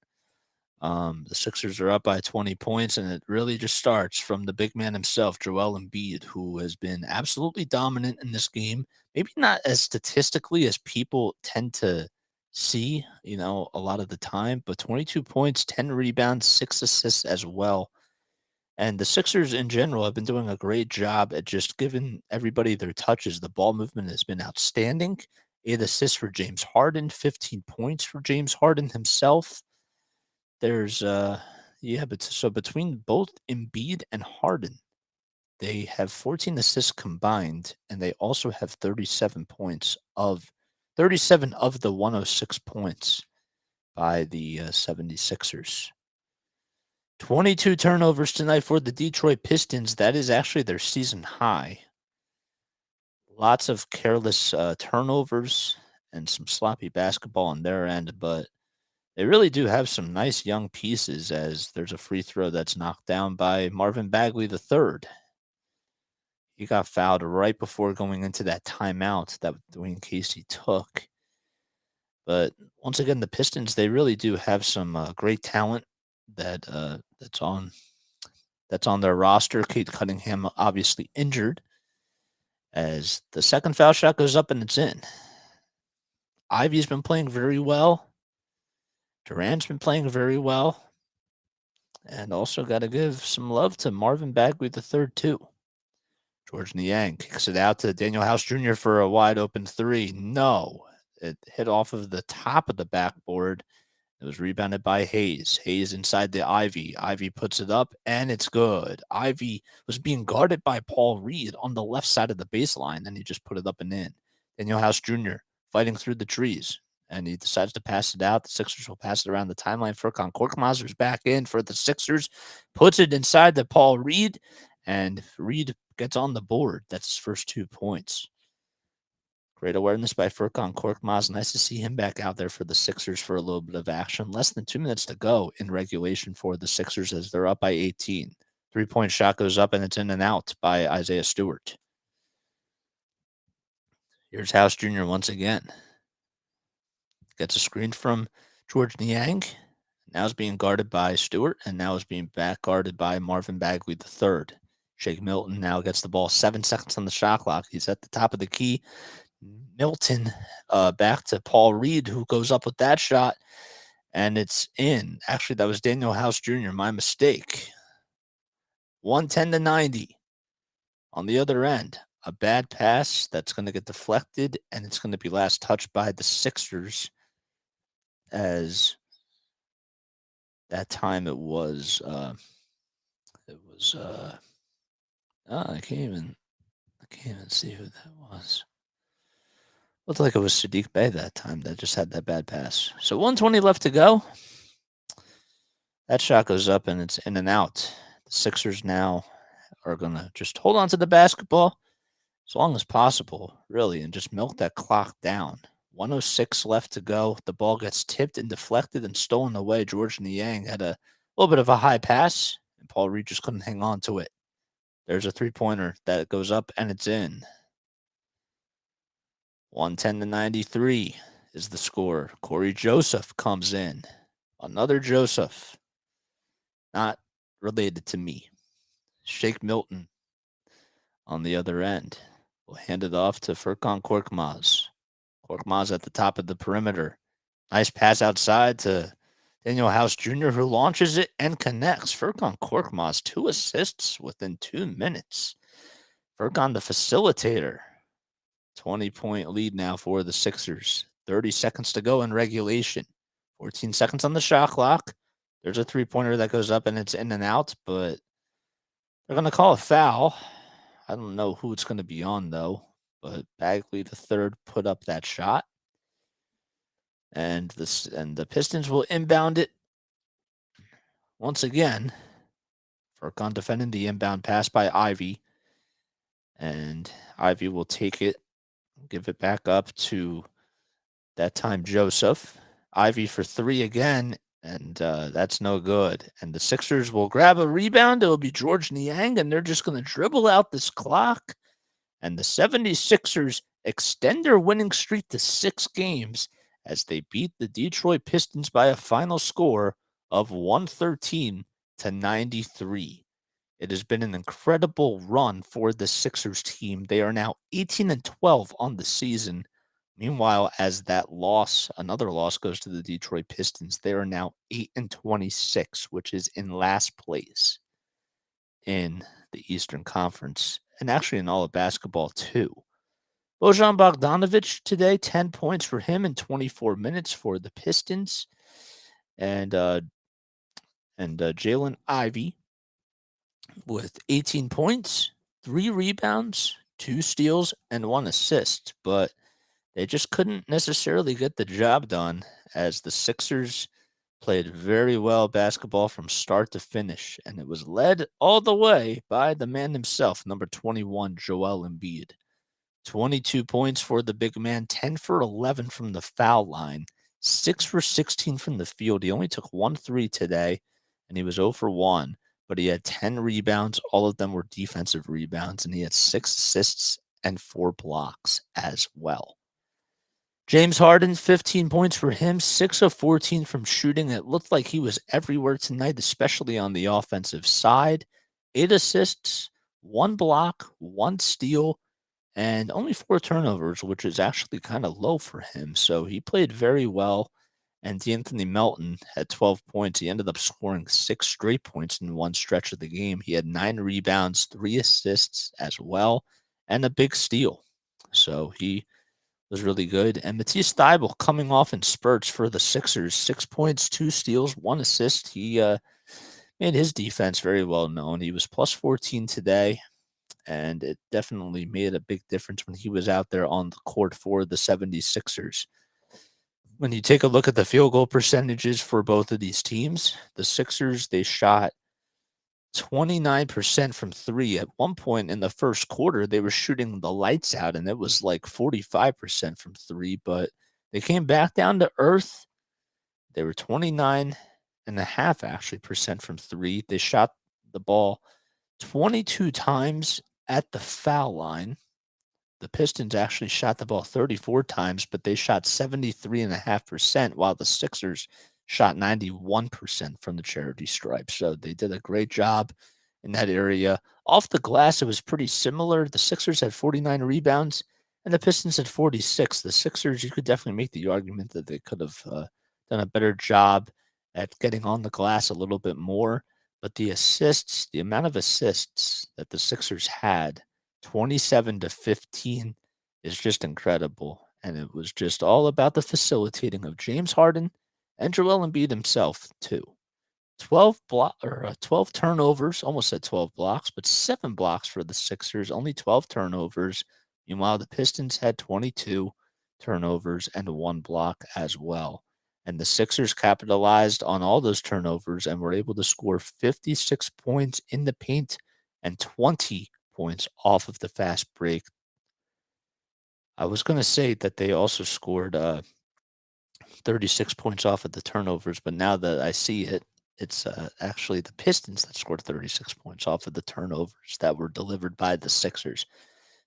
The Sixers are up by 20 points, and it really just starts from the big man himself, Joel Embiid, who has been absolutely dominant in this game. Maybe not as statistically as people tend to see, a lot of the time, but 22 points, 10 rebounds, 6 assists as well. And the Sixers in general have been doing a great job at just giving everybody their touches. The ball movement has been outstanding. 8 assists for James Harden, 15 points for James Harden himself. There's but so between both Embiid and Harden, they have 14 assists combined, and they also have 37 of the 106 points by the 76ers. 22 turnovers tonight for the Detroit Pistons. That is actually their season high. Lots of careless turnovers and some sloppy basketball on their end, but they really do have some nice young pieces as there's a free throw that's knocked down by Marvin Bagley III. He got fouled right before going into that timeout that Dwayne Casey took. But once again, the Pistons, they really do have some great talent that's on their roster. Kate Cunningham obviously injured as the second foul shot goes up and it's in. Ivy's been playing very well. Durant's been playing very well. And also got to give some love to Marvin Bagley III, too. George Niang kicks it out to Daniel House Jr. for a wide open three. No, it hit off of the top of the backboard It was rebounded by Hayes. Hayes inside the Ivy. Ivy puts it up, and it's good. Ivy was being guarded by Paul Reed on the left side of the baseline, and he just put it up and in. Daniel House Jr. fighting through the trees, and he decides to pass it out. The Sixers will pass it around the timeline. Furkan Korkmaz's back in for the Sixers, puts it inside the Paul Reed, and Reed gets on the board. That's his first 2 points. Great awareness by Furkan Korkmaz. Nice to see him back out there for the Sixers for a little bit of action. Less than 2 minutes to go in regulation for the Sixers as they're up by 18. 3-point shot goes up, and it's in and out by Isaiah Stewart. Here's House Jr. once again. Gets a screen from George Niang. Now is being guarded by Stewart, and now is being back guarded by Marvin Bagley III. Shake Milton now gets the ball. 7 seconds on the shot clock. He's at the top of the key. Milton back to Paul Reed, who goes up with that shot, and it's in. Actually, that was Daniel House Jr., my mistake. 110-90 on the other end. A bad pass that's going to get deflected, and it's going to be last touched by the Sixers, as that time I can't even see who that was. Looked like it was Sadiq Bey that time that just had that bad pass. So 1:20 left to go. That shot goes up, and it's in and out. The Sixers now are going to just hold on to the basketball as long as possible, really, and just milk that clock down. 1:06 left to go. The ball gets tipped and deflected and stolen away. George Niang had a little bit of a high pass, and Paul Reed just couldn't hang on to it. There's a three-pointer that goes up, and it's in. 110-93 is the score. Corey Joseph comes in. Another Joseph. Not related to me. Shake Milton on the other end. We'll hand it off to Furkan Korkmaz. Korkmaz at the top of the perimeter. Nice pass outside to Daniel House Jr., who launches it and connects. Furkan Korkmaz, 2 assists within 2 minutes. Furkan the facilitator. 20-point lead now for the Sixers. 30 seconds to go in regulation. 14 seconds on the shot clock. There's a three-pointer that goes up, and it's in and out, but they're going to call a foul. I don't know who it's going to be on, though, but Bagley III put up that shot. And the Pistons will inbound it once again. Furkan defending the inbound pass by Ivy. And Ivy will take it, give it back up to that time Joseph. Ivy for 3 again, and that's no good. And the Sixers will grab a rebound. It will be George Niang, and they're just going to dribble out this clock. And the 76ers extend their winning streak to 6 games as they beat the Detroit Pistons by a final score of 113-93. It has been an incredible run for the Sixers team. They are now 18-12 on the season. Meanwhile, as that loss, another loss goes to the Detroit Pistons, they are now 8-26, which is in last place in the Eastern Conference, and actually in all of basketball too. Bojan Bogdanovic today, 10 points for him in 24 minutes for the Pistons. And Jalen Ivey with 18 points, 3 rebounds, 2 steals, and 1 assist. But they just couldn't necessarily get the job done as the Sixers played very well basketball from start to finish. And it was led all the way by the man himself, number 21, Joel Embiid. 22 points for the big man, 10 for 11 from the foul line, 6 for 16 from the field. He only took 1 3 today, and he was 0 for 1, but he had 10 rebounds. All of them were defensive rebounds, and he had 6 assists and 4 blocks as well. James Harden, 15 points for him, 6 of 14 from shooting. It looked like he was everywhere tonight, especially on the offensive side. 8 assists, 1 block, 1 steal, and only 4 turnovers, which is actually kind of low for him. So he played very well. And D'Anthony Melton had 12 points. He ended up scoring 6 straight points in one stretch of the game. He had 9 rebounds, 3 assists as well, and a big steal. So he was really good. And Matisse Thybulle coming off in spurts for the Sixers, 6 points, 2 steals, 1 assist. He made his defense very well known. He was plus 14 today, and it definitely made a big difference when he was out there on the court for the 76ers. When you take a look at the field goal percentages for both of these teams, the Sixers, they shot 29% from three. At one point in the first quarter, they were shooting the lights out, and it was like 45% from three, but they came back down to earth. They were 29 and a half actually percent from three. They shot the ball 22 times at the foul line. The Pistons actually shot the ball 34 times, but they shot 73.5%, while the Sixers shot 91% from the charity stripe. So they did a great job in that area. Off the glass, it was pretty similar. The Sixers had 49 rebounds, and the Pistons had 46. The Sixers, you could definitely make the argument that they could have done a better job at getting on the glass a little bit more. But the assists, the amount of assists that the Sixers had, 27-15, is just incredible. And it was just all about the facilitating of James Harden and Joel Embiid himself, too. 12 turnovers, almost said 12 blocks, but 7 blocks for the Sixers, only 12 turnovers. Meanwhile, the Pistons had 22 turnovers and 1 block as well. And the Sixers capitalized on all those turnovers and were able to score 56 points in the paint and 20 points off of the fast break. I was going to say that they also scored 36 points off of the turnovers, but now that I see it, it's actually the Pistons that scored 36 points off of the turnovers that were delivered by the Sixers.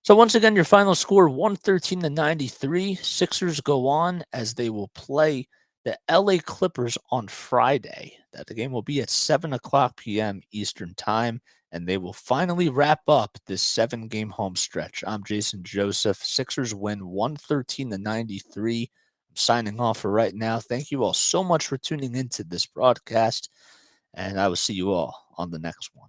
So once again, your final score, 113-93. Sixers go on as they will play the LA Clippers on Friday. That the game will be at 7 o'clock p.m. Eastern Time, and they will finally wrap up this 7-game home stretch. I'm Jason Joseph. Sixers win 113-93. I'm signing off for right now. Thank you all so much for tuning into this broadcast, and I will see you all on the next one.